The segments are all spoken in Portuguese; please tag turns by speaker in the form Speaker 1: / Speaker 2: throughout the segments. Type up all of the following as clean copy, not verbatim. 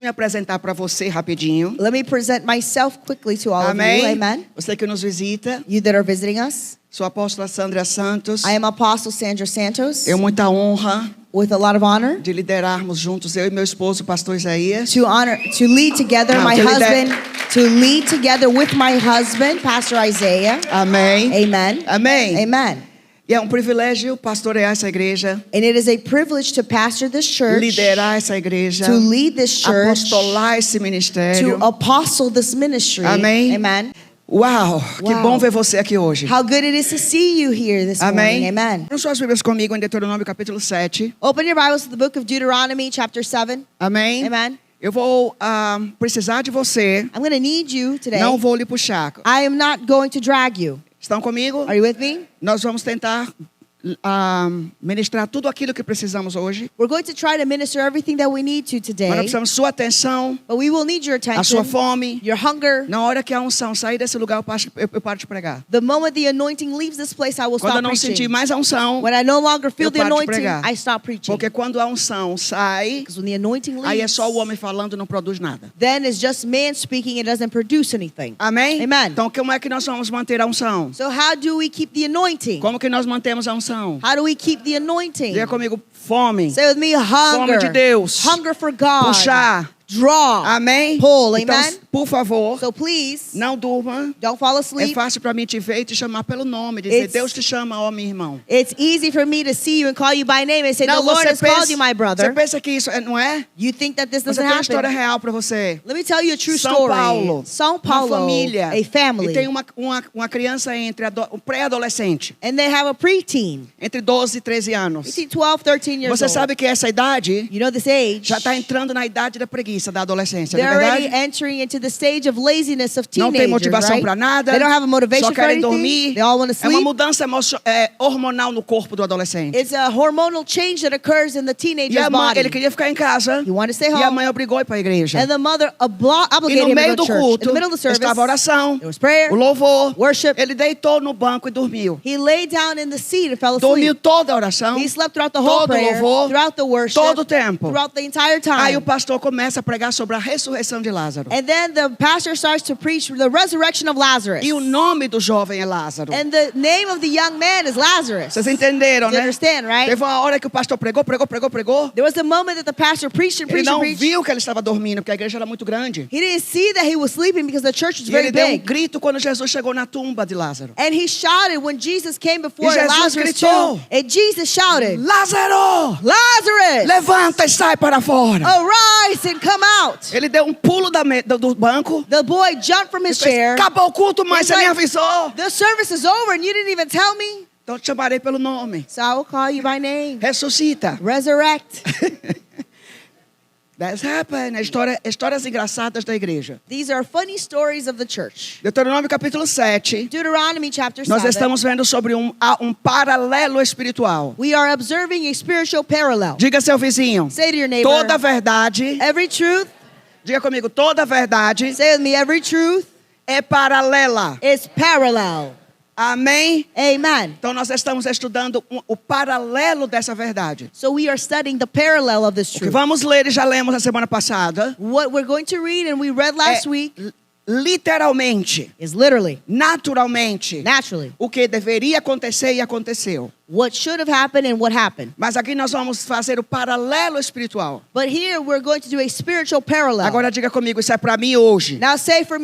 Speaker 1: apresentar para você rapidinho.
Speaker 2: Let me present myself quickly to all of you. Amen.
Speaker 1: Você que nos visita.
Speaker 2: You that are visiting us.
Speaker 1: Sou a apóstola Sandra Santos.
Speaker 2: I am Apostle Sandra Santos.
Speaker 1: Eu muita honra
Speaker 2: with a lot of honor
Speaker 1: de liderarmos juntos, eu e meu esposo, pastor Isaías.
Speaker 2: to lead together to lead together with my husband, Pastor Isaiah.
Speaker 1: Amém.
Speaker 2: Amen.
Speaker 1: Amém.
Speaker 2: Amen.
Speaker 1: E é um privilégio pastorear essa igreja.
Speaker 2: And it is a privilege to pastor this church,
Speaker 1: liderar essa igreja,
Speaker 2: to lead this church,
Speaker 1: apostolar esse ministério.
Speaker 2: to apostle this ministry.
Speaker 1: Amém.
Speaker 2: Amen.
Speaker 1: Uau, que bom ver você aqui hoje.
Speaker 2: How good it is to see you here this
Speaker 1: Amém.
Speaker 2: morning. Amen.
Speaker 1: Abram suas Bíblias comigo em Deuteronômio capítulo 7.
Speaker 2: Open your Bibles to the book of Deuteronomy chapter 7.
Speaker 1: Amém.
Speaker 2: Amen.
Speaker 1: Eu vou precisar de você.
Speaker 2: I'm going to need you today.
Speaker 1: Não vou lhe puxar.
Speaker 2: I am not going to drag you.
Speaker 1: Estão comigo?
Speaker 2: Are you with me?
Speaker 1: Nós vamos tentar ministrar tudo aquilo que precisamos hoje.
Speaker 2: We're going to try to minister everything that we need to today.
Speaker 1: Mas nós precisamos sua atenção,
Speaker 2: But we will need your
Speaker 1: a
Speaker 2: attention,
Speaker 1: sua fome.
Speaker 2: your hunger.
Speaker 1: Na hora que a unção sair desse lugar, eu paro de pregar.
Speaker 2: The moment the anointing leaves this place, I will
Speaker 1: Quando eu
Speaker 2: stop
Speaker 1: não sentir
Speaker 2: preaching.
Speaker 1: mais a unção,
Speaker 2: When I no longer feel
Speaker 1: eu
Speaker 2: the
Speaker 1: paro de
Speaker 2: anointing,
Speaker 1: pregar.
Speaker 2: I stop preaching.
Speaker 1: Porque quando a unção sai,
Speaker 2: Because when the anointing leaves,
Speaker 1: aí é só o homem falando, não produz nada.
Speaker 2: then it's just man speaking, it doesn't produce anything.
Speaker 1: Amém?
Speaker 2: Amen.
Speaker 1: Então como é que nós vamos manter a unção?
Speaker 2: So how do we keep the anointing?
Speaker 1: Como que nós mantemos a unção?
Speaker 2: How do we keep the anointing?
Speaker 1: Diga comigo, fome.
Speaker 2: Say with me, hunger.
Speaker 1: Fome de Deus.
Speaker 2: Hunger for God.
Speaker 1: Puxar.
Speaker 2: Draw.
Speaker 1: Amém?
Speaker 2: Pull,
Speaker 1: Então,
Speaker 2: amen?
Speaker 1: por favor,
Speaker 2: So please,
Speaker 1: não durma.
Speaker 2: don't fall
Speaker 1: É
Speaker 2: asleep.
Speaker 1: fácil para mim te ver e te chamar pelo nome, dizer,
Speaker 2: It's-
Speaker 1: Deus te chama, ó meu irmão.
Speaker 2: It's easy for me to see you and call you by name and say, the
Speaker 1: Não,
Speaker 2: Lord has called you my
Speaker 1: você
Speaker 2: brother.
Speaker 1: pensa que isso não é?
Speaker 2: You think that this
Speaker 1: Você
Speaker 2: doesn't
Speaker 1: tem uma história
Speaker 2: happen.
Speaker 1: real para você.
Speaker 2: Let me tell you a true
Speaker 1: São
Speaker 2: story.
Speaker 1: Paulo,
Speaker 2: São Paulo,
Speaker 1: uma família,
Speaker 2: a family.
Speaker 1: e tem uma criança entre o pré-adolescente,
Speaker 2: And they have a preteen,
Speaker 1: entre 12 e 13 anos.
Speaker 2: between 12, 13 years
Speaker 1: Você
Speaker 2: old.
Speaker 1: sabe que essa idade
Speaker 2: You know this age,
Speaker 1: já está entrando na idade da preguiça, da adolescência,
Speaker 2: they're
Speaker 1: não é
Speaker 2: already
Speaker 1: verdade?
Speaker 2: entering into the stage of laziness of
Speaker 1: Não
Speaker 2: teenagers,
Speaker 1: tem motivação
Speaker 2: right?
Speaker 1: para nada,
Speaker 2: They don't have a motivation
Speaker 1: só
Speaker 2: for
Speaker 1: querem
Speaker 2: anything.
Speaker 1: dormir.
Speaker 2: They all want to
Speaker 1: É uma
Speaker 2: sleep.
Speaker 1: mudança hormonal no corpo do adolescente.
Speaker 2: It's a hormonal change that occurs in the
Speaker 1: E
Speaker 2: teenager's
Speaker 1: a mãe,
Speaker 2: body.
Speaker 1: ele queria ficar em casa,
Speaker 2: He wanted to stay
Speaker 1: e a
Speaker 2: home.
Speaker 1: mãe obrigou a ir para a igreja.
Speaker 2: And the mother
Speaker 1: E
Speaker 2: obligated
Speaker 1: no
Speaker 2: him
Speaker 1: meio
Speaker 2: to
Speaker 1: do
Speaker 2: go to church. In
Speaker 1: culto,
Speaker 2: the middle of the service,
Speaker 1: estava a oração,
Speaker 2: there was prayer,
Speaker 1: o louvor.
Speaker 2: worship.
Speaker 1: Ele deitou no banco e dormiu.
Speaker 2: He lay down in the seat and fell
Speaker 1: Dormiu
Speaker 2: asleep.
Speaker 1: toda a oração,
Speaker 2: He slept throughout the whole
Speaker 1: todo o
Speaker 2: prayer,
Speaker 1: louvor,
Speaker 2: throughout the worship,
Speaker 1: todo o tempo.
Speaker 2: throughout the entire
Speaker 1: Aí o
Speaker 2: time.
Speaker 1: pastor começa a pregar sobre a ressurreição de Lázaro.
Speaker 2: And then the pastor starts to preach the resurrection of Lazarus.
Speaker 1: E o nome do jovem é Lázaro.
Speaker 2: And the name of the young man is Lazarus.
Speaker 1: Vocês entenderam,
Speaker 2: You
Speaker 1: né?
Speaker 2: understand, right?
Speaker 1: Teve uma hora que o pastor pregou.
Speaker 2: There was a moment that the pastor preached and
Speaker 1: Ele
Speaker 2: preached and
Speaker 1: não
Speaker 2: preached.
Speaker 1: viu que ele estava dormindo, porque a igreja era muito grande.
Speaker 2: He didn't see that he was sleeping because the church was
Speaker 1: E
Speaker 2: very
Speaker 1: ele deu
Speaker 2: big.
Speaker 1: grito quando Jesus chegou na tumba de Lázaro.
Speaker 2: And he shouted when Jesus came before
Speaker 1: E Jesus
Speaker 2: Lazarus'
Speaker 1: gritou.
Speaker 2: tomb. And Jesus shouted,
Speaker 1: Lázaro,
Speaker 2: Lazarus,
Speaker 1: levanta e sai para fora.
Speaker 2: arise and come out.
Speaker 1: Ele deu um pulo do banco.
Speaker 2: The boy jumped from his
Speaker 1: E fez,
Speaker 2: chair.
Speaker 1: acabou o culto, mas
Speaker 2: He's
Speaker 1: você nem
Speaker 2: like,
Speaker 1: avisou.
Speaker 2: The service is over and you didn't even tell me.
Speaker 1: Então eu te chamarei pelo nome.
Speaker 2: So I will call you by name.
Speaker 1: Ressuscita.
Speaker 2: Resurrect.
Speaker 1: That's happened. Histórias engraçadas da igreja.
Speaker 2: These are funny stories of the church.
Speaker 1: Deuteronômio capítulo 7.
Speaker 2: Deuteronomy chapter
Speaker 1: Nós
Speaker 2: 7.
Speaker 1: estamos vendo sobre um paralelo espiritual.
Speaker 2: We are observing a spiritual parallel.
Speaker 1: Diga ao seu vizinho.
Speaker 2: Say to your neighbor,
Speaker 1: Toda verdade.
Speaker 2: every truth,
Speaker 1: Diga comigo, toda verdade
Speaker 2: say with me, every truth
Speaker 1: é paralela.
Speaker 2: is parallel.
Speaker 1: Amém?
Speaker 2: Amen.
Speaker 1: Então nós estamos estudando o paralelo dessa verdade.
Speaker 2: So we are studying the parallel of this
Speaker 1: O que
Speaker 2: truth.
Speaker 1: vamos ler e já lemos na semana passada.
Speaker 2: What we're going to read and we read last week
Speaker 1: Literalmente,
Speaker 2: is literally,
Speaker 1: naturalmente,
Speaker 2: naturally,
Speaker 1: o que deveria acontecer e aconteceu.
Speaker 2: what should have happened and what happened.
Speaker 1: Mas aqui nós vamos fazer o paralelo espiritual.
Speaker 2: But here we're going to do a spiritual parallel.
Speaker 1: Agora diga comigo, isso é para mim hoje.
Speaker 2: Now say with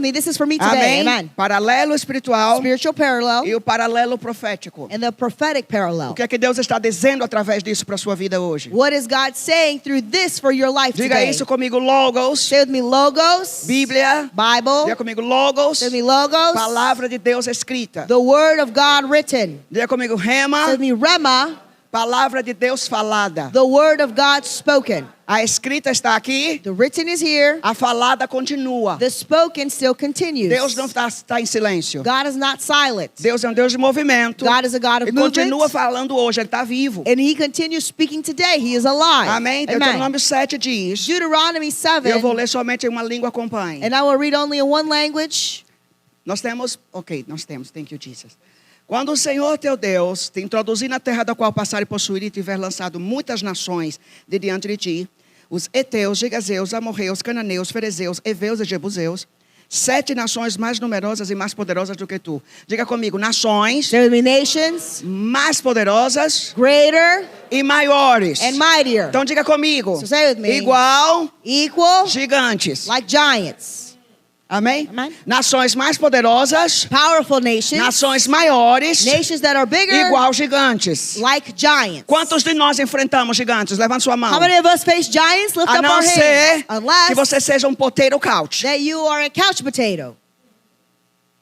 Speaker 2: me, this is for me today.
Speaker 1: Amém?
Speaker 2: Amen.
Speaker 1: Paralelo espiritual
Speaker 2: Spiritual parallel
Speaker 1: e o paralelo profético.
Speaker 2: and the prophetic parallel.
Speaker 1: O que é que Deus está dizendo através disso para a sua vida hoje?
Speaker 2: What is God saying through this for your life
Speaker 1: Diga
Speaker 2: today?
Speaker 1: isso comigo, Logos,
Speaker 2: Say with me, Logos,
Speaker 1: Bíblia.
Speaker 2: Bible.
Speaker 1: Diga comigo, Logos,
Speaker 2: Say with me, Logos,
Speaker 1: palavra de Deus escrita.
Speaker 2: the word of God written.
Speaker 1: Diga comigo,
Speaker 2: Say
Speaker 1: Rema,
Speaker 2: with me, Rema,
Speaker 1: palavra de Deus falada.
Speaker 2: the word of God spoken.
Speaker 1: A escrita está aqui,
Speaker 2: The written is here.
Speaker 1: a falada continua.
Speaker 2: The spoken still continues.
Speaker 1: Deus não está em silêncio.
Speaker 2: God is not silent.
Speaker 1: Deus é um Deus de movimento.
Speaker 2: God is a God of
Speaker 1: E continua
Speaker 2: movement.
Speaker 1: falando hoje, Ele está vivo.
Speaker 2: And he continues speaking today. He is alive.
Speaker 1: Amém? Deuteronômio 7 diz,
Speaker 2: Deuteronomy 7.
Speaker 1: eu vou ler somente em uma língua, acompanhe.
Speaker 2: And I will read only in one language.
Speaker 1: Nós temos, thank you Jesus. Quando o Senhor teu Deus te introduzir na terra da qual passar e possuir e tiver lançado muitas nações de diante de ti, os heteus, gigazeus, amorreus, cananeus, ferezeus, heveus e jebuseus, 7 nações mais numerosas e mais poderosas do que tu. Diga comigo, nações
Speaker 2: Say with me, nations,
Speaker 1: mais poderosas
Speaker 2: greater
Speaker 1: e maiores.
Speaker 2: and mightier.
Speaker 1: Então diga comigo,
Speaker 2: So say with me.
Speaker 1: igual
Speaker 2: Equal,
Speaker 1: gigantes.
Speaker 2: like giants.
Speaker 1: Amém?
Speaker 2: Amen.
Speaker 1: Nações mais poderosas,
Speaker 2: Powerful nations.
Speaker 1: nações maiores,
Speaker 2: Nations that are bigger,
Speaker 1: igual gigantes.
Speaker 2: like giants.
Speaker 1: Quantos de nós enfrentamos gigantes? Levante sua mão.
Speaker 2: How many of us face giants? Lift
Speaker 1: A
Speaker 2: up
Speaker 1: não
Speaker 2: our
Speaker 1: ser
Speaker 2: hands. Unless
Speaker 1: que você seja um potato couch.
Speaker 2: that you are a couch potato.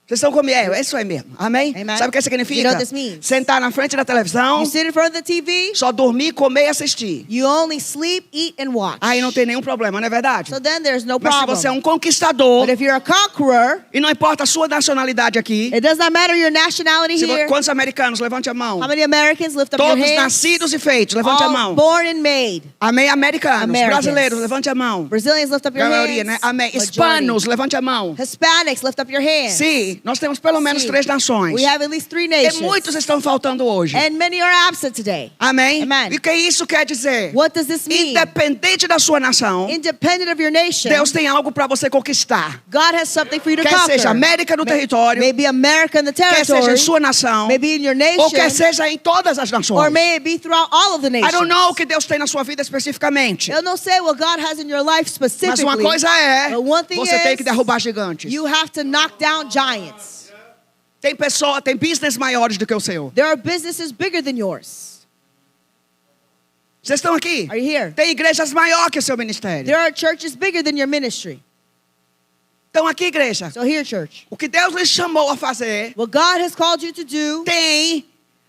Speaker 1: Vocês estão comigo? É isso aí mesmo. Amém?
Speaker 2: Amen.
Speaker 1: Sabe o que significa?
Speaker 2: You know what this means?
Speaker 1: Sentar na frente da televisão,
Speaker 2: You sit in front of the TV,
Speaker 1: só dormir, comer e assistir.
Speaker 2: you only sleep, eat, and watch.
Speaker 1: Aí não tem nenhum problema, não é verdade?
Speaker 2: So then there's no
Speaker 1: Mas se
Speaker 2: problem.
Speaker 1: você é um conquistador,
Speaker 2: But if you're a conqueror,
Speaker 1: e não importa a sua nacionalidade aqui,
Speaker 2: it does not matter your nationality here.
Speaker 1: quantos americanos? Levante a mão.
Speaker 2: How many Americans lift up your
Speaker 1: Todos
Speaker 2: hands?
Speaker 1: nascidos e feitos, levante a
Speaker 2: All
Speaker 1: mão.
Speaker 2: born and made.
Speaker 1: Amém, americanos.
Speaker 2: Americans.
Speaker 1: Brasileiros, levante a mão.
Speaker 2: Brazilians lift up your
Speaker 1: Maioria,
Speaker 2: hands.
Speaker 1: né? Amém.
Speaker 2: Majority.
Speaker 1: Hispanos, levante a mão.
Speaker 2: Hispanics lift up your hands.
Speaker 1: Sim, nós temos pelo menos
Speaker 2: Sim.
Speaker 1: 3 nações.
Speaker 2: We have at least 3
Speaker 1: E
Speaker 2: nations.
Speaker 1: muitos estão faltando hoje.
Speaker 2: And many are absent today.
Speaker 1: Amém?
Speaker 2: Amen.
Speaker 1: E o que isso quer dizer?
Speaker 2: What does this mean?
Speaker 1: Independente da sua nação,
Speaker 2: Independent of your nation,
Speaker 1: Deus tem algo para você conquistar.
Speaker 2: God has something for you to
Speaker 1: Quer
Speaker 2: conquer.
Speaker 1: seja América no território,
Speaker 2: Maybe America in the
Speaker 1: quer seja
Speaker 2: territory,
Speaker 1: em sua nação,
Speaker 2: maybe in your
Speaker 1: ou quer
Speaker 2: nation,
Speaker 1: seja em todas as
Speaker 2: or
Speaker 1: nações.
Speaker 2: may it be throughout all of the
Speaker 1: I
Speaker 2: nations.
Speaker 1: don't know o que Deus tem na sua vida especificamente.
Speaker 2: Eu não sei what God has in your life
Speaker 1: Mas
Speaker 2: specifically.
Speaker 1: uma coisa é,
Speaker 2: But one thing
Speaker 1: você tem
Speaker 2: is,
Speaker 1: que derrubar gigantes.
Speaker 2: you have to knock down giants.
Speaker 1: Tem business maiores do que o seu.
Speaker 2: There are businesses bigger than yours.
Speaker 1: Vocês estão aqui?
Speaker 2: Are you here?
Speaker 1: Tem igrejas maiores que o seu ministério.
Speaker 2: There are churches bigger than your ministry.
Speaker 1: Estão aqui, igreja.
Speaker 2: So here, church,
Speaker 1: O que Deus lhes chamou a fazer
Speaker 2: what God has called you to do,
Speaker 1: tem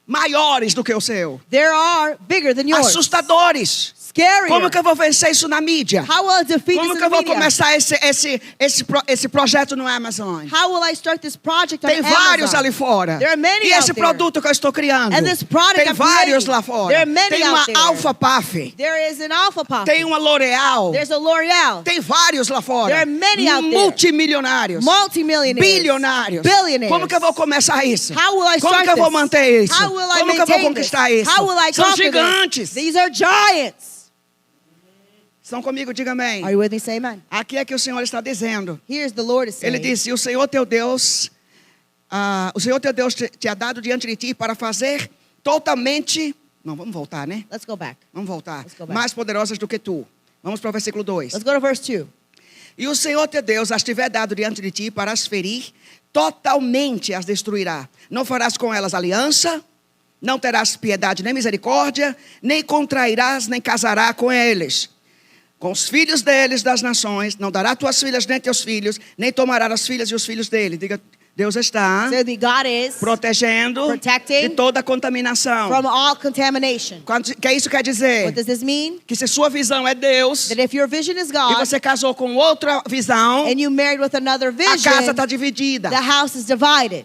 Speaker 1: maiores do que o seu.
Speaker 2: there are bigger than yours.
Speaker 1: Assustadores.
Speaker 2: Scarier.
Speaker 1: Como que eu vou vencer isso na mídia?
Speaker 2: How will I defeat
Speaker 1: Como
Speaker 2: this
Speaker 1: que
Speaker 2: in
Speaker 1: eu
Speaker 2: the
Speaker 1: vou
Speaker 2: media?
Speaker 1: começar esse projeto no Amazon?
Speaker 2: How will I start this project on
Speaker 1: Tem vários
Speaker 2: Amazon?
Speaker 1: ali fora.
Speaker 2: There are many
Speaker 1: E esse
Speaker 2: out there.
Speaker 1: produto que eu estou criando?
Speaker 2: And this product
Speaker 1: Tem
Speaker 2: I'm
Speaker 1: vários
Speaker 2: creating.
Speaker 1: lá fora.
Speaker 2: There are many
Speaker 1: Tem
Speaker 2: out
Speaker 1: uma
Speaker 2: there.
Speaker 1: Alpha Puff.
Speaker 2: There is an Alpha Puff.
Speaker 1: Tem uma L'Oreal.
Speaker 2: There's a L'Oreal.
Speaker 1: Tem vários lá fora.
Speaker 2: There are many out there.
Speaker 1: Multimilionários.
Speaker 2: Multimillionaires.
Speaker 1: Bilionários.
Speaker 2: Billionaires.
Speaker 1: Como que eu vou começar isso?
Speaker 2: How will I
Speaker 1: Como
Speaker 2: start
Speaker 1: que eu vou
Speaker 2: this?
Speaker 1: manter isso?
Speaker 2: How will I
Speaker 1: Como que eu vou
Speaker 2: maintain
Speaker 1: conquistar
Speaker 2: this?
Speaker 1: isso?
Speaker 2: How will I
Speaker 1: São
Speaker 2: conquer
Speaker 1: gigantes.
Speaker 2: this? These are giants.
Speaker 1: Estão comigo? Diga amém.
Speaker 2: Are you with me? Say amen.
Speaker 1: Aqui é que o Senhor está dizendo.
Speaker 2: Here's the Lord is saying.
Speaker 1: Ele disse, o Senhor teu Deus te ha dado diante de ti para fazer totalmente... Não, vamos voltar, né?
Speaker 2: Let's go back.
Speaker 1: Vamos voltar.
Speaker 2: Let's go back.
Speaker 1: Mais poderosas do que tu. Vamos para o versículo 2.
Speaker 2: Let's go to verse 2.
Speaker 1: E o Senhor teu Deus as tiver dado diante de ti para as ferir, totalmente as destruirá. Não farás com elas aliança, não terás piedade nem misericórdia, nem contrairás, nem casará com eles. Com os filhos deles das nações, não dará tuas filhas nem teus filhos, nem tomará as filhas e os filhos dele. Diga, Deus está
Speaker 2: So God is
Speaker 1: protegendo
Speaker 2: protecting
Speaker 1: de toda a contaminação.
Speaker 2: from all contamination.
Speaker 1: O que isso quer dizer?
Speaker 2: What does this mean?
Speaker 1: Que se sua visão é Deus
Speaker 2: That if your vision is
Speaker 1: e
Speaker 2: God
Speaker 1: você casou com outra visão,
Speaker 2: and you married with another
Speaker 1: a
Speaker 2: vision,
Speaker 1: casa está dividida.
Speaker 2: the house is divided.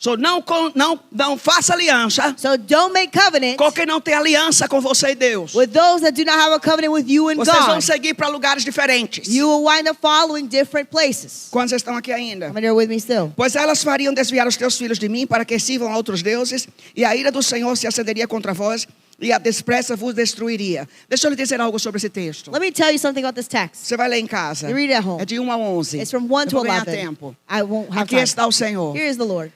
Speaker 1: So, não faça aliança
Speaker 2: So don't make covenant
Speaker 1: com quem não tem aliança com você e Deus.
Speaker 2: with those that do not have a covenant with you and
Speaker 1: Vocês vão
Speaker 2: God.
Speaker 1: seguir para lugares diferentes.
Speaker 2: You will wind up following different places.
Speaker 1: Quantos estão aqui ainda?
Speaker 2: How many are with me still?
Speaker 1: Pois elas fariam desviar os teus filhos de mim para que sirvam a outros deuses, e a ira do Senhor se acenderia contra vós, e a despressa vos destruiria. Deixa eu lhe dizer algo sobre esse texto.
Speaker 2: Let me tell you something about this text.
Speaker 1: Você vai ler em casa.
Speaker 2: You read it at home.
Speaker 1: É de 1 a 11.
Speaker 2: It's from 1
Speaker 1: Eu
Speaker 2: to
Speaker 1: vou ganhar
Speaker 2: 11.
Speaker 1: tempo.
Speaker 2: I won't have
Speaker 1: Aqui
Speaker 2: time.
Speaker 1: está o Senhor.
Speaker 2: Here is the Lord.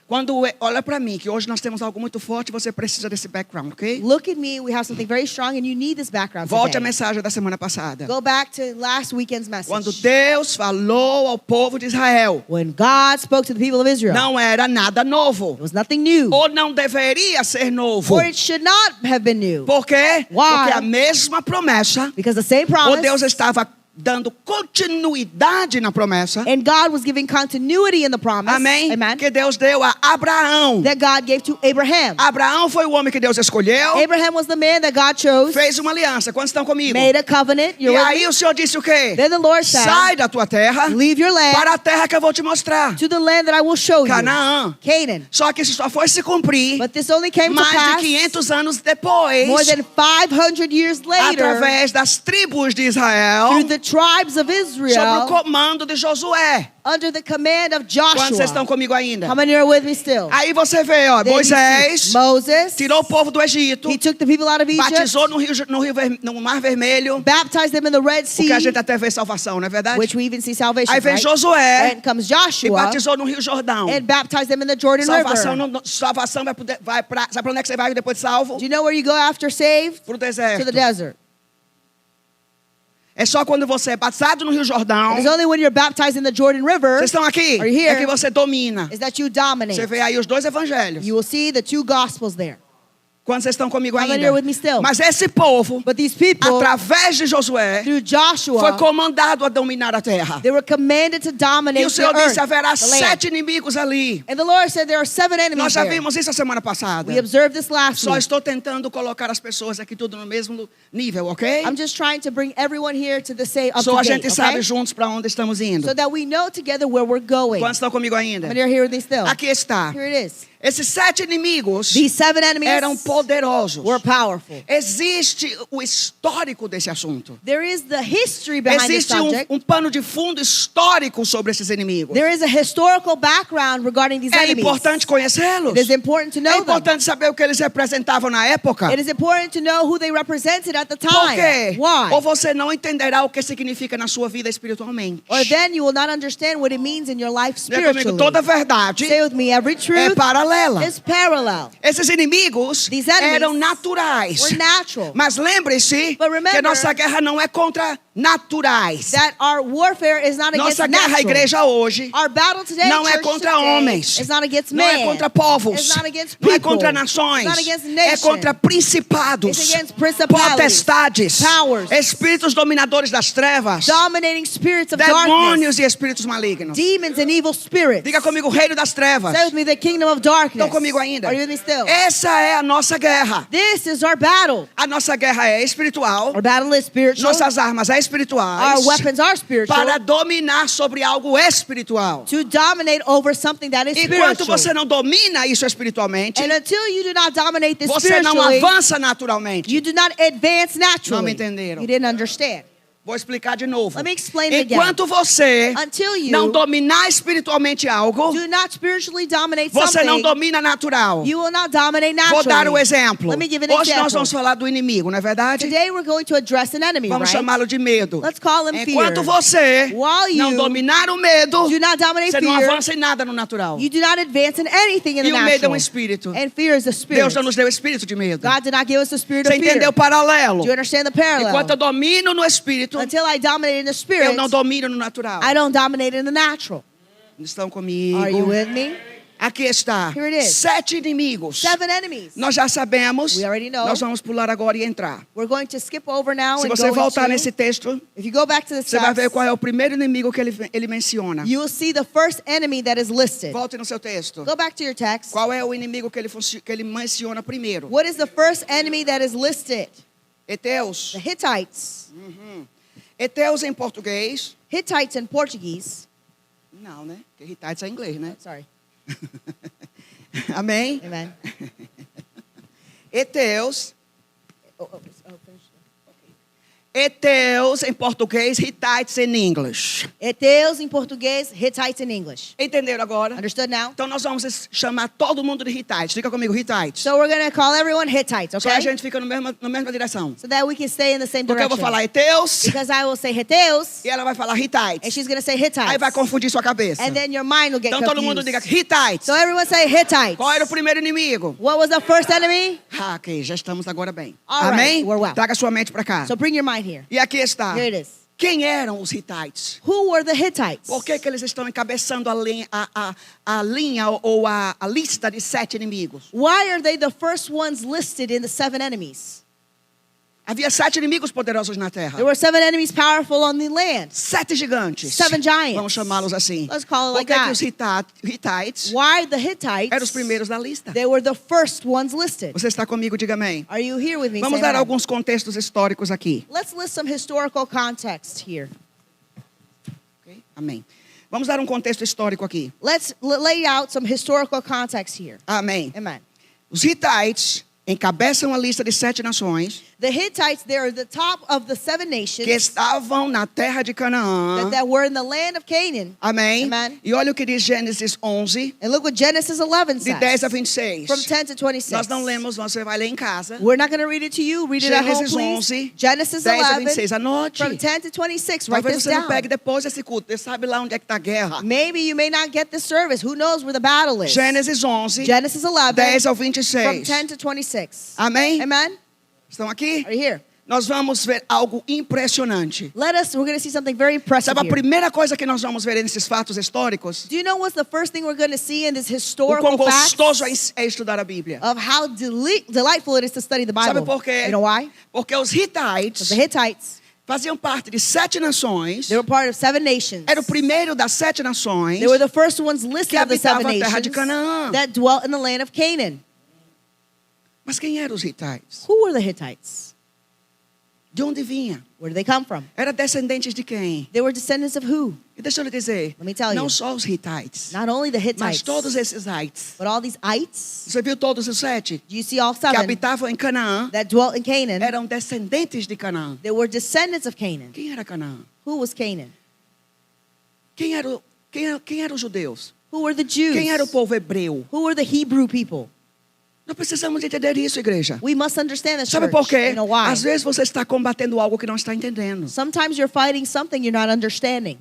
Speaker 1: Olha para mim, que hoje nós temos algo muito forte, você precisa desse background, ok?
Speaker 2: Look at me. We have something very strong, and you need this background
Speaker 1: Volte à
Speaker 2: today.
Speaker 1: mensagem da semana passada.
Speaker 2: Go back to last weekend's message.
Speaker 1: Quando Deus falou ao povo de Israel,
Speaker 2: When God spoke to the people of Israel,
Speaker 1: não era nada novo.
Speaker 2: it was nothing new.
Speaker 1: Ou não deveria ser novo.
Speaker 2: Or it should not have been new.
Speaker 1: Por quê?
Speaker 2: Why?
Speaker 1: Porque a mesma promessa,
Speaker 2: Because the same
Speaker 1: ou
Speaker 2: promise,
Speaker 1: Deus estava dando continuidade na promessa.
Speaker 2: and God was giving continuity in the promise.
Speaker 1: Amém?
Speaker 2: Amen.
Speaker 1: Que Deus deu a Abraão.
Speaker 2: That God gave to Abraham.
Speaker 1: Abraão foi o homem que Deus escolheu,
Speaker 2: Abraham was the man that God chose,
Speaker 1: fez uma aliança. Quantos estão comigo?
Speaker 2: made a covenant.
Speaker 1: E
Speaker 2: You're with
Speaker 1: aí
Speaker 2: me?
Speaker 1: o Senhor disse o quê?
Speaker 2: Then the Lord said,
Speaker 1: Sai da tua terra
Speaker 2: leave your land
Speaker 1: para a terra que eu vou te mostrar.
Speaker 2: to the land that I will show you.
Speaker 1: Canaã.
Speaker 2: Canaan.
Speaker 1: Só que isso só foi se cumprir
Speaker 2: But this only came to
Speaker 1: mais de
Speaker 2: pass
Speaker 1: 500 anos depois,
Speaker 2: more than 500 years later
Speaker 1: através das tribos de Israel,
Speaker 2: through the tribes of
Speaker 1: Sob o
Speaker 2: Israel
Speaker 1: comando de Josué.
Speaker 2: under the command of
Speaker 1: Quantos vocês estão
Speaker 2: Joshua.
Speaker 1: comigo ainda?
Speaker 2: How many are with me still?
Speaker 1: Aí você vê, ó,
Speaker 2: Then you see
Speaker 1: Moisés
Speaker 2: Moses,
Speaker 1: tirou o povo do Egito,
Speaker 2: he took the people out of Egypt,
Speaker 1: batizou no Mar Vermelho,
Speaker 2: baptized them in the Red
Speaker 1: porque a
Speaker 2: Sea,
Speaker 1: gente até vê salvação, não é verdade?
Speaker 2: which we even see salvation,
Speaker 1: Aí vem
Speaker 2: right?
Speaker 1: Josué
Speaker 2: And comes
Speaker 1: e
Speaker 2: Joshua
Speaker 1: batizou no Rio Jordão.
Speaker 2: and baptized them in the Jordan
Speaker 1: Salvação,
Speaker 2: River.
Speaker 1: salvação vai para sabe para onde é que você vai depois de salvo?
Speaker 2: Do you know where you go after saved?
Speaker 1: Para o
Speaker 2: To the
Speaker 1: deserto.
Speaker 2: desert.
Speaker 1: É só quando você é batizado no Rio Jordão.
Speaker 2: It's only when you're baptized in the Jordan River
Speaker 1: Vocês estão aqui?
Speaker 2: Are you here?
Speaker 1: É que você domina.
Speaker 2: is that you
Speaker 1: Você
Speaker 2: dominate.
Speaker 1: vê aí os dois evangelhos.
Speaker 2: You will see the two gospels there.
Speaker 1: Quando vocês estão comigo
Speaker 2: How many
Speaker 1: ainda?
Speaker 2: are with me still?
Speaker 1: Mas esse povo,
Speaker 2: But these people,
Speaker 1: através de Josué,
Speaker 2: through
Speaker 1: foi
Speaker 2: Joshua,
Speaker 1: comandado a dominar a terra.
Speaker 2: they were commanded to
Speaker 1: E
Speaker 2: dominate
Speaker 1: o
Speaker 2: the
Speaker 1: Senhor
Speaker 2: earth,
Speaker 1: disse, haverá
Speaker 2: the land.
Speaker 1: 7 inimigos ali.
Speaker 2: And the Lord said there are 7
Speaker 1: Nós
Speaker 2: enemies
Speaker 1: já
Speaker 2: there.
Speaker 1: vimos isso a semana passada.
Speaker 2: We observed this last
Speaker 1: Só
Speaker 2: week.
Speaker 1: estou tentando colocar as pessoas aqui tudo no mesmo nível, ok?
Speaker 2: I'm just trying to bring everyone here to the same up
Speaker 1: Só
Speaker 2: to
Speaker 1: a
Speaker 2: date,
Speaker 1: gente sabe
Speaker 2: okay?
Speaker 1: juntos para onde estamos indo.
Speaker 2: So that we know together where we're going.
Speaker 1: Quantos estão comigo ainda?
Speaker 2: How many are here with me still?
Speaker 1: Aqui está.
Speaker 2: Here it is.
Speaker 1: Esses 7 inimigos
Speaker 2: These 7 enemies
Speaker 1: eram poderosos.
Speaker 2: were powerful.
Speaker 1: Existe o histórico desse assunto.
Speaker 2: There is the history behind the
Speaker 1: Existe
Speaker 2: subject.
Speaker 1: um pano de fundo histórico sobre esses inimigos.
Speaker 2: There is a historical background regarding these
Speaker 1: É
Speaker 2: enemies.
Speaker 1: importante conhecê-los.
Speaker 2: It is important to
Speaker 1: É
Speaker 2: know them.
Speaker 1: importante saber o que eles representavam na época.
Speaker 2: It is important to know who they represented at the
Speaker 1: Por
Speaker 2: time.
Speaker 1: quê?
Speaker 2: Why?
Speaker 1: Ou você não entenderá o que significa na sua vida espiritualmente.
Speaker 2: Or then you will not understand what it means in your life
Speaker 1: Diga comigo,
Speaker 2: spiritually.
Speaker 1: toda verdade
Speaker 2: Say with me, every
Speaker 1: é
Speaker 2: truth
Speaker 1: paralela.
Speaker 2: is parallel.
Speaker 1: Esses inimigos
Speaker 2: These enemies
Speaker 1: eram naturais.
Speaker 2: Were natural.
Speaker 1: Mas lembre-se
Speaker 2: But remember
Speaker 1: que nossa guerra não é contra naturais.
Speaker 2: That our warfare is not against
Speaker 1: Nossa guerra, a
Speaker 2: natural.
Speaker 1: igreja hoje,
Speaker 2: Our battle today,
Speaker 1: não é
Speaker 2: church
Speaker 1: contra
Speaker 2: today,
Speaker 1: homens.
Speaker 2: is not against
Speaker 1: Não
Speaker 2: man.
Speaker 1: é contra povos.
Speaker 2: It's not against
Speaker 1: Não é
Speaker 2: people.
Speaker 1: contra nações.
Speaker 2: It's not against
Speaker 1: É
Speaker 2: nation.
Speaker 1: contra principados,
Speaker 2: It's against principalities,
Speaker 1: potestades,
Speaker 2: powers,
Speaker 1: espíritos dominadores das trevas,
Speaker 2: dominating spirits of
Speaker 1: demônios
Speaker 2: darkness,
Speaker 1: e espíritos malignos.
Speaker 2: demons and evil spirits.
Speaker 1: Diga comigo, reino das trevas.
Speaker 2: Say with me, the kingdom of darkness.
Speaker 1: Estão comigo ainda?
Speaker 2: Are you with me still?
Speaker 1: Essa é a nossa guerra.
Speaker 2: This is our battle.
Speaker 1: A nossa guerra é espiritual.
Speaker 2: Our battle is spiritual.
Speaker 1: Nossas armas é espirituais.
Speaker 2: Our weapons are spiritual.
Speaker 1: Para dominar sobre algo espiritual.
Speaker 2: To dominate over something that is
Speaker 1: Enquanto
Speaker 2: spiritual.
Speaker 1: você não domina isso espiritualmente,
Speaker 2: And until you do not dominate this
Speaker 1: você não
Speaker 2: spiritually,
Speaker 1: avança naturalmente.
Speaker 2: you do not advance naturally.
Speaker 1: Não me entenderam.
Speaker 2: You didn't understand.
Speaker 1: Vou explicar de novo.
Speaker 2: Let me explain it again.
Speaker 1: Enquanto você
Speaker 2: Until you
Speaker 1: não dominar espiritualmente algo,
Speaker 2: do not spiritually dominate
Speaker 1: você não
Speaker 2: something,
Speaker 1: domina natural.
Speaker 2: you will not dominate
Speaker 1: Vou
Speaker 2: naturally.
Speaker 1: dar o exemplo.
Speaker 2: Let me give an
Speaker 1: Hoje nós
Speaker 2: example.
Speaker 1: vamos falar do inimigo, não é verdade?
Speaker 2: Today we're going to address an enemy,
Speaker 1: Vamos
Speaker 2: right?
Speaker 1: chamá-lo de medo.
Speaker 2: Let's call him
Speaker 1: Enquanto
Speaker 2: fear.
Speaker 1: você
Speaker 2: While
Speaker 1: não
Speaker 2: you
Speaker 1: dominar o medo,
Speaker 2: do not dominate
Speaker 1: você não
Speaker 2: fear,
Speaker 1: avança em nada no natural.
Speaker 2: you do not advance in anything in the
Speaker 1: E o medo é
Speaker 2: natural.
Speaker 1: um espírito.
Speaker 2: And fear is a spirit.
Speaker 1: Deus não nos deu espírito de medo.
Speaker 2: God did not give us the spirit
Speaker 1: Você
Speaker 2: of fear.
Speaker 1: entendeu o paralelo?
Speaker 2: Do you understand the parallel?
Speaker 1: Enquanto eu domino no espírito,
Speaker 2: Until I dominate in the spirit,
Speaker 1: eu não domino no natural.
Speaker 2: I don't dominate in the natural.
Speaker 1: Estão comigo?
Speaker 2: Are you with me?
Speaker 1: Aqui está.
Speaker 2: Here it is.
Speaker 1: 7 inimigos.
Speaker 2: 7 enemies.
Speaker 1: Nós já sabemos.
Speaker 2: We already know.
Speaker 1: Nós vamos pular agora e entrar.
Speaker 2: We're going to skip over now
Speaker 1: Se
Speaker 2: and
Speaker 1: você
Speaker 2: go
Speaker 1: voltar
Speaker 2: into,
Speaker 1: nesse texto,
Speaker 2: if you go back to the
Speaker 1: você vai ver
Speaker 2: text,
Speaker 1: qual é o primeiro inimigo que ele menciona.
Speaker 2: you will see the first enemy that is listed.
Speaker 1: Volte no seu texto.
Speaker 2: Go back to your text.
Speaker 1: Qual é o inimigo que ele menciona primeiro?
Speaker 2: What is the first enemy that is listed?
Speaker 1: Eteus.
Speaker 2: The Hittites.
Speaker 1: Eteus em português.
Speaker 2: Hittites in Portuguese.
Speaker 1: Não, né? Porque Hittites é inglês, né?
Speaker 2: Sorry.
Speaker 1: Amém?
Speaker 2: Amen.
Speaker 1: Eteus.
Speaker 2: Finish.
Speaker 1: Eteus em português, Hittites in English.
Speaker 2: Eteus em português, Hittites in English.
Speaker 1: Entenderam agora?
Speaker 2: Understood now?
Speaker 1: Então nós vamos chamar todo mundo de Hittites. Fica comigo, Hittites.
Speaker 2: So we're going to call everyone Hittites,
Speaker 1: Só a
Speaker 2: okay?
Speaker 1: gente fica na mesma direção.
Speaker 2: So that we can stay in the same
Speaker 1: Porque eu vou
Speaker 2: direction.
Speaker 1: falar Eteus
Speaker 2: Because I will say Hitteus,
Speaker 1: e ela vai falar
Speaker 2: and
Speaker 1: Hittites.
Speaker 2: she's going to say Hittites.
Speaker 1: Aí vai confundir sua cabeça.
Speaker 2: And then your mind will get
Speaker 1: Então todo mundo
Speaker 2: confused.
Speaker 1: diga Hittites.
Speaker 2: So everyone say Hittites.
Speaker 1: Qual era o primeiro inimigo?
Speaker 2: What was the first enemy?
Speaker 1: Ah, ok, já estamos agora bem.
Speaker 2: All right,
Speaker 1: Amém?
Speaker 2: we're well.
Speaker 1: Traga sua mente para cá.
Speaker 2: So bring your mind here.
Speaker 1: E aqui está.
Speaker 2: Here it is.
Speaker 1: Quem eram os Hittites?
Speaker 2: Who were the Hittites?
Speaker 1: Por que eles estão encabeçando a linha ou a lista de 7 inimigos?
Speaker 2: Why are they the first ones listed in the 7 enemies?
Speaker 1: Havia 7 inimigos poderosos na terra.
Speaker 2: There were 7 enemies powerful on the land.
Speaker 1: 7 gigantes.
Speaker 2: 7 giants.
Speaker 1: Vamos chamá-los assim.
Speaker 2: Let's call it
Speaker 1: Por
Speaker 2: like
Speaker 1: que
Speaker 2: that.
Speaker 1: os Hittites
Speaker 2: Why the Hittites?
Speaker 1: eram os primeiros da lista?
Speaker 2: They were the first ones listed.
Speaker 1: Você está comigo? Diga amém.
Speaker 2: Are you here with me?
Speaker 1: Vamos
Speaker 2: Say
Speaker 1: dar
Speaker 2: amen.
Speaker 1: alguns contextos históricos aqui.
Speaker 2: Let's list some historical context here.
Speaker 1: Ok? Amém. Vamos dar um contexto histórico aqui.
Speaker 2: Let's lay out some historical context here.
Speaker 1: Amém.
Speaker 2: Amen.
Speaker 1: Os Hittites encabeçam a lista de 7 nações
Speaker 2: The Hittites, they're the top of the 7 nations
Speaker 1: que estavam na terra de Canaã.
Speaker 2: that were in the land of Canaan.
Speaker 1: Amém?
Speaker 2: Amen.
Speaker 1: E olha o que diz Gênesis 11,
Speaker 2: And look what Genesis 11
Speaker 1: de 10 a
Speaker 2: says.
Speaker 1: 26.
Speaker 2: From 10 to 26.
Speaker 1: Nós não lemos, você vai ler em casa.
Speaker 2: We're not going to read it to you. Read it at home,
Speaker 1: Gênesis
Speaker 2: please.
Speaker 1: 11,
Speaker 2: Genesis
Speaker 1: 10 a
Speaker 2: 11,
Speaker 1: 26. Anote.
Speaker 2: from 10 to 26. Write
Speaker 1: Talvez
Speaker 2: this
Speaker 1: você não
Speaker 2: down.
Speaker 1: pegue depois desse culto. Você sabe lá onde é que está a guerra.
Speaker 2: Maybe you may not get this service. Who knows where the battle is?
Speaker 1: Gênesis 11,
Speaker 2: Genesis 11,
Speaker 1: 10 ao
Speaker 2: from
Speaker 1: 26.
Speaker 2: 10 to 26.
Speaker 1: Amém?
Speaker 2: Amen?
Speaker 1: Estão aqui?
Speaker 2: Are you here?
Speaker 1: Nós vamos ver algo impressionante.
Speaker 2: We're going to see something very impressive
Speaker 1: Sabe a
Speaker 2: here.
Speaker 1: primeira coisa que nós vamos ver nesses fatos históricos?
Speaker 2: Do you know what's the first thing we're going to see in this
Speaker 1: O
Speaker 2: historical
Speaker 1: quão
Speaker 2: facts
Speaker 1: gostoso é estudar a Bíblia.
Speaker 2: of how delightful it is to study the Bible?
Speaker 1: Sabe por quê?
Speaker 2: You know why?
Speaker 1: Porque os
Speaker 2: Because
Speaker 1: Hittites
Speaker 2: the Hittites,
Speaker 1: faziam parte de 7 nações.
Speaker 2: they were part of 7 nations.
Speaker 1: Era o primeiro das 7 nações
Speaker 2: They were the first ones listed
Speaker 1: que
Speaker 2: of the 7
Speaker 1: habitavam a terra de
Speaker 2: nations
Speaker 1: Canaã.
Speaker 2: that dwelt in the land of Canaan.
Speaker 1: Mas quem eram os Hittites?
Speaker 2: Who were the Hittites?
Speaker 1: De onde vinha?
Speaker 2: Where did they come from?
Speaker 1: Era descendentes de quem?
Speaker 2: They were descendants of who?
Speaker 1: E deixa eu lhe dizer,
Speaker 2: Let me tell
Speaker 1: não
Speaker 2: you.
Speaker 1: só os Hittites,
Speaker 2: Not only the
Speaker 1: mas
Speaker 2: Hittites,
Speaker 1: todos esses Hites.
Speaker 2: but all these ites.
Speaker 1: Você viu todos os 7
Speaker 2: Do you see all
Speaker 1: que
Speaker 2: 7
Speaker 1: habitavam em Canaã?
Speaker 2: that dwelt in Canaan?
Speaker 1: Eram descendentes de Canaã.
Speaker 2: They were descendants of Canaan.
Speaker 1: Quem era Canaã?
Speaker 2: Who was Canaan?
Speaker 1: Quem eram os judeus?
Speaker 2: Who were the Jews?
Speaker 1: Quem era o povo hebreu?
Speaker 2: Who were the Hebrew people?
Speaker 1: Nós precisamos entender isso, igreja.
Speaker 2: We must understand this,
Speaker 1: Sabe
Speaker 2: church.
Speaker 1: por quê?
Speaker 2: You know why?
Speaker 1: Às vezes você está combatendo algo que não está entendendo.
Speaker 2: Sometimes you're fighting something you're not understanding.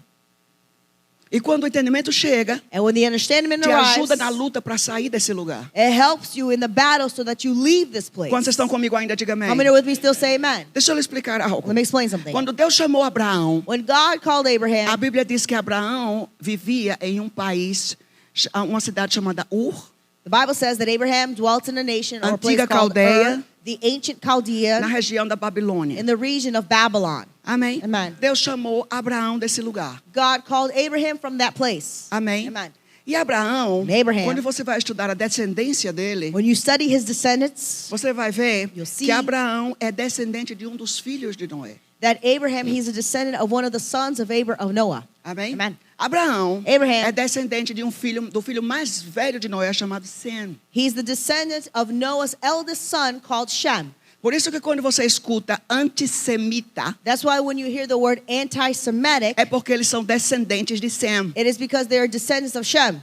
Speaker 1: E quando o entendimento chega,
Speaker 2: And when the understanding
Speaker 1: te
Speaker 2: arrives,
Speaker 1: ajuda na luta para sair desse lugar.
Speaker 2: it helps you in the battle so that you leave this place.
Speaker 1: Quando vocês estão comigo ainda, diga amém.
Speaker 2: How many are with me still say amen?
Speaker 1: Deixa eu lhe explicar algo.
Speaker 2: Let me explain something.
Speaker 1: Quando Deus chamou Abraão,
Speaker 2: When God called
Speaker 1: a
Speaker 2: Abraham,
Speaker 1: Bíblia diz que Abraão vivia em um país, uma cidade chamada Ur,
Speaker 2: the Bible says that Abraham dwelt in a nation or a place
Speaker 1: Antiga
Speaker 2: called
Speaker 1: Caldeia,
Speaker 2: Ur, the ancient Chaldea,
Speaker 1: na região da Babilônia.
Speaker 2: in the region of Babylon.
Speaker 1: Amém?
Speaker 2: Amen.
Speaker 1: Deus chamou Abraão desse lugar.
Speaker 2: God called Abraham from that place.
Speaker 1: Amém?
Speaker 2: Amen.
Speaker 1: E Abraão,
Speaker 2: Abraham,
Speaker 1: quando você vai estudar a descendência dele,
Speaker 2: When you study his descendants,
Speaker 1: você vai ver
Speaker 2: You'll see
Speaker 1: que Abraão é descendente de um dos filhos de Noé.
Speaker 2: that Abraham, he's a descendant of one of the sons of Noah.
Speaker 1: Amém?
Speaker 2: Amen.
Speaker 1: Abraão
Speaker 2: Abraham,
Speaker 1: é descendente de do filho mais velho de Noé, chamado Sem.
Speaker 2: he's the descendant of Noah's eldest son called Shem.
Speaker 1: Por isso que quando você escuta antissemita,
Speaker 2: That's why when you hear the word anti-Semitic,
Speaker 1: é porque eles são descendentes de Sem.
Speaker 2: it is because they are descendants of Shem.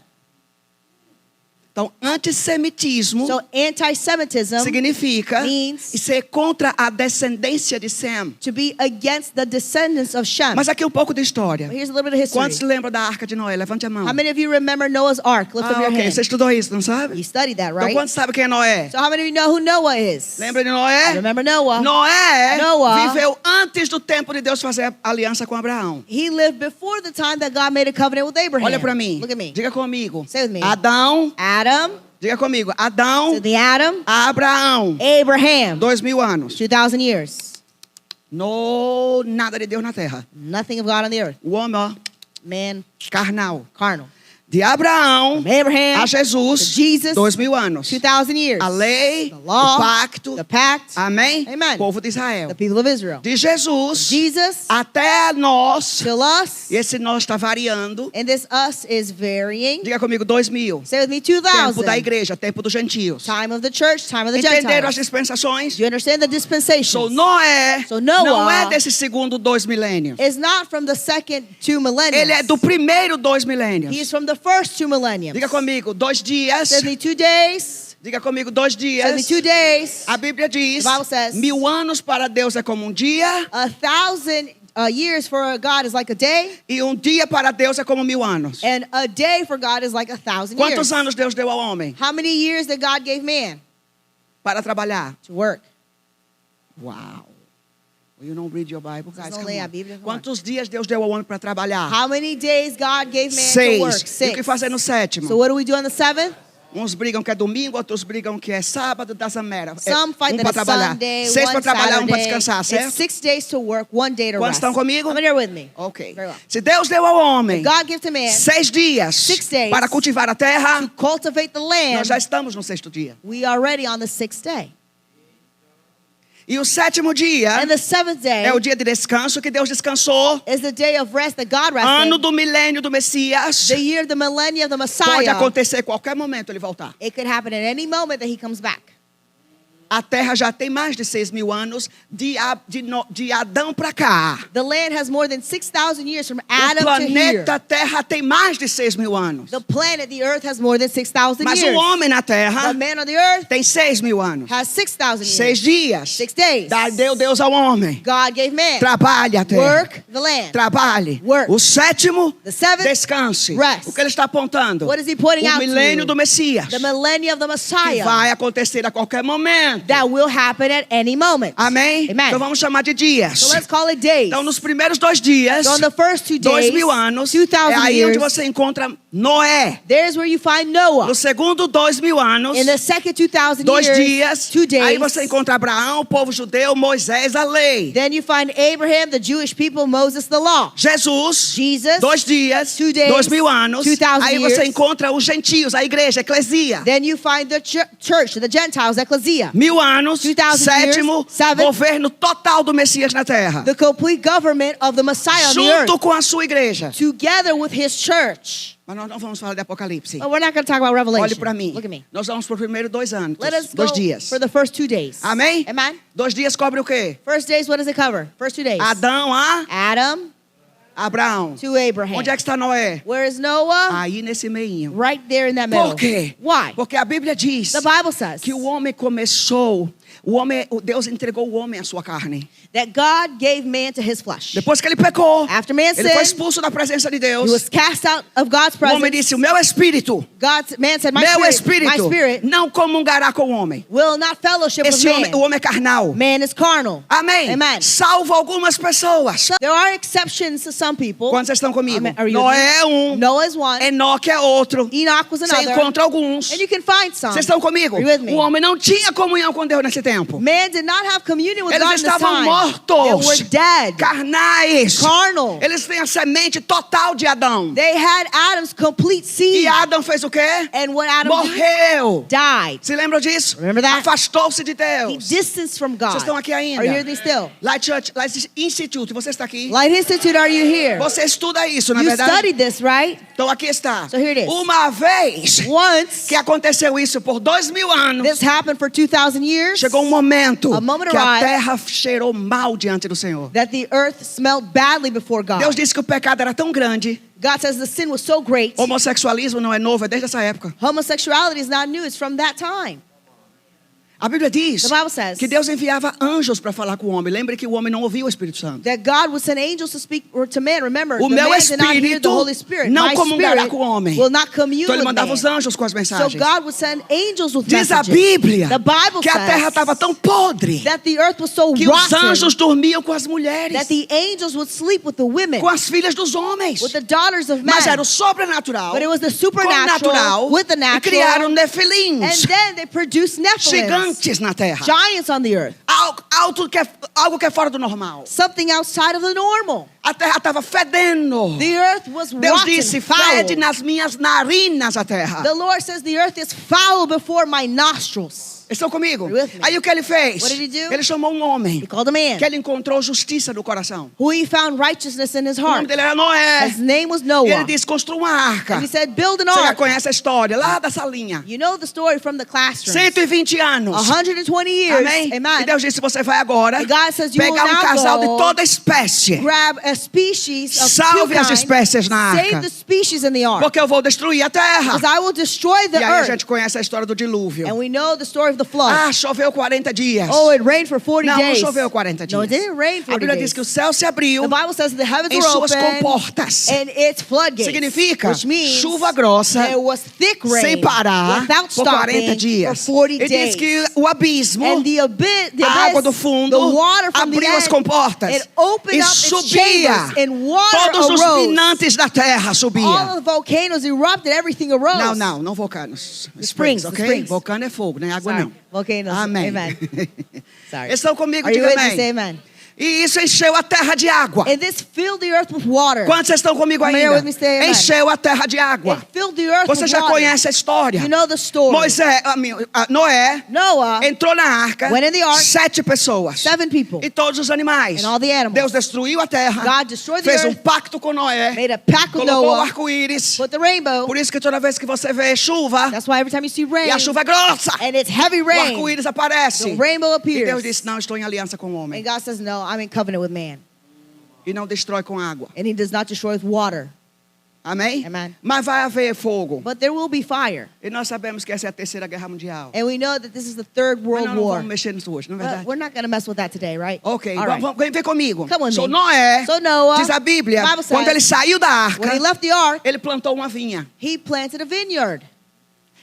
Speaker 1: Então, antissemitismo
Speaker 2: So anti-Semitism
Speaker 1: significa
Speaker 2: means
Speaker 1: ser contra a descendência de Sem.
Speaker 2: to be against the descendants of Shem.
Speaker 1: Mas aqui um pouco de história.
Speaker 2: But here's a little bit of history.
Speaker 1: Quantos lembram da Arca de Noé? Levante a mão.
Speaker 2: How many of you remember Noah's Ark? Lift up your
Speaker 1: Ok.
Speaker 2: hand.
Speaker 1: Você estudou isso, não sabe?
Speaker 2: You studied that,
Speaker 1: Então,
Speaker 2: right?
Speaker 1: quantos sabem quem é Noé?
Speaker 2: So how many of you know who Noah is?
Speaker 1: Lembra de Noé?
Speaker 2: Remember Noah?
Speaker 1: Noé viveu antes do tempo de Deus fazer a aliança com Abraão.
Speaker 2: He lived before the time that God made a covenant with Abraham.
Speaker 1: Olha para mim.
Speaker 2: Look at me.
Speaker 1: Diga comigo.
Speaker 2: Say with me.
Speaker 1: Adão.
Speaker 2: Adam,
Speaker 1: Diga comigo. Adão.
Speaker 2: to the Adam,
Speaker 1: Abraão.
Speaker 2: Abraham,
Speaker 1: 2000 anos.
Speaker 2: 2,000 years.
Speaker 1: No, nada de Deus na terra.
Speaker 2: Nothing of God on the earth.
Speaker 1: O homem, ó,
Speaker 2: Man,
Speaker 1: carnal.
Speaker 2: carnal.
Speaker 1: De Abraão
Speaker 2: From Abraham
Speaker 1: a Jesus,
Speaker 2: to Jesus,
Speaker 1: 2000 anos.
Speaker 2: 2,000 years.
Speaker 1: A lei,
Speaker 2: The law,
Speaker 1: o pacto,
Speaker 2: the pact,
Speaker 1: amém?
Speaker 2: Amen.
Speaker 1: Povo de Israel.
Speaker 2: the people of Israel.
Speaker 1: De Jesus
Speaker 2: Jesus,
Speaker 1: até nós,
Speaker 2: till us,
Speaker 1: e esse nós está variando.
Speaker 2: and this us is varying.
Speaker 1: Diga comigo, 2000.
Speaker 2: Say with me,
Speaker 1: Tempo da
Speaker 2: 2,000.
Speaker 1: igreja, tempo dos gentios.
Speaker 2: Time of the church, time of the
Speaker 1: Entenderam as
Speaker 2: Gentiles.
Speaker 1: dispensações?
Speaker 2: Do you understand the dispensations?
Speaker 1: So, Noé
Speaker 2: So, Noah
Speaker 1: não é desse segundo 2 milênios.
Speaker 2: It's not from the second 2 millennia.
Speaker 1: Ele é do primeiro 2 milênios.
Speaker 2: He is from the first 2 millenniums.
Speaker 1: Diga comigo, 2 dias.
Speaker 2: Says me 2 days.
Speaker 1: Diga comigo, 2
Speaker 2: Says me
Speaker 1: dias.
Speaker 2: 2 days.
Speaker 1: A Bíblia diz,
Speaker 2: The Bible says,
Speaker 1: 1000 anos para Deus é como um dia,
Speaker 2: 1,000 years for God is like a day,
Speaker 1: e um dia para Deus é como 1000 anos.
Speaker 2: and a day for God is like 1,000
Speaker 1: Quantos
Speaker 2: years.
Speaker 1: anos Deus deu ao homem
Speaker 2: How many years did God give man
Speaker 1: para trabalhar?
Speaker 2: to work?
Speaker 1: Wow. You don't read your Bible, guys.
Speaker 2: Vocês não
Speaker 1: Come
Speaker 2: leem
Speaker 1: on.
Speaker 2: a Bíblia? Come on.
Speaker 1: Quantos dias Deus deu ao homem para trabalhar?
Speaker 2: How many days God gave man to work?
Speaker 1: 6. E o que fazer no sétimo?
Speaker 2: So what do we do on the 7th?
Speaker 1: Uns brigam que é domingo, outros brigam que é sábado, doesn't matter.
Speaker 2: Some fight
Speaker 1: para
Speaker 2: that it's
Speaker 1: trabalhar.
Speaker 2: Sunday,
Speaker 1: 6 para
Speaker 2: one
Speaker 1: trabalhar, para
Speaker 2: Saturday.
Speaker 1: descansar,
Speaker 2: It's
Speaker 1: certo?
Speaker 2: 6 days to work, 1 day to
Speaker 1: Quantos
Speaker 2: rest.
Speaker 1: estão comigo?
Speaker 2: How many are with me?
Speaker 1: Ok.
Speaker 2: Very well.
Speaker 1: Se Deus deu ao homem
Speaker 2: God gives to man
Speaker 1: 6 dias
Speaker 2: 6 days
Speaker 1: para cultivar a terra,
Speaker 2: to cultivate the land.
Speaker 1: nós já estamos no 6º dia.
Speaker 2: We are already on the 6th day.
Speaker 1: E o 7º dia
Speaker 2: And the 7th day
Speaker 1: é o dia de descanso que Deus descansou.
Speaker 2: is the day of rest that God
Speaker 1: Ano
Speaker 2: rested.
Speaker 1: do milênio do Messias.
Speaker 2: The year of the millennium of the
Speaker 1: Pode
Speaker 2: Messiah.
Speaker 1: acontecer a qualquer momento ele voltar.
Speaker 2: It could happen at any moment that he comes back.
Speaker 1: A terra já tem mais de 6.000 anos de Adão para cá.
Speaker 2: The land has more than 6,000 years from
Speaker 1: O
Speaker 2: Adam to here.
Speaker 1: planeta Terra tem mais de 6.000 anos.
Speaker 2: The planet, the earth, has more than 6,000
Speaker 1: Mas
Speaker 2: years.
Speaker 1: o homem na Terra
Speaker 2: The man on the earth
Speaker 1: tem 6.000 anos.
Speaker 2: has 6,000 years.
Speaker 1: 6 dias.
Speaker 2: 6 days.
Speaker 1: Deu Deus ao homem.
Speaker 2: God gave man.
Speaker 1: Trabalhe a terra.
Speaker 2: Work the land.
Speaker 1: Trabalhe.
Speaker 2: Work.
Speaker 1: O sétimo,
Speaker 2: The seventh,
Speaker 1: descanse.
Speaker 2: rest.
Speaker 1: O que ele está apontando?
Speaker 2: What is he pointing
Speaker 1: O
Speaker 2: out
Speaker 1: milênio
Speaker 2: to?
Speaker 1: do Messias.
Speaker 2: The millennium of the
Speaker 1: Que
Speaker 2: Messiah.
Speaker 1: vai acontecer a qualquer momento.
Speaker 2: That will happen at any moment.
Speaker 1: Amém?
Speaker 2: Amen.
Speaker 1: Então vamos chamar de dias.
Speaker 2: So let's call it days.
Speaker 1: Então nos primeiros 2 dias,
Speaker 2: So on the first 2 days,
Speaker 1: 2.000 anos,
Speaker 2: 2,000
Speaker 1: é aí
Speaker 2: years,
Speaker 1: onde você encontra Noé.
Speaker 2: there's where you find Noah.
Speaker 1: No segundo 2.000 anos,
Speaker 2: In the second 2,000
Speaker 1: 2
Speaker 2: years,
Speaker 1: dias,
Speaker 2: 2 days,
Speaker 1: aí você encontra Abraão, o povo judeu, Moisés, a lei.
Speaker 2: then you find Abraham, the Jewish people, Moses, the law.
Speaker 1: Jesus,
Speaker 2: Jesus,
Speaker 1: 2 dias,
Speaker 2: 2 days,
Speaker 1: 2.000 anos,
Speaker 2: 2,000
Speaker 1: aí
Speaker 2: years.
Speaker 1: você encontra os gentios, a igreja, a eclesia.
Speaker 2: Then you find the church, the Gentiles, ecclesia.
Speaker 1: 1.000 anos,
Speaker 2: 2,000
Speaker 1: sétimo,
Speaker 2: years, seven.
Speaker 1: governo total do Messias na terra.
Speaker 2: The complete government of the Messiah on the earth.
Speaker 1: Junto com a sua igreja.
Speaker 2: Together with his church.
Speaker 1: Mas nós não vamos falar de Apocalipse.
Speaker 2: But we're not going to talk about Revelation.
Speaker 1: Olhe para mim.
Speaker 2: Look at me.
Speaker 1: Nós vamos para os primeiros 2 anos.
Speaker 2: Let us go
Speaker 1: 2 dias.
Speaker 2: for the first 2 days.
Speaker 1: Amém?
Speaker 2: Amen.
Speaker 1: 2 dias cobre o quê?
Speaker 2: First days, what does it cover? First 2 days.
Speaker 1: Adão a
Speaker 2: Adam
Speaker 1: Abraão.
Speaker 2: to Abraham.
Speaker 1: Onde é que está Noé?
Speaker 2: Where is Noah?
Speaker 1: Aí nesse meinho.
Speaker 2: Right there in that middle.
Speaker 1: Por quê?
Speaker 2: Why?
Speaker 1: Porque a Bíblia diz
Speaker 2: The Bible says
Speaker 1: que o homem começou, Deus entregou o homem à sua carne.
Speaker 2: that God gave man to his flesh.
Speaker 1: Depois que ele pecou,
Speaker 2: After man
Speaker 1: ele foi
Speaker 2: sinned,
Speaker 1: expulso da presença de
Speaker 2: he
Speaker 1: Deus.
Speaker 2: was cast out of God's
Speaker 1: O homem
Speaker 2: presence.
Speaker 1: disse: o meu espírito,
Speaker 2: Man said, my
Speaker 1: meu
Speaker 2: spirit
Speaker 1: espírito não comungará com o homem.
Speaker 2: will not fellowship with
Speaker 1: Esse homem, o
Speaker 2: man.
Speaker 1: homem é carnal.
Speaker 2: Man is carnal.
Speaker 1: Amém.
Speaker 2: Amen.
Speaker 1: Salvo algumas pessoas.
Speaker 2: So there are exceptions to some people.
Speaker 1: Quantos estão comigo?
Speaker 2: Amen. Are you
Speaker 1: Noé é um,
Speaker 2: Noah is one.
Speaker 1: Enoque é outro.
Speaker 2: Enoch was
Speaker 1: Você
Speaker 2: another.
Speaker 1: encontra alguns.
Speaker 2: And you can find some.
Speaker 1: Vocês estão comigo?
Speaker 2: Are you with me?
Speaker 1: O homem não tinha comunhão com Deus nesse tempo.
Speaker 2: Man did not have communion with
Speaker 1: Eles
Speaker 2: God in this
Speaker 1: estavam
Speaker 2: time.
Speaker 1: mortos.
Speaker 2: They were dead.
Speaker 1: Carnais.
Speaker 2: Carnal.
Speaker 1: Eles têm a semente total de Adão.
Speaker 2: They had Adam's complete
Speaker 1: E
Speaker 2: seed.
Speaker 1: Adão fez o quê?
Speaker 2: And what Adam did,
Speaker 1: Morreu.
Speaker 2: died.
Speaker 1: Se lembram disso?
Speaker 2: Remember that?
Speaker 1: Afastou-se de
Speaker 2: He
Speaker 1: Deus.
Speaker 2: distanced from God.
Speaker 1: Vocês estão aqui ainda?
Speaker 2: Are you here still?
Speaker 1: Light Church, Light Institute, você está aqui?
Speaker 2: Light Institute, are you here?
Speaker 1: Você estuda isso, na
Speaker 2: You
Speaker 1: verdade?
Speaker 2: studied this, right?
Speaker 1: Então aqui está.
Speaker 2: So here it is.
Speaker 1: Uma vez
Speaker 2: Once
Speaker 1: que aconteceu isso por 2.000 anos,
Speaker 2: this happened for 2,000 years,
Speaker 1: chegou um momento
Speaker 2: A moment
Speaker 1: que a
Speaker 2: arrived
Speaker 1: terra cheirou mal diante do Senhor.
Speaker 2: that the earth smelled badly before God.
Speaker 1: Deus disse que o pecado era tão grande.
Speaker 2: God says the sin was so great.
Speaker 1: Homossexualismo não é novo, é desde essa época.
Speaker 2: Homosexuality is not new. It's from that time.
Speaker 1: A Bíblia diz
Speaker 2: The Bible says
Speaker 1: que Deus enviava anjos para falar com o homem. Lembre que o homem não ouvia o Espírito Santo.
Speaker 2: that God would send angels to speak to man. Remember,
Speaker 1: O
Speaker 2: the
Speaker 1: meu
Speaker 2: man did not hear the
Speaker 1: espírito
Speaker 2: Holy Spirit.
Speaker 1: não
Speaker 2: My
Speaker 1: comungará
Speaker 2: spirit
Speaker 1: com o homem.
Speaker 2: will not commune
Speaker 1: Então ele
Speaker 2: with
Speaker 1: mandava os
Speaker 2: man.
Speaker 1: anjos com as
Speaker 2: So
Speaker 1: mensagens.
Speaker 2: God would send angels with
Speaker 1: Diz a
Speaker 2: messages.
Speaker 1: Bíblia
Speaker 2: The Bible
Speaker 1: que a terra
Speaker 2: says
Speaker 1: estava tão podre
Speaker 2: that the earth was so
Speaker 1: que os anjos
Speaker 2: rotten
Speaker 1: dormiam com as mulheres,
Speaker 2: that the angels would sleep with the women,
Speaker 1: com as filhas dos homens.
Speaker 2: with the daughters of
Speaker 1: Mas era o
Speaker 2: men.
Speaker 1: sobrenatural
Speaker 2: But it was the
Speaker 1: com o
Speaker 2: supernatural
Speaker 1: natural
Speaker 2: with the
Speaker 1: e
Speaker 2: natural.
Speaker 1: criaram
Speaker 2: And
Speaker 1: nefilins,
Speaker 2: then they produced Nephilims,
Speaker 1: gigantes na terra.
Speaker 2: giants on the earth.
Speaker 1: Algo que é fora do normal.
Speaker 2: Something outside of the normal.
Speaker 1: A terra estava fedendo.
Speaker 2: The earth was
Speaker 1: Deus
Speaker 2: rotten,
Speaker 1: disse:
Speaker 2: foul.
Speaker 1: fede nas minhas narinas a terra.
Speaker 2: The Lord says the earth is foul before my nostrils.
Speaker 1: Estão comigo?
Speaker 2: Are you with me?
Speaker 1: Aí o que ele fez?
Speaker 2: What did he do?
Speaker 1: Ele chamou um homem
Speaker 2: He called a man
Speaker 1: que ele encontrou justiça no coração.
Speaker 2: who he found righteousness in his
Speaker 1: O nome
Speaker 2: heart.
Speaker 1: dele era Noé.
Speaker 2: His name was
Speaker 1: E
Speaker 2: Noah.
Speaker 1: ele disse: construa uma arca.
Speaker 2: And he said, build an
Speaker 1: Você já
Speaker 2: ark.
Speaker 1: conhece a história lá da salinha.
Speaker 2: You know the story from the classroom.
Speaker 1: 120 anos.
Speaker 2: 120 years.
Speaker 1: Amém?
Speaker 2: Amen.
Speaker 1: E Deus disse: você vai agora
Speaker 2: And God says you
Speaker 1: pegar
Speaker 2: will
Speaker 1: um
Speaker 2: now
Speaker 1: casal de
Speaker 2: go
Speaker 1: toda espécie.
Speaker 2: Grab a species of
Speaker 1: Salve
Speaker 2: two
Speaker 1: as
Speaker 2: kinds,
Speaker 1: espécies na
Speaker 2: save
Speaker 1: arca.
Speaker 2: the species in the ark.
Speaker 1: Porque eu vou destruir a terra.
Speaker 2: Because I will destroy the
Speaker 1: E aí a
Speaker 2: earth.
Speaker 1: gente conhece a história do dilúvio.
Speaker 2: And we know the story of the flood.
Speaker 1: Ah, choveu 40 dias.
Speaker 2: Oh, it rained for 40
Speaker 1: Não, não
Speaker 2: days.
Speaker 1: choveu 40 dias.
Speaker 2: No, it didn't rain
Speaker 1: A
Speaker 2: 40
Speaker 1: Bíblia
Speaker 2: days.
Speaker 1: diz que o céu se abriu
Speaker 2: The Bible says the heavens
Speaker 1: em
Speaker 2: were
Speaker 1: suas
Speaker 2: open
Speaker 1: comportas.
Speaker 2: and its floodgates.
Speaker 1: Significa
Speaker 2: which means
Speaker 1: chuva grossa,
Speaker 2: there was thick rain
Speaker 1: sem parar,
Speaker 2: without
Speaker 1: por 40
Speaker 2: stopping
Speaker 1: dias.
Speaker 2: for 40
Speaker 1: E diz
Speaker 2: days.
Speaker 1: que o abismo,
Speaker 2: And the abyss,
Speaker 1: a água do fundo,
Speaker 2: the water from
Speaker 1: abriu
Speaker 2: the
Speaker 1: as
Speaker 2: end,
Speaker 1: comportas
Speaker 2: it opened
Speaker 1: e
Speaker 2: up its
Speaker 1: subia.
Speaker 2: chambers and water
Speaker 1: Todos os
Speaker 2: arose.
Speaker 1: pinantes da terra
Speaker 2: All
Speaker 1: subiam.
Speaker 2: of the volcanoes erupted, everything arose.
Speaker 1: Não vulcanos.
Speaker 2: Springs,
Speaker 1: ok?
Speaker 2: the springs.
Speaker 1: Vulcano é fogo, não é água
Speaker 2: Sorry,
Speaker 1: não.
Speaker 2: volcanoes.
Speaker 1: Amém.
Speaker 2: Amen. Sorry.
Speaker 1: Estão comigo,
Speaker 2: Are you
Speaker 1: diga
Speaker 2: with me? Say
Speaker 1: amém.
Speaker 2: amen.
Speaker 1: E isso encheu a terra de água.
Speaker 2: And this filled the earth with water.
Speaker 1: Quantos vocês estão comigo
Speaker 2: Come here
Speaker 1: ainda?
Speaker 2: with me, say amen.
Speaker 1: Encheu a terra de água.
Speaker 2: It filled the earth
Speaker 1: Você
Speaker 2: with
Speaker 1: já
Speaker 2: water.
Speaker 1: conhece a história.
Speaker 2: You know the story.
Speaker 1: Noé
Speaker 2: Noah
Speaker 1: entrou na arca,
Speaker 2: went in the ark,
Speaker 1: 7 pessoas
Speaker 2: 7 people.
Speaker 1: e todos os animais.
Speaker 2: And all the animals.
Speaker 1: Deus destruiu a terra,
Speaker 2: God destroyed the
Speaker 1: fez
Speaker 2: earth,
Speaker 1: pacto com Noé,
Speaker 2: made a pact with
Speaker 1: colocou o
Speaker 2: Noah,
Speaker 1: arco-íris.
Speaker 2: put the rainbow.
Speaker 1: Por isso que toda vez que você vê chuva,
Speaker 2: That's why every time you see rain,
Speaker 1: e a chuva é grossa,
Speaker 2: and it's heavy
Speaker 1: o
Speaker 2: rain,
Speaker 1: arco-íris aparece.
Speaker 2: the rainbow
Speaker 1: E
Speaker 2: appears.
Speaker 1: Deus disse, não, estou em aliança com o homem.
Speaker 2: And God says, no, I'm in covenant with man.
Speaker 1: E não destrói com água.
Speaker 2: And he does not destroy with water.
Speaker 1: Amém?
Speaker 2: Amen.
Speaker 1: Mas vai haver fogo.
Speaker 2: But there will be fire.
Speaker 1: E nós sabemos que essa é a terceira guerra mundial.
Speaker 2: And we know that this is the third
Speaker 1: Mas
Speaker 2: world
Speaker 1: nós não
Speaker 2: war.
Speaker 1: vamos mexer nisso hoje, não é
Speaker 2: But
Speaker 1: verdade?
Speaker 2: we're not going to mess with that today, right?
Speaker 1: Ok,
Speaker 2: All right.
Speaker 1: vem comigo.
Speaker 2: Come with
Speaker 1: So
Speaker 2: me.
Speaker 1: Noé,
Speaker 2: So Noah,
Speaker 1: diz a Bíblia,
Speaker 2: the Bible says,
Speaker 1: quando ele saiu da arca,
Speaker 2: When he left the ark,
Speaker 1: ele plantou uma vinha.
Speaker 2: he planted a vineyard.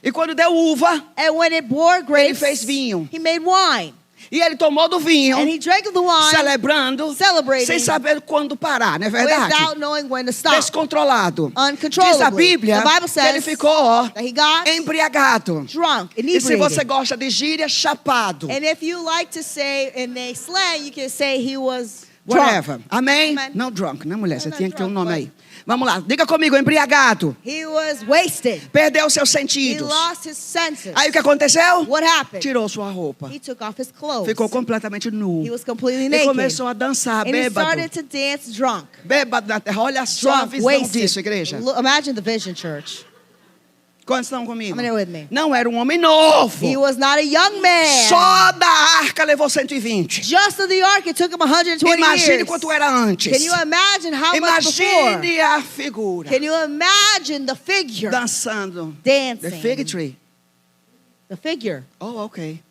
Speaker 1: E quando deu uva,
Speaker 2: And when it bore grapes,
Speaker 1: fez vinho.
Speaker 2: he made wine.
Speaker 1: e ele tomou do vinho,
Speaker 2: And he drank of the wine,
Speaker 1: celebrando,
Speaker 2: celebrating,
Speaker 1: sem saber quando parar, não é verdade?
Speaker 2: without knowing when to stop.
Speaker 1: Descontrolado.
Speaker 2: Uncontrollably.
Speaker 1: Diz a Bíblia
Speaker 2: The Bible
Speaker 1: que ele
Speaker 2: says
Speaker 1: ficou
Speaker 2: that he got
Speaker 1: embriagado.
Speaker 2: drunk,
Speaker 1: E se você
Speaker 2: inebriated.
Speaker 1: gosta de gíria, chapado.
Speaker 2: And if you like to say in a slang, you can say he was drunk.
Speaker 1: Whatever. Amém?
Speaker 2: Amen.
Speaker 1: Não drunk, né, mulher? Você
Speaker 2: Não,
Speaker 1: tinha que ter um
Speaker 2: drunk,
Speaker 1: nome aí. Vamos lá, diga comigo, embriagado.
Speaker 2: He was wasted.
Speaker 1: Perdeu seus
Speaker 2: He
Speaker 1: sentidos.
Speaker 2: lost his senses.
Speaker 1: Aí o que aconteceu?
Speaker 2: What happened?
Speaker 1: Tirou sua roupa.
Speaker 2: He took off his clothes.
Speaker 1: Ficou completamente nu.
Speaker 2: He was completely
Speaker 1: E
Speaker 2: naked.
Speaker 1: começou a dançar,
Speaker 2: And he
Speaker 1: bêbado.
Speaker 2: started to dance drunk.
Speaker 1: Bêbado na terra. Olha só a
Speaker 2: Drunk,
Speaker 1: visão
Speaker 2: wasted.
Speaker 1: disso, igreja.
Speaker 2: Imagine the vision, church.
Speaker 1: Quantos estão comigo?
Speaker 2: How many are with me?
Speaker 1: Não era um homem novo.
Speaker 2: He was not a young man.
Speaker 1: Só da arca levou 120.
Speaker 2: Just of the ark, it took him 120
Speaker 1: Imagine
Speaker 2: years.
Speaker 1: quanto era antes.
Speaker 2: Can you imagine how much before?
Speaker 1: Imagine a figura.
Speaker 2: Can you imagine the figure
Speaker 1: Dançando.
Speaker 2: dancing?
Speaker 1: The fig tree.
Speaker 2: The figure.
Speaker 1: Oh, ok.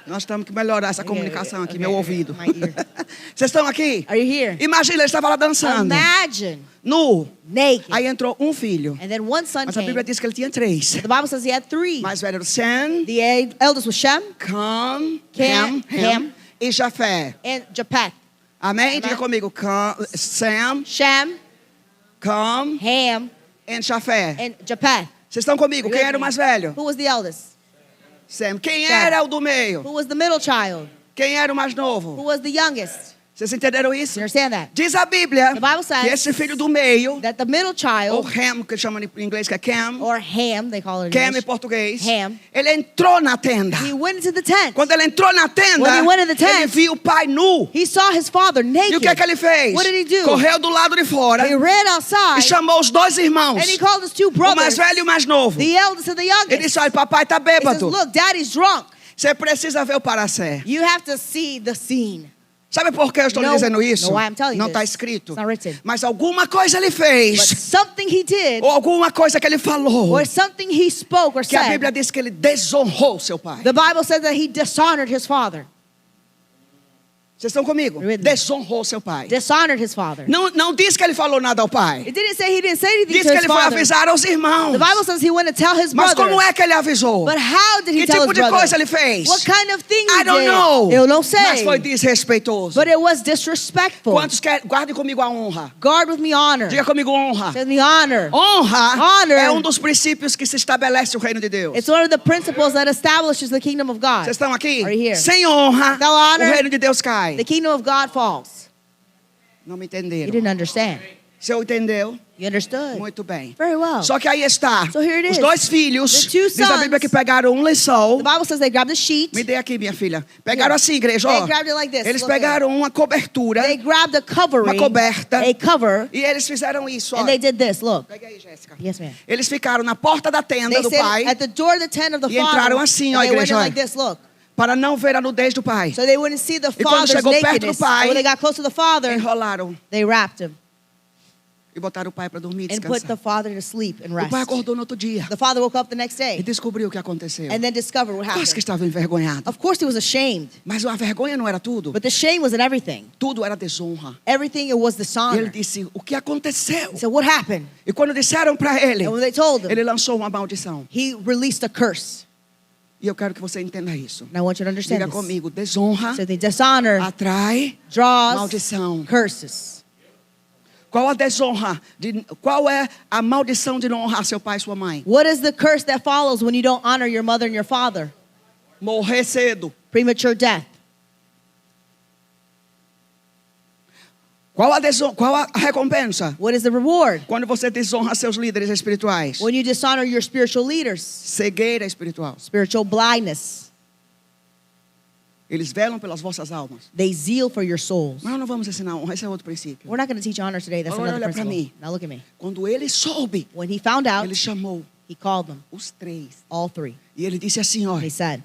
Speaker 1: Nós temos que melhorar essa comunicação aqui, meu ouvido.
Speaker 2: My ear.
Speaker 1: Vocês estão aqui?
Speaker 2: Are you here?
Speaker 1: Imagina, ele estava lá dançando.
Speaker 2: Imagine
Speaker 1: Nu.
Speaker 2: naked.
Speaker 1: Aí entrou um filho.
Speaker 2: And then one son
Speaker 1: Mas a
Speaker 2: came.
Speaker 1: Bíblia diz que ele tinha 3.
Speaker 2: The Bible says he had 3.
Speaker 1: Mais velho era Sem,
Speaker 2: The eldest was Shem
Speaker 1: Cam,
Speaker 2: Ham,
Speaker 1: Ham e Jafé.
Speaker 2: and Japheth.
Speaker 1: Amém?
Speaker 2: Amen.
Speaker 1: Diga comigo. Sem,
Speaker 2: Shem,
Speaker 1: Cam
Speaker 2: Ham,
Speaker 1: e Jafé.
Speaker 2: and Japheth.
Speaker 1: Vocês estão comigo? Quem
Speaker 2: With
Speaker 1: era o
Speaker 2: me.
Speaker 1: mais velho?
Speaker 2: Who was the eldest?
Speaker 1: Sem. Quem
Speaker 2: Sem.
Speaker 1: era o do meio?
Speaker 2: Who was the middle child?
Speaker 1: Quem era o mais
Speaker 2: Who
Speaker 1: novo?
Speaker 2: was the youngest?
Speaker 1: Vocês entenderam
Speaker 2: Do
Speaker 1: isso?
Speaker 2: you understand that?
Speaker 1: Diz a Bíblia
Speaker 2: The Bible says
Speaker 1: que esse filho do meio,
Speaker 2: That the middle
Speaker 1: ou
Speaker 2: child,
Speaker 1: Ham, que chama em inglês que é Cam,
Speaker 2: or Ham, they call it in
Speaker 1: Cam em
Speaker 2: English,
Speaker 1: português,
Speaker 2: Ham.
Speaker 1: ele entrou na tenda.
Speaker 2: he went into the tent.
Speaker 1: Quando ele entrou na tenda,
Speaker 2: When he went in the tent,
Speaker 1: ele viu o pai nu.
Speaker 2: He saw his father
Speaker 1: E
Speaker 2: naked.
Speaker 1: o que é que ele fez?
Speaker 2: What did he do?
Speaker 1: Correu do lado de fora
Speaker 2: He ran outside
Speaker 1: e chamou os 2 irmãos,
Speaker 2: and he called his 2
Speaker 1: o mais
Speaker 2: brothers,
Speaker 1: velho e o mais novo.
Speaker 2: the eldest and the
Speaker 1: Ele
Speaker 2: youngest.
Speaker 1: disse, olha, papai está
Speaker 2: He says,
Speaker 1: bêbado.
Speaker 2: look, daddy's drunk.
Speaker 1: Você precisa ver o paracer.
Speaker 2: You have to see the scene.
Speaker 1: Sabe por que eu estou lhe
Speaker 2: No,
Speaker 1: dizendo isso?
Speaker 2: no, I'm telling you
Speaker 1: Não está
Speaker 2: this.
Speaker 1: escrito.
Speaker 2: It's not written.
Speaker 1: Mas alguma coisa ele
Speaker 2: But
Speaker 1: fez,
Speaker 2: something he did,
Speaker 1: ou alguma coisa que ele falou,
Speaker 2: or something he spoke or
Speaker 1: que a
Speaker 2: said,
Speaker 1: Bíblia diz que ele desonrou seu pai.
Speaker 2: the Bible says that he dishonored his father.
Speaker 1: Vocês estão comigo?
Speaker 2: With me.
Speaker 1: Desonrou seu pai.
Speaker 2: Dishonored his father.
Speaker 1: Não diz que ele falou nada ao pai.
Speaker 2: It didn't say he didn't say anything
Speaker 1: Diz
Speaker 2: to
Speaker 1: que
Speaker 2: his
Speaker 1: ele foi
Speaker 2: father.
Speaker 1: avisar aos irmãos.
Speaker 2: The Bible says he went to tell his
Speaker 1: Mas
Speaker 2: brother.
Speaker 1: como é que ele avisou?
Speaker 2: But how did he
Speaker 1: Que
Speaker 2: tell
Speaker 1: tipo
Speaker 2: his
Speaker 1: de
Speaker 2: brother?
Speaker 1: coisa ele fez?
Speaker 2: What kind of thing he
Speaker 1: I don't
Speaker 2: did?
Speaker 1: know.
Speaker 2: Eu não sei.
Speaker 1: Mas foi desrespeitoso.
Speaker 2: But it was disrespectful.
Speaker 1: Quantos querem? Guardem comigo a honra.
Speaker 2: Guard with me honor.
Speaker 1: Diga comigo honra.
Speaker 2: With me honor.
Speaker 1: Honra
Speaker 2: Honor.
Speaker 1: é dos princípios que se estabelece o reino de Deus.
Speaker 2: It's one of the principles that establishes the kingdom of God.
Speaker 1: Vocês estão aqui?
Speaker 2: Are you here?
Speaker 1: Sem honra,
Speaker 2: Without honor,
Speaker 1: o reino de Deus cai.
Speaker 2: The kingdom of God falls.
Speaker 1: Não me
Speaker 2: You
Speaker 1: entenderam.
Speaker 2: didn't understand.
Speaker 1: Se eu entendeu,
Speaker 2: You understood.
Speaker 1: muito bem.
Speaker 2: Very well.
Speaker 1: Só que aí está.
Speaker 2: So here it
Speaker 1: Os
Speaker 2: is.
Speaker 1: 2 filhos,
Speaker 2: The 2
Speaker 1: diz a Bíblia
Speaker 2: sons.
Speaker 1: que pegaram um lençol.
Speaker 2: The Bible says they grabbed a sheet.
Speaker 1: Me dê aqui, minha filha. Pegaram
Speaker 2: Here.
Speaker 1: assim, igreja,
Speaker 2: They
Speaker 1: ó.
Speaker 2: grabbed it like this.
Speaker 1: Eles
Speaker 2: Look at
Speaker 1: pegaram uma cobertura,
Speaker 2: They grabbed a covering.
Speaker 1: uma coberta,
Speaker 2: A cover.
Speaker 1: e eles fizeram isso, ó.
Speaker 2: And they did this. Look.
Speaker 1: Pega aí, Jéssica.
Speaker 2: Yes, ma'am.
Speaker 1: Eles ficaram na porta da tenda
Speaker 2: They
Speaker 1: do
Speaker 2: said
Speaker 1: pai
Speaker 2: at the door of the tent of the
Speaker 1: E
Speaker 2: father.
Speaker 1: entraram assim, ó,
Speaker 2: And they went
Speaker 1: igreja,
Speaker 2: in
Speaker 1: ó.
Speaker 2: like this. Look.
Speaker 1: para não ver a nudez do pai.
Speaker 2: So they wouldn't see the
Speaker 1: E quando
Speaker 2: father's
Speaker 1: chegou perto do
Speaker 2: nakedness.
Speaker 1: pai,
Speaker 2: And when they got close to the father,
Speaker 1: Enrolaram
Speaker 2: they wrapped him
Speaker 1: e botaram o pai para dormir e
Speaker 2: and put the
Speaker 1: descansar.
Speaker 2: father to sleep and
Speaker 1: O pai
Speaker 2: rest.
Speaker 1: acordou no outro dia
Speaker 2: The father woke up the next
Speaker 1: e
Speaker 2: day
Speaker 1: descobriu o que aconteceu.
Speaker 2: and then discovered what
Speaker 1: Quase que
Speaker 2: happened.
Speaker 1: estava envergonhado.
Speaker 2: Of course he was ashamed,
Speaker 1: Mas a vergonha não era tudo.
Speaker 2: but the shame wasn't everything.
Speaker 1: Tudo era desonra.
Speaker 2: Everything it was
Speaker 1: E ele
Speaker 2: dishonor.
Speaker 1: disse, o que aconteceu?
Speaker 2: He said, what happened?
Speaker 1: E quando disseram para ele,
Speaker 2: And when they told him,
Speaker 1: ele lançou uma maldição.
Speaker 2: he released a curse.
Speaker 1: E eu quero que você entenda isso.
Speaker 2: And I want you to understand
Speaker 1: Diga
Speaker 2: this.
Speaker 1: comigo, desonra
Speaker 2: So the dishonor
Speaker 1: atrai
Speaker 2: draws
Speaker 1: maldição.
Speaker 2: curses.
Speaker 1: Qual a desonra? Qual é a maldição de não honrar seu pai e sua mãe?
Speaker 2: What is the curse that follows when you don't honor your mother and your father?
Speaker 1: Morrer cedo.
Speaker 2: Premature death.
Speaker 1: Qual a recompensa?
Speaker 2: What is the reward?
Speaker 1: Quando você desonra seus líderes espirituais.
Speaker 2: When you dishonor your spiritual leaders.
Speaker 1: Cegueira espiritual.
Speaker 2: Spiritual blindness.
Speaker 1: Eles velam pelas vossas almas.
Speaker 2: They zeal for your souls.
Speaker 1: Mas não vamos ensinar honra, esse é outro princípio.
Speaker 2: We're not going to teach honor today. That's
Speaker 1: Agora
Speaker 2: another
Speaker 1: olha pra
Speaker 2: principle.
Speaker 1: mim.
Speaker 2: Now look at me.
Speaker 1: Quando ele soube,
Speaker 2: When he found out,
Speaker 1: ele chamou
Speaker 2: he called them,
Speaker 1: os 3.
Speaker 2: all 3.
Speaker 1: E ele disse assim, ó.
Speaker 2: He said,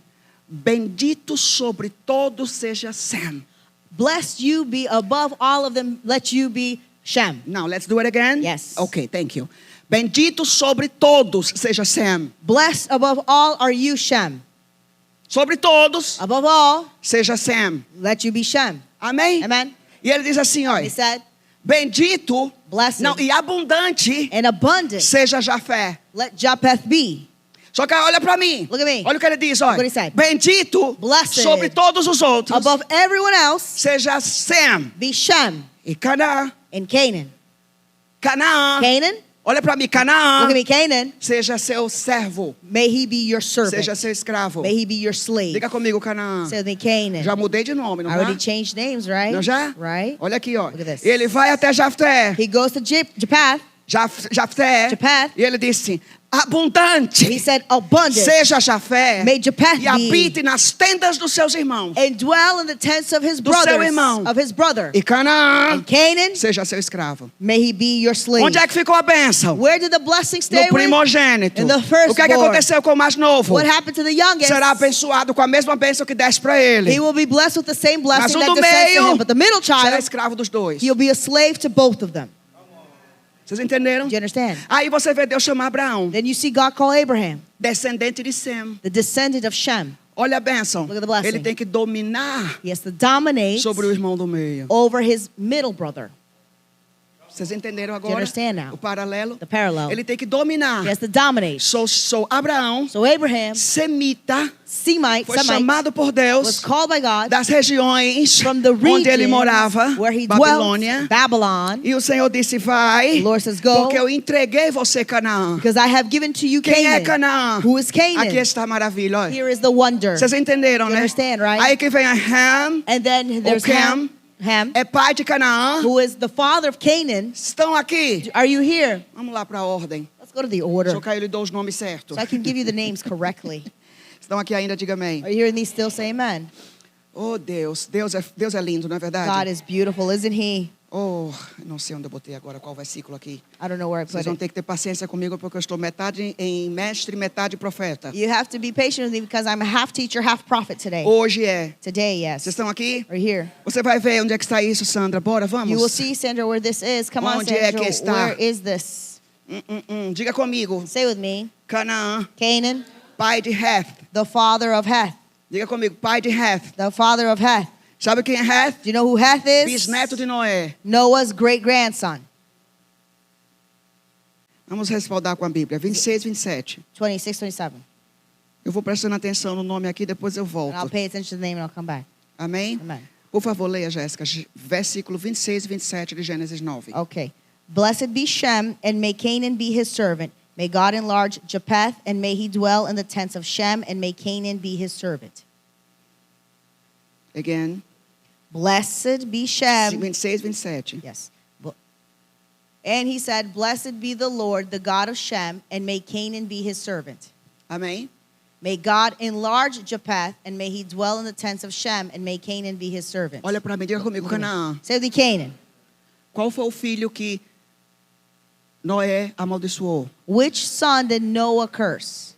Speaker 1: Bendito sobre todos seja Sem.
Speaker 2: blessed you be above all of them, let you be Shem.
Speaker 1: Now, let's do it again.
Speaker 2: Yes.
Speaker 1: Okay, thank you. Bendito sobre todos seja Sem.
Speaker 2: Blessed above all are you Shem.
Speaker 1: Sobre todos
Speaker 2: Above all,
Speaker 1: seja Sem.
Speaker 2: let you be Shem.
Speaker 1: Amém?
Speaker 2: Amen.
Speaker 1: E ele diz assim, ó.
Speaker 2: He said,
Speaker 1: Bendito,
Speaker 2: blessed
Speaker 1: não, e abundante
Speaker 2: and abundant,
Speaker 1: seja Jafé.
Speaker 2: let Japheth be.
Speaker 1: Só que olha pra mim.
Speaker 2: Look at me.
Speaker 1: Olha o que ele diz, ó.
Speaker 2: Look what he said.
Speaker 1: Bendito
Speaker 2: Blessed
Speaker 1: sobre todos os outros
Speaker 2: Above everyone else,
Speaker 1: seja Sem.
Speaker 2: be Shem
Speaker 1: E Canaã.
Speaker 2: in Canaan.
Speaker 1: Canaã.
Speaker 2: Canaan,
Speaker 1: Olha pra mim, Canaã.
Speaker 2: look at me, Canaan,
Speaker 1: Seja seu servo.
Speaker 2: may he be your servant.
Speaker 1: Seja seu escravo.
Speaker 2: May he be your slave.
Speaker 1: Diga comigo, Canaã.
Speaker 2: Say with me, Canaan.
Speaker 1: Já mudei de nome, não
Speaker 2: I already
Speaker 1: já?
Speaker 2: changed names, right?
Speaker 1: Não já?
Speaker 2: Right?
Speaker 1: Olha aqui, ó.
Speaker 2: Look at this.
Speaker 1: Ele vai até Jafté.
Speaker 2: He goes to Japheth.
Speaker 1: Jafté.
Speaker 2: Japheth.
Speaker 1: E ele disse, abundante
Speaker 2: He said, abundant.
Speaker 1: seja Jafé.
Speaker 2: May Japheth
Speaker 1: E habite nas tendas dos seus irmãos.
Speaker 2: and dwell in the tents of his
Speaker 1: Do seu
Speaker 2: brothers,
Speaker 1: irmão.
Speaker 2: of his brother.
Speaker 1: E Canaã
Speaker 2: And Canaan,
Speaker 1: seja seu escravo.
Speaker 2: may he be your slave.
Speaker 1: Onde é que ficou a bênção?
Speaker 2: Where did the blessing
Speaker 1: No
Speaker 2: stay with?
Speaker 1: primogênito.
Speaker 2: In the firstborn.
Speaker 1: O que é que aconteceu com o mais novo?
Speaker 2: What happened to the youngest?
Speaker 1: Será abençoado com a mesma bênção que desce para ele.
Speaker 2: He will be blessed with the same
Speaker 1: Mas
Speaker 2: blessing
Speaker 1: o
Speaker 2: that
Speaker 1: do
Speaker 2: descends to
Speaker 1: meio
Speaker 2: him. But the middle
Speaker 1: será
Speaker 2: child,
Speaker 1: escravo dos dois.
Speaker 2: he'll be a slave to both of them.
Speaker 1: Vocês entenderam?
Speaker 2: Do you understand?
Speaker 1: Aí você vê Deus chamar Abraão,
Speaker 2: Then you see God call Abraham,
Speaker 1: descendente de Sem.
Speaker 2: the descendant of Shem.
Speaker 1: Olha a bênção.
Speaker 2: Look at the blessing.
Speaker 1: Ele tem que dominar
Speaker 2: He has to dominate
Speaker 1: sobre o irmão do meio.
Speaker 2: over his middle brother.
Speaker 1: Vocês entenderam
Speaker 2: Do you
Speaker 1: agora
Speaker 2: understand now?
Speaker 1: o paralelo?
Speaker 2: The parallel.
Speaker 1: Ele tem que dominar.
Speaker 2: He has to dominate.
Speaker 1: Sou Abraão,
Speaker 2: So Abraham,
Speaker 1: semita,
Speaker 2: Semite,
Speaker 1: foi chamado por
Speaker 2: was
Speaker 1: Deus
Speaker 2: called by God
Speaker 1: das regiões
Speaker 2: from the
Speaker 1: onde ele
Speaker 2: region
Speaker 1: morava,
Speaker 2: where he
Speaker 1: Babilônia.
Speaker 2: dwelt, Babylon.
Speaker 1: E o Senhor disse, vai,
Speaker 2: The Lord says, go,
Speaker 1: porque eu entreguei você, Canaã.
Speaker 2: because I have given to you
Speaker 1: Quem é
Speaker 2: Canaan.
Speaker 1: Canaã?
Speaker 2: Who is Canaan?
Speaker 1: Aqui está a maravilha, olha.
Speaker 2: Here is the wonder.
Speaker 1: Vocês entenderam,
Speaker 2: You
Speaker 1: né?
Speaker 2: understand, right?
Speaker 1: Aí que vem a Ham,
Speaker 2: And then there's
Speaker 1: Ham,
Speaker 2: Ham,
Speaker 1: é pai de Canaã.
Speaker 2: who is the father of Canaan.
Speaker 1: Estão aqui.
Speaker 2: Are you here?
Speaker 1: Vamos lá para a ordem.
Speaker 2: Let's go to the
Speaker 1: Deixa
Speaker 2: order
Speaker 1: eu cair lhe dou os nomes certos.
Speaker 2: so I can give you the names correctly.
Speaker 1: Estão aqui ainda, diga amém.
Speaker 2: Are you hearing these still? Say amen.
Speaker 1: Oh, Deus é lindo, não é
Speaker 2: God
Speaker 1: verdade?
Speaker 2: is beautiful, isn't he?
Speaker 1: Oh, não sei onde eu botei agora, qual versículo aqui.
Speaker 2: I don't know where I
Speaker 1: Vocês
Speaker 2: put
Speaker 1: vão
Speaker 2: it.
Speaker 1: ter que ter paciência comigo, porque eu estou metade em mestre, metade profeta.
Speaker 2: You have to be patient with me because I'm a half teacher, half prophet today.
Speaker 1: Hoje é.
Speaker 2: Today, yes.
Speaker 1: Vocês estão aqui?
Speaker 2: Are you here?
Speaker 1: Você vai ver onde é que está isso, Sandra. Bora, vamos?
Speaker 2: You will see, Sandra, where this is. Come on,
Speaker 1: Onde é
Speaker 2: Sandra.
Speaker 1: que está?
Speaker 2: Where is this?
Speaker 1: Diga comigo.
Speaker 2: Say with me.
Speaker 1: Canaã,
Speaker 2: Canaan,
Speaker 1: pai de Heth.
Speaker 2: the father of Heth.
Speaker 1: Diga comigo, pai de Heth.
Speaker 2: The father of Heth.
Speaker 1: Sabe quem é Heth?
Speaker 2: Do you know who Heth is?
Speaker 1: Bisneto de Noé.
Speaker 2: Noah's great-grandson.
Speaker 1: Vamos respaldar com a Bíblia. 26, 27.
Speaker 2: 26, 27.
Speaker 1: Eu vou prestando atenção no nome aqui, depois eu
Speaker 2: And I'll
Speaker 1: volto.
Speaker 2: pay attention to the name and I'll come back.
Speaker 1: Amém?
Speaker 2: Amen.
Speaker 1: Por favor, leia, Jéssica. Versículo 26 e 27 de Gênesis 9.
Speaker 2: Okay. Blessed be Shem, and may Canaan be his servant. May God enlarge Japheth, and may he dwell in the tents of Shem, and may Canaan be his servant.
Speaker 1: Again.
Speaker 2: Blessed be Shem.
Speaker 1: 26, 27.
Speaker 2: Yes. And he said, blessed be the Lord, the God of Shem, and may Canaan be his servant.
Speaker 1: Amém?
Speaker 2: May God enlarge Japheth, and may he dwell in the tents of Shem, and may Canaan be his servant.
Speaker 1: Olha para mim, diga comigo, Canaã.
Speaker 2: Say the Canaan.
Speaker 1: Qual foi o filho que Noé amaldiçoou?
Speaker 2: Which son did Noah curse?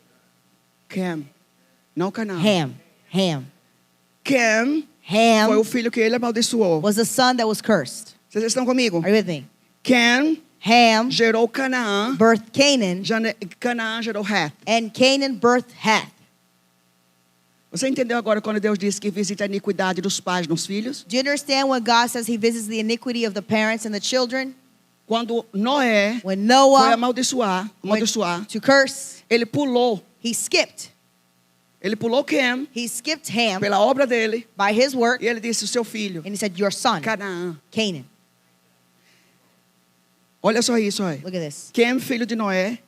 Speaker 1: Cam. Não Canaã.
Speaker 2: Ham. Ham.
Speaker 1: Cam foi o
Speaker 2: Ham
Speaker 1: filho que ele amaldiçoou.
Speaker 2: was the son that was cursed.
Speaker 1: Vocês estão comigo?
Speaker 2: Are you with me?
Speaker 1: Cam
Speaker 2: Ham
Speaker 1: gerou Canaã.
Speaker 2: birthed Canaan,
Speaker 1: Canaã gerou Heth.
Speaker 2: and Canaan birthed Heth.
Speaker 1: Você entendeu agora quando Deus disse que visita a iniquidade dos pais nos filhos?
Speaker 2: Do you understand when God says he visits the iniquity of the parents and the children?
Speaker 1: Quando Noé
Speaker 2: When
Speaker 1: foi
Speaker 2: Noah
Speaker 1: amaldiçoar,
Speaker 2: went to curse,
Speaker 1: ele pulou.
Speaker 2: he skipped.
Speaker 1: Ele pulou Cam
Speaker 2: He skipped Ham
Speaker 1: pela obra dele.
Speaker 2: by his work,
Speaker 1: E ele disse, o seu filho,
Speaker 2: and he said, your son,
Speaker 1: Canaã.
Speaker 2: Canaan.
Speaker 1: Olha só isso, olha.
Speaker 2: Look at this.
Speaker 1: Cam, filho de Noé.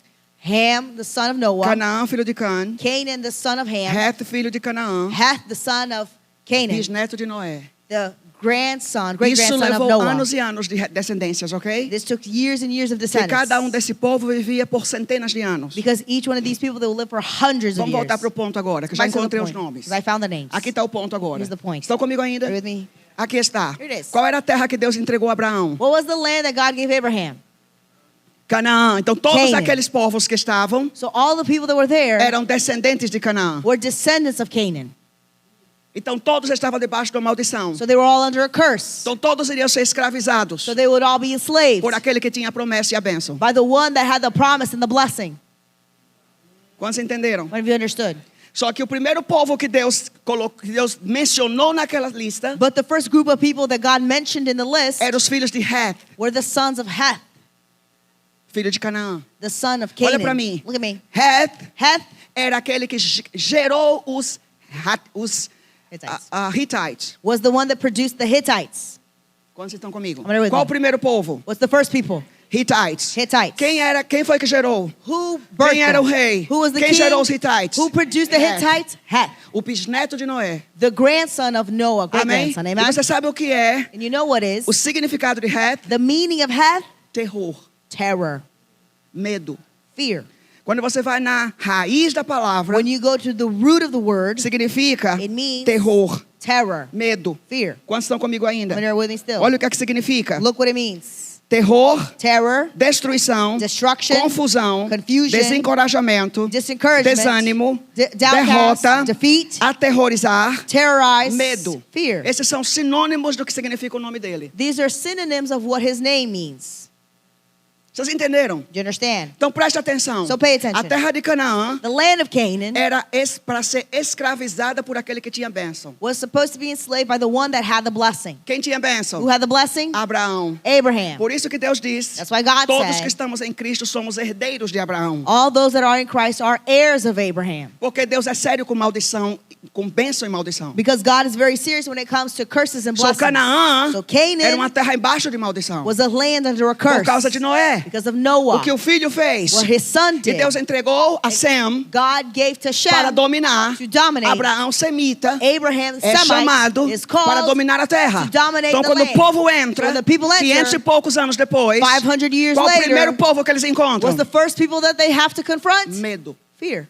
Speaker 2: Ham, the son of Noah.
Speaker 1: Canaã, filho de Cã.
Speaker 2: Canaan, the son of Ham.
Speaker 1: Heth, filho de Canaã.
Speaker 2: Heth, the son of Canaan.
Speaker 1: Bisneto de Noé.
Speaker 2: The great-grandson
Speaker 1: Isso
Speaker 2: of
Speaker 1: levou
Speaker 2: Noah.
Speaker 1: anos e anos de descendências, ok?
Speaker 2: This took years and years of
Speaker 1: Que
Speaker 2: descendants.
Speaker 1: cada desse povo vivia por centenas de anos.
Speaker 2: Because each one of these people, they will live for hundreds of
Speaker 1: Vamos
Speaker 2: years.
Speaker 1: voltar para o ponto agora, que já
Speaker 2: Back to the
Speaker 1: encontrei os
Speaker 2: point,
Speaker 1: nomes.
Speaker 2: 'cause I found the names.
Speaker 1: Aqui está o ponto agora.
Speaker 2: Here's the point.
Speaker 1: Estão comigo ainda?
Speaker 2: Are you with me?
Speaker 1: Aqui está.
Speaker 2: Here it is.
Speaker 1: Qual era a terra que Deus entregou a Abraão?
Speaker 2: What was the land that God gave Abraham?
Speaker 1: Canaã. Então todos
Speaker 2: Canaan.
Speaker 1: aqueles povos que estavam
Speaker 2: So all the people that were there
Speaker 1: eram descendentes de Canaã.
Speaker 2: were descendants of Canaan.
Speaker 1: Então todos estavam debaixo de uma maldição.
Speaker 2: So they were all under a curse.
Speaker 1: Então todos iriam ser escravizados
Speaker 2: So they would all be enslaved
Speaker 1: por aquele que tinha a promessa e a bênção.
Speaker 2: by the one that had the promise and the blessing.
Speaker 1: Quantos entenderam?
Speaker 2: What have you understood?
Speaker 1: Só que o primeiro povo que Deus colocou, que Deus mencionou naquela lista,
Speaker 2: But the first group of people that God mentioned in the list
Speaker 1: eram os filhos de Heth,
Speaker 2: were the sons of Heth,
Speaker 1: filho de Canaã.
Speaker 2: the son of
Speaker 1: Olha
Speaker 2: Canaan.
Speaker 1: para mim.
Speaker 2: Look at me.
Speaker 1: Heth
Speaker 2: Heth,
Speaker 1: era aquele que gerou os
Speaker 2: Hittites,
Speaker 1: Hittites.
Speaker 2: was the one that produced the Hittites.
Speaker 1: Quantos estão comigo?
Speaker 2: I'm with
Speaker 1: Qual
Speaker 2: me.
Speaker 1: o primeiro povo?
Speaker 2: What's the first people?
Speaker 1: Hittites.
Speaker 2: Hittites.
Speaker 1: Quem foi que gerou?
Speaker 2: Who birthed
Speaker 1: Quem era o
Speaker 2: them?
Speaker 1: rei?
Speaker 2: Who was the
Speaker 1: Quem
Speaker 2: king?
Speaker 1: gerou os Hittites?
Speaker 2: Who produced the
Speaker 1: Heth.
Speaker 2: Hittites? Heth.
Speaker 1: O bisneto de Noé.
Speaker 2: The grandson of Noah,
Speaker 1: Amém?
Speaker 2: great-grandson.
Speaker 1: E
Speaker 2: Amen?
Speaker 1: você sabe o que é
Speaker 2: And you know what is?
Speaker 1: o significado de Heth?
Speaker 2: The meaning of Heth?
Speaker 1: Terror,
Speaker 2: Terror,
Speaker 1: medo.
Speaker 2: fear.
Speaker 1: Quando você vai na raiz da palavra,
Speaker 2: When you go to the root of the word,
Speaker 1: significa
Speaker 2: it means
Speaker 1: terror,
Speaker 2: terror,
Speaker 1: medo.
Speaker 2: fear.
Speaker 1: Quantos estão comigo ainda?
Speaker 2: When you're with me still.
Speaker 1: Olha o que é que significa.
Speaker 2: Look what it means.
Speaker 1: Terror,
Speaker 2: Terror,
Speaker 1: destruição,
Speaker 2: destruction,
Speaker 1: confusão,
Speaker 2: confusion,
Speaker 1: desencorajamento,
Speaker 2: disencouragement,
Speaker 1: desânimo,
Speaker 2: downcast,
Speaker 1: derrota,
Speaker 2: defeat,
Speaker 1: aterrorizar,
Speaker 2: terrorize,
Speaker 1: medo.
Speaker 2: fear.
Speaker 1: Esses são sinônimos do que significa o nome dele.
Speaker 2: These are synonyms of what his name means.
Speaker 1: Vocês entenderam?
Speaker 2: Do you understand?
Speaker 1: Então preste atenção.
Speaker 2: So pay attention.
Speaker 1: A terra de Canaã
Speaker 2: The land of Canaan
Speaker 1: era para ser escravizada por aquele que tinha bênção.
Speaker 2: was supposed to be enslaved by the one that had the blessing.
Speaker 1: Quem tinha bênção?
Speaker 2: Who had the blessing?
Speaker 1: Abraão.
Speaker 2: Abraham.
Speaker 1: Por isso que Deus diz:
Speaker 2: That's why God
Speaker 1: todos que
Speaker 2: said,
Speaker 1: estamos em Cristo somos herdeiros de Abraão.
Speaker 2: all those that are in Christ are heirs of Abraham.
Speaker 1: Porque Deus é sério com maldição, com bênção e maldição.
Speaker 2: Because God is very serious when it comes to curses and
Speaker 1: So
Speaker 2: blessings.
Speaker 1: Canaã
Speaker 2: So
Speaker 1: era uma
Speaker 2: Canaan
Speaker 1: terra embaixo de maldição.
Speaker 2: was a land under a curse
Speaker 1: Por causa de Noé.
Speaker 2: because of Noah.
Speaker 1: O que o filho fez?
Speaker 2: What his son
Speaker 1: E
Speaker 2: did.
Speaker 1: Deus entregou a Sem
Speaker 2: God gave to
Speaker 1: para
Speaker 2: Shem
Speaker 1: dominar.
Speaker 2: to dominate.
Speaker 1: Abraão, semita,
Speaker 2: Abraham,
Speaker 1: é chamado
Speaker 2: Semite, is
Speaker 1: para
Speaker 2: called
Speaker 1: dominar a terra.
Speaker 2: to dominate
Speaker 1: Então,
Speaker 2: the
Speaker 1: quando o
Speaker 2: land.
Speaker 1: povo entra,
Speaker 2: When the people enter,
Speaker 1: 500 e poucos anos depois,
Speaker 2: 500 years
Speaker 1: qual o
Speaker 2: later,
Speaker 1: primeiro povo que eles encontram?
Speaker 2: was the first people that they have to confront?
Speaker 1: Medo.
Speaker 2: Fear.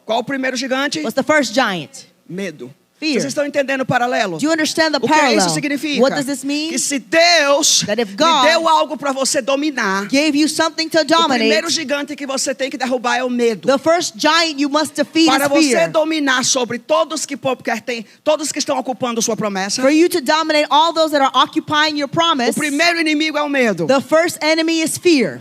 Speaker 1: Qual o primeiro gigante?
Speaker 2: What's the first giant?
Speaker 1: Medo.
Speaker 2: Fear.
Speaker 1: Vocês estão entendendo o paralelo?
Speaker 2: Do you understand the
Speaker 1: O que isso
Speaker 2: parallel?
Speaker 1: significa?
Speaker 2: What does this mean?
Speaker 1: Que se Deus
Speaker 2: That if
Speaker 1: lhe
Speaker 2: God
Speaker 1: deu algo para você dominar,
Speaker 2: Gave you something to
Speaker 1: o primeiro
Speaker 2: dominate.
Speaker 1: gigante que você tem que derrubar é o medo.
Speaker 2: The first giant you must defeat
Speaker 1: Para
Speaker 2: is
Speaker 1: você
Speaker 2: fear.
Speaker 1: dominar sobre todos que todos que estão ocupando sua promessa,
Speaker 2: For you to dominate all those that are occupying your
Speaker 1: o
Speaker 2: promise,
Speaker 1: primeiro inimigo é o medo.
Speaker 2: the first enemy is fear.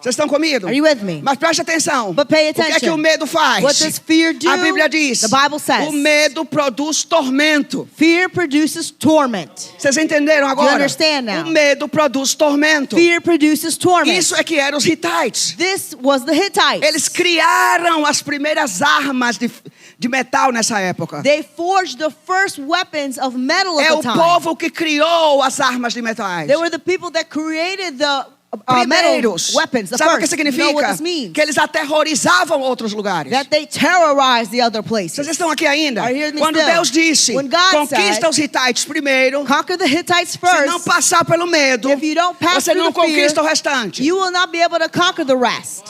Speaker 1: Vocês estão comigo?
Speaker 2: Are you with me?
Speaker 1: Mas preste atenção.
Speaker 2: But pay
Speaker 1: O que é que
Speaker 2: attention.
Speaker 1: o medo faz?
Speaker 2: What does fear do?
Speaker 1: A Bíblia diz:
Speaker 2: The Bible says,
Speaker 1: o medo produz tormento.
Speaker 2: fear produces torment.
Speaker 1: Vocês entenderam agora?
Speaker 2: understand now?
Speaker 1: O medo produz tormento.
Speaker 2: Fear produces torment.
Speaker 1: Isso é que eram os Hittites.
Speaker 2: This was the Hittites.
Speaker 1: Eles criaram as primeiras armas de metal nessa época.
Speaker 2: They forged the first weapons of metal at
Speaker 1: É
Speaker 2: the
Speaker 1: o
Speaker 2: time.
Speaker 1: povo que criou as armas de metais.
Speaker 2: They were the people that created the metal
Speaker 1: Primeiros.
Speaker 2: weapons. The
Speaker 1: Sabe o que
Speaker 2: first. You know
Speaker 1: significa?
Speaker 2: what this means?
Speaker 1: Que eles aterrorizavam outros lugares.
Speaker 2: That they terrorized the other
Speaker 1: Vocês
Speaker 2: places.
Speaker 1: estão aqui ainda?
Speaker 2: Are you hearing me
Speaker 1: Quando
Speaker 2: still?
Speaker 1: Deus disse:
Speaker 2: When God
Speaker 1: conquista
Speaker 2: said,
Speaker 1: os Hittites primeiro.
Speaker 2: Conquer the Hittites
Speaker 1: Se
Speaker 2: first.
Speaker 1: não passar pelo medo,
Speaker 2: If you don't pass
Speaker 1: você
Speaker 2: through
Speaker 1: não
Speaker 2: the fear,
Speaker 1: conquista o restante.
Speaker 2: you will not be able to conquer the rest.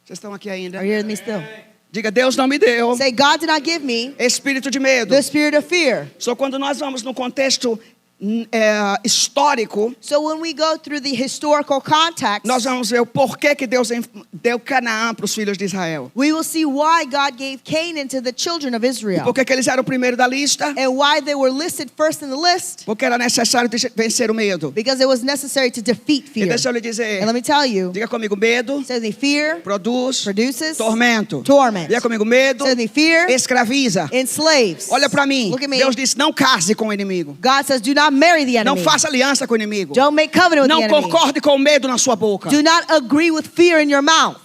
Speaker 1: Vocês estão aqui ainda?
Speaker 2: Are you hearing me still?
Speaker 1: Diga: Deus não me deu
Speaker 2: Say, God did not give me
Speaker 1: espírito de medo.
Speaker 2: the spirit of fear.
Speaker 1: Só quando nós vamos no contexto histórico,
Speaker 2: So when we go through the historical context,
Speaker 1: nós vamos ver o porquê que Deus deu Canaã para os filhos de Israel.
Speaker 2: we will see why God gave Canaan to the children of Israel.
Speaker 1: Porque que eles eram o primeiro da lista?
Speaker 2: And why they were listed first in the list.
Speaker 1: Porque era necessário vencer o medo.
Speaker 2: Because it was necessary to defeat
Speaker 1: E
Speaker 2: fear.
Speaker 1: deixa eu lhe dizer,
Speaker 2: And let me tell you,
Speaker 1: diga comigo: medo
Speaker 2: says the fear
Speaker 1: produz
Speaker 2: produces
Speaker 1: tormento.
Speaker 2: torment.
Speaker 1: Diga comigo: medo
Speaker 2: Says the fear
Speaker 1: escraviza.
Speaker 2: enslaves.
Speaker 1: Olha para mim.
Speaker 2: Look at me.
Speaker 1: Deus disse: não case com o inimigo.
Speaker 2: God says, do not marry the
Speaker 1: Não
Speaker 2: enemy.
Speaker 1: faça aliança com o inimigo.
Speaker 2: Don't make covenant with
Speaker 1: Não
Speaker 2: the enemy.
Speaker 1: concorde com o medo na sua boca.
Speaker 2: Do not agree with fear in your mouth.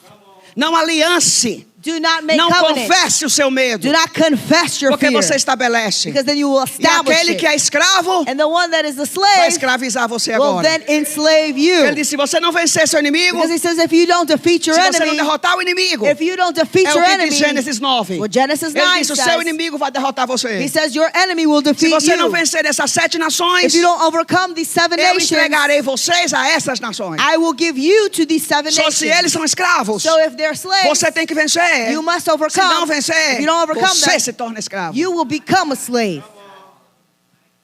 Speaker 1: Não aliance
Speaker 2: Do not make
Speaker 1: Não
Speaker 2: covenant.
Speaker 1: confesse o seu medo.
Speaker 2: Do not confess your
Speaker 1: Porque
Speaker 2: fear.
Speaker 1: você estabelece.
Speaker 2: Because then you will
Speaker 1: E
Speaker 2: establish
Speaker 1: aquele que
Speaker 2: it.
Speaker 1: é escravo
Speaker 2: And the one that is the
Speaker 1: vai
Speaker 2: slave
Speaker 1: escravizar você
Speaker 2: will
Speaker 1: agora.
Speaker 2: then enslave
Speaker 1: Ele
Speaker 2: you.
Speaker 1: disse, se você não vencer seu inimigo,
Speaker 2: Because he says if you don't defeat your
Speaker 1: se você não
Speaker 2: enemy,
Speaker 1: derrotar o inimigo,
Speaker 2: if you don't defeat
Speaker 1: é
Speaker 2: your
Speaker 1: o que diz
Speaker 2: enemy,
Speaker 1: Gênesis 9.
Speaker 2: what Genesis
Speaker 1: Ele
Speaker 2: 9
Speaker 1: disse, o seu
Speaker 2: says,
Speaker 1: inimigo vai derrotar
Speaker 2: he
Speaker 1: você.
Speaker 2: says your enemy will
Speaker 1: Se
Speaker 2: defeat
Speaker 1: você não
Speaker 2: you.
Speaker 1: vencer essas 7 nações,
Speaker 2: If you don't overcome these 7
Speaker 1: eu
Speaker 2: nations,
Speaker 1: entregarei vocês a essas nações.
Speaker 2: I will give you to these 7
Speaker 1: Só se eles
Speaker 2: nations.
Speaker 1: são escravos,
Speaker 2: So if they're slaves,
Speaker 1: você tem que vencer.
Speaker 2: you must
Speaker 1: Se não
Speaker 2: overcome.
Speaker 1: vencer,
Speaker 2: If you don't overcome
Speaker 1: você
Speaker 2: them,
Speaker 1: se torna escravo.
Speaker 2: you will become a slave.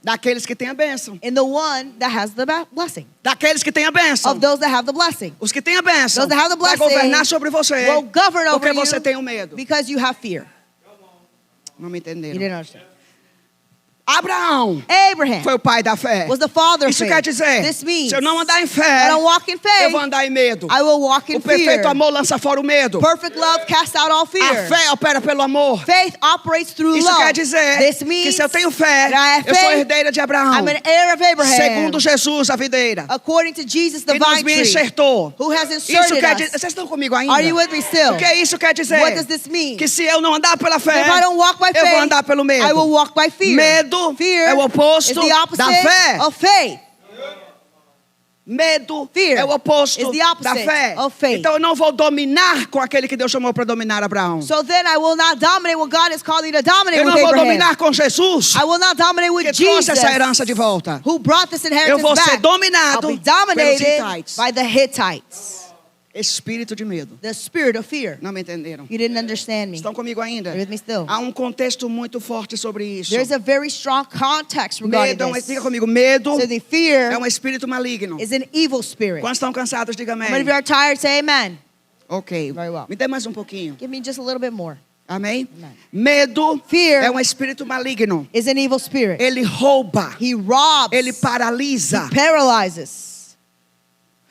Speaker 1: Daqueles que têm a bênção.
Speaker 2: In the one that has the blessing.
Speaker 1: Daqueles que têm a bênção.
Speaker 2: Of those that have the blessing.
Speaker 1: Os que têm a bênção
Speaker 2: Those that have the
Speaker 1: vai
Speaker 2: blessing
Speaker 1: governar sobre você.
Speaker 2: will govern over
Speaker 1: Porque você
Speaker 2: you
Speaker 1: tem o medo.
Speaker 2: because you have fear.
Speaker 1: Não me
Speaker 2: You
Speaker 1: entenderam.
Speaker 2: didn't understand.
Speaker 1: Abraão
Speaker 2: Abraham
Speaker 1: foi o pai da fé.
Speaker 2: was the father of
Speaker 1: Isso
Speaker 2: faith.
Speaker 1: quer dizer,
Speaker 2: This means
Speaker 1: se eu não andar em
Speaker 2: I
Speaker 1: fé,
Speaker 2: don't walk in
Speaker 1: eu
Speaker 2: faith,
Speaker 1: vou andar em medo.
Speaker 2: I will walk in
Speaker 1: O
Speaker 2: fear.
Speaker 1: perfeito amor lança fora o medo.
Speaker 2: Perfect love casts out all
Speaker 1: A
Speaker 2: fear.
Speaker 1: fé opera pelo amor.
Speaker 2: Faith operates through
Speaker 1: Isso
Speaker 2: love.
Speaker 1: quer dizer
Speaker 2: This
Speaker 1: que
Speaker 2: means
Speaker 1: se eu tenho fé,
Speaker 2: that I have
Speaker 1: eu sou
Speaker 2: faith,
Speaker 1: herdeira de Abraão.
Speaker 2: I'm an heir of Abraham.
Speaker 1: Segundo Jesus, a videira.
Speaker 2: According to Jesus, the
Speaker 1: Que nos
Speaker 2: vine
Speaker 1: me
Speaker 2: tree,
Speaker 1: enxertou.
Speaker 2: who has
Speaker 1: Isso
Speaker 2: inserted
Speaker 1: quer
Speaker 2: us.
Speaker 1: dizer, vocês estão comigo ainda?
Speaker 2: Are you with me still?
Speaker 1: O que isso quer dizer?
Speaker 2: What does this mean?
Speaker 1: Que se eu não andar pela fé,
Speaker 2: If I don't walk by
Speaker 1: eu vou
Speaker 2: faith,
Speaker 1: andar pelo medo.
Speaker 2: I will walk by fear.
Speaker 1: Medo
Speaker 2: Fear
Speaker 1: é o oposto
Speaker 2: is the opposite
Speaker 1: da fé.
Speaker 2: of faith.
Speaker 1: Medo
Speaker 2: Fear
Speaker 1: é o oposto
Speaker 2: is the opposite
Speaker 1: da fé.
Speaker 2: of faith.
Speaker 1: Então eu não vou dominar com aquele que Deus chamou para dominar Abraão.
Speaker 2: So then I will not dominate what God is calling to dominate
Speaker 1: Eu
Speaker 2: with
Speaker 1: não vou
Speaker 2: Abraham.
Speaker 1: dominar com Jesus,
Speaker 2: I will not dominate with
Speaker 1: que trouxe
Speaker 2: Jesus,
Speaker 1: essa herança de volta.
Speaker 2: who brought this
Speaker 1: Eu
Speaker 2: inheritance
Speaker 1: vou ser
Speaker 2: back.
Speaker 1: dominado
Speaker 2: I'll be
Speaker 1: pelos
Speaker 2: dominated
Speaker 1: Hitites.
Speaker 2: by the Hittites.
Speaker 1: Espírito de medo.
Speaker 2: The spirit of fear.
Speaker 1: Não me entenderam?
Speaker 2: You didn't understand me.
Speaker 1: Estão comigo ainda?
Speaker 2: Are you with me still?
Speaker 1: Há um contexto muito forte sobre isso.
Speaker 2: There's a very strong context regarding
Speaker 1: Medo,
Speaker 2: this.
Speaker 1: diga comigo, medo
Speaker 2: So the fear
Speaker 1: é um espírito maligno.
Speaker 2: is an evil spirit.
Speaker 1: Quantos estão cansados, diga
Speaker 2: How many of you
Speaker 1: amém.
Speaker 2: are tired? Say amen.
Speaker 1: Ok,
Speaker 2: Very well.
Speaker 1: me dê mais um pouquinho.
Speaker 2: Give me just a little bit more.
Speaker 1: Amém?
Speaker 2: Amen.
Speaker 1: Medo
Speaker 2: Fear
Speaker 1: é um espírito maligno.
Speaker 2: is an evil spirit.
Speaker 1: Ele rouba,
Speaker 2: He robs.
Speaker 1: ele paralisa.
Speaker 2: He paralyzes.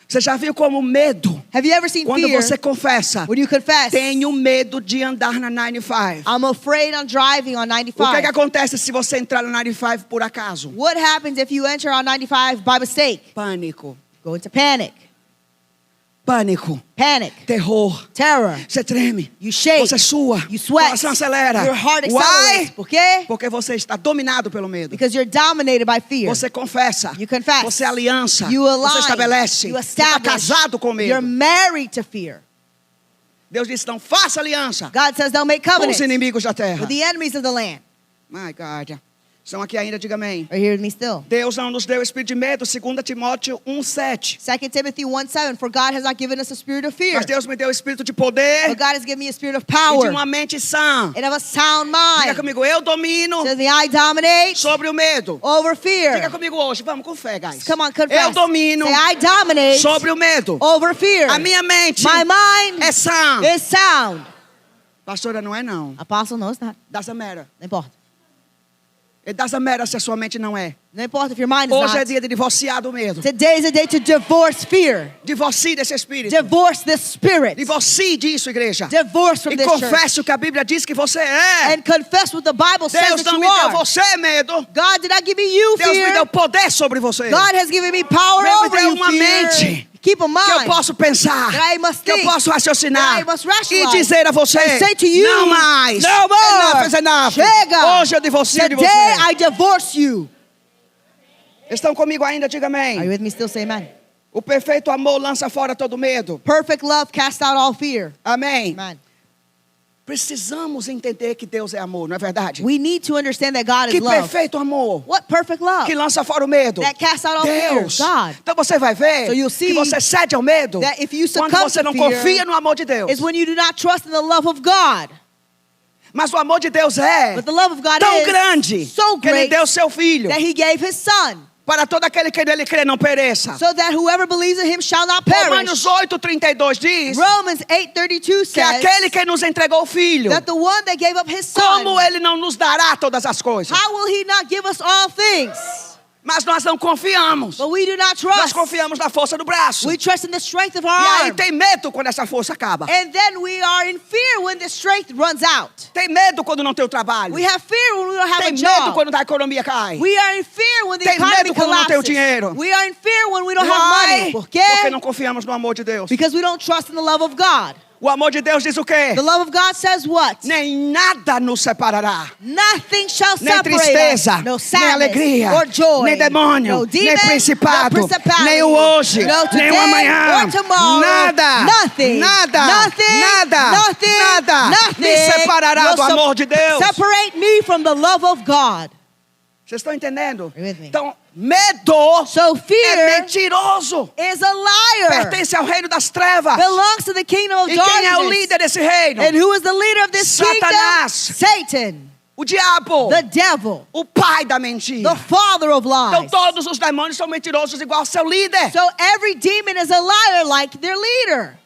Speaker 1: Você já viu como o medo,
Speaker 2: Have you ever seen
Speaker 1: quando
Speaker 2: fear
Speaker 1: você confessa,
Speaker 2: when you confess?
Speaker 1: tenho medo de andar na 95.
Speaker 2: I'm afraid I'm driving on
Speaker 1: O que
Speaker 2: 95.
Speaker 1: acontece se você entrar na 95 por acaso?
Speaker 2: What happens if you enter on 95 by mistake?
Speaker 1: Pânico,
Speaker 2: Go into panic.
Speaker 1: pânico,
Speaker 2: Panic.
Speaker 1: terror.
Speaker 2: Terror.
Speaker 1: Você treme,
Speaker 2: You shake.
Speaker 1: você sua,
Speaker 2: You sweat.
Speaker 1: coração acelera.
Speaker 2: Your heart accelerates.
Speaker 1: Why?
Speaker 2: Por quê?
Speaker 1: Porque você está dominado pelo medo.
Speaker 2: Because you're dominated by fear.
Speaker 1: Você confessa,
Speaker 2: You confess.
Speaker 1: você aliança,
Speaker 2: You
Speaker 1: você
Speaker 2: align.
Speaker 1: estabelece,
Speaker 2: You
Speaker 1: você está
Speaker 2: establish.
Speaker 1: casado com
Speaker 2: You're
Speaker 1: medo.
Speaker 2: married to fear.
Speaker 1: Deus disse, não faça aliança
Speaker 2: God says don't make
Speaker 1: com os
Speaker 2: covenants
Speaker 1: inimigos da terra.
Speaker 2: with the enemies of the land.
Speaker 1: My God. Estão aqui ainda, diga amém.
Speaker 2: Are you here with me still?
Speaker 1: Deus não nos deu espírito de medo, 2 Timóteo 1:7.
Speaker 2: 2 Timothy 1:7. For God has not given us a spirit of fear,
Speaker 1: Mas Deus me deu espírito de poder
Speaker 2: but God has given me a spirit of
Speaker 1: e de
Speaker 2: power
Speaker 1: uma mente sã.
Speaker 2: and of a sound
Speaker 1: Diga
Speaker 2: mind.
Speaker 1: comigo, eu domino
Speaker 2: So the I dominate
Speaker 1: sobre o medo.
Speaker 2: over
Speaker 1: Diga
Speaker 2: fear.
Speaker 1: comigo hoje, vamos com fé, guys.
Speaker 2: Come on, confess.
Speaker 1: Eu domino
Speaker 2: Say I dominate
Speaker 1: sobre o medo.
Speaker 2: over fear.
Speaker 1: A minha mente
Speaker 2: My mind
Speaker 1: é sã.
Speaker 2: is sound.
Speaker 1: Pastora, não é não.
Speaker 2: Apostle, no, it's not.
Speaker 1: Doesn't matter.
Speaker 2: Não importa.
Speaker 1: It doesn't matter se a sua mente não é.
Speaker 2: Não importa if your mind is
Speaker 1: Hoje é
Speaker 2: not.
Speaker 1: dia de divorciar do medo.
Speaker 2: Today is a day to divorce fear.
Speaker 1: Divorcie desse espírito.
Speaker 2: Divorce this spirit.
Speaker 1: Divorcie disso, igreja.
Speaker 2: Divorce from
Speaker 1: E
Speaker 2: this church.
Speaker 1: confesse o que a Bíblia diz que você é.
Speaker 2: And confess what the Bible says
Speaker 1: Deus
Speaker 2: that
Speaker 1: não
Speaker 2: you
Speaker 1: me deu
Speaker 2: are.
Speaker 1: você medo.
Speaker 2: God did not give me you
Speaker 1: Deus me
Speaker 2: fear.
Speaker 1: deu poder sobre você.
Speaker 2: God has given me power
Speaker 1: Deus me
Speaker 2: over
Speaker 1: deu
Speaker 2: you
Speaker 1: uma
Speaker 2: fear.
Speaker 1: mente
Speaker 2: Keep a
Speaker 1: Que eu
Speaker 2: mind.
Speaker 1: posso pensar.
Speaker 2: That I must
Speaker 1: Que eu
Speaker 2: think.
Speaker 1: posso raciocinar.
Speaker 2: That I must
Speaker 1: E
Speaker 2: rationalize.
Speaker 1: dizer a você.
Speaker 2: And say to you,
Speaker 1: Não mais.
Speaker 2: no more.
Speaker 1: Enough is enough.
Speaker 2: Chega.
Speaker 1: Hoje eu divorcio de
Speaker 2: Today
Speaker 1: você.
Speaker 2: I divorce you.
Speaker 1: Estão comigo ainda? Diga
Speaker 2: Are you
Speaker 1: amém.
Speaker 2: with me still? Say amen.
Speaker 1: O perfeito amor lança fora todo medo.
Speaker 2: Perfect love casts out all fear.
Speaker 1: Amém.
Speaker 2: Amen.
Speaker 1: Precisamos entender que Deus é amor, não é verdade?
Speaker 2: We need to understand that God
Speaker 1: Que
Speaker 2: is love.
Speaker 1: perfeito amor.
Speaker 2: What perfect love?
Speaker 1: Que lança fora o medo.
Speaker 2: That casts out all
Speaker 1: Deus.
Speaker 2: fear. God.
Speaker 1: Então você vai ver
Speaker 2: So you'll see
Speaker 1: que você cede ao medo
Speaker 2: that if you
Speaker 1: quando
Speaker 2: succumb
Speaker 1: você
Speaker 2: to
Speaker 1: não
Speaker 2: fear,
Speaker 1: confia no amor de Deus.
Speaker 2: is when you do not trust in the love of God.
Speaker 1: Mas o amor de Deus é
Speaker 2: But the love of God
Speaker 1: tão
Speaker 2: is
Speaker 1: grande
Speaker 2: so
Speaker 1: que Ele
Speaker 2: great
Speaker 1: deu seu Filho
Speaker 2: that He gave His Son,
Speaker 1: para todo aquele que nele crê não pereça.
Speaker 2: so that whoever believes in Him shall not perish.
Speaker 1: Romanos 8:32 diz
Speaker 2: Romans 8:32
Speaker 1: que
Speaker 2: says
Speaker 1: aquele que nos entregou o Filho,
Speaker 2: that the one that gave up His Son,
Speaker 1: como Ele não nos dará todas as coisas?
Speaker 2: how will He not give us all things?
Speaker 1: Mas nós não confiamos.
Speaker 2: But we do not
Speaker 1: Nós
Speaker 2: trust.
Speaker 1: confiamos na força do braço.
Speaker 2: We trust in the strength of our
Speaker 1: E aí
Speaker 2: arm.
Speaker 1: tem medo quando essa força acaba.
Speaker 2: And then we are in fear when the strength runs out.
Speaker 1: Tem medo quando não tem o trabalho.
Speaker 2: We have fear when we don't have
Speaker 1: Tem
Speaker 2: a
Speaker 1: medo
Speaker 2: job.
Speaker 1: quando a economia cai.
Speaker 2: We are in fear when the
Speaker 1: Tem
Speaker 2: economy
Speaker 1: medo quando não tem o
Speaker 2: collapses.
Speaker 1: dinheiro.
Speaker 2: We are in fear when we don't
Speaker 1: Why?
Speaker 2: have money. Por quê?
Speaker 1: Porque não confiamos no amor de Deus.
Speaker 2: Because we don't trust in the love of God.
Speaker 1: O amor de Deus diz o quê?
Speaker 2: The love of God says what?
Speaker 1: Nem nada nos separará.
Speaker 2: Nothing shall
Speaker 1: Nem
Speaker 2: separate
Speaker 1: tristeza,
Speaker 2: us. No
Speaker 1: nem
Speaker 2: sadness
Speaker 1: alegria,
Speaker 2: or joy.
Speaker 1: nem demônio,
Speaker 2: no demon,
Speaker 1: nem principado,
Speaker 2: no principality,
Speaker 1: nem o hoje,
Speaker 2: no today,
Speaker 1: nem o amanhã.
Speaker 2: or tomorrow.
Speaker 1: Nada,
Speaker 2: Nothing.
Speaker 1: nada,
Speaker 2: Nothing.
Speaker 1: nada,
Speaker 2: Nothing.
Speaker 1: nada
Speaker 2: Nothing.
Speaker 1: me separará do
Speaker 2: will
Speaker 1: amor de Deus.
Speaker 2: Separate me from the love of God.
Speaker 1: Vocês estão entendendo?
Speaker 2: Are you with me?
Speaker 1: Então, medo
Speaker 2: So
Speaker 1: é
Speaker 2: fear
Speaker 1: mentiroso.
Speaker 2: is a liar.
Speaker 1: Pertence ao reino das trevas.
Speaker 2: Belongs to the kingdom of
Speaker 1: E quem é o
Speaker 2: darkness.
Speaker 1: líder desse reino?
Speaker 2: And who is the leader of this
Speaker 1: Satanás.
Speaker 2: kingdom? Satan,
Speaker 1: O diabo.
Speaker 2: the devil,
Speaker 1: O pai da mentira.
Speaker 2: the father of
Speaker 1: Então
Speaker 2: lies.
Speaker 1: todos os demônios são mentirosos igual ao seu líder.
Speaker 2: So every demon is a liar like their leader.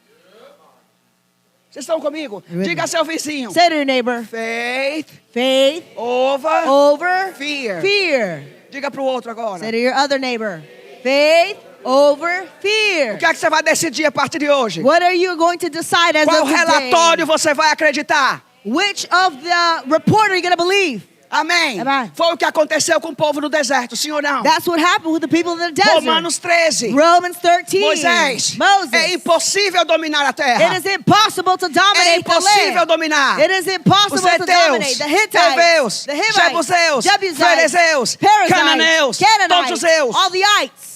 Speaker 1: Vocês estão comigo?
Speaker 2: with
Speaker 1: Diga
Speaker 2: me.
Speaker 1: a seu vizinho.
Speaker 2: Say to your neighbor,
Speaker 1: Faith
Speaker 2: faith
Speaker 1: over
Speaker 2: over
Speaker 1: fear.
Speaker 2: fear.
Speaker 1: Diga para o outro agora.
Speaker 2: Say to your other neighbor, faith over fear.
Speaker 1: O que é que você vai decidir a partir de hoje?
Speaker 2: What are you going to decide as
Speaker 1: Qual
Speaker 2: of today?
Speaker 1: relatório você vai acreditar?
Speaker 2: Which of the report are you going to believe?
Speaker 1: Amém.
Speaker 2: Amém.
Speaker 1: Foi o que aconteceu com o povo no deserto, sim ou não?
Speaker 2: That's what happened with the people in the desert.
Speaker 1: Romanos 13.
Speaker 2: Romans 13.
Speaker 1: Moisés.
Speaker 2: Moses.
Speaker 1: É impossível dominar a
Speaker 2: It
Speaker 1: terra.
Speaker 2: is impossible to
Speaker 1: É
Speaker 2: dominate the
Speaker 1: impossível
Speaker 2: land.
Speaker 1: dominar.
Speaker 2: It is impossible
Speaker 1: Os
Speaker 2: to dominate
Speaker 1: heteus,
Speaker 2: the Hittites,
Speaker 1: heveus,
Speaker 2: the Hivites,
Speaker 1: jebuseus,
Speaker 2: Jebusites,
Speaker 1: ferezeus,
Speaker 2: Perizzites,
Speaker 1: cananeus,
Speaker 2: Canaanites,
Speaker 1: todos os zeus.
Speaker 2: all the ites.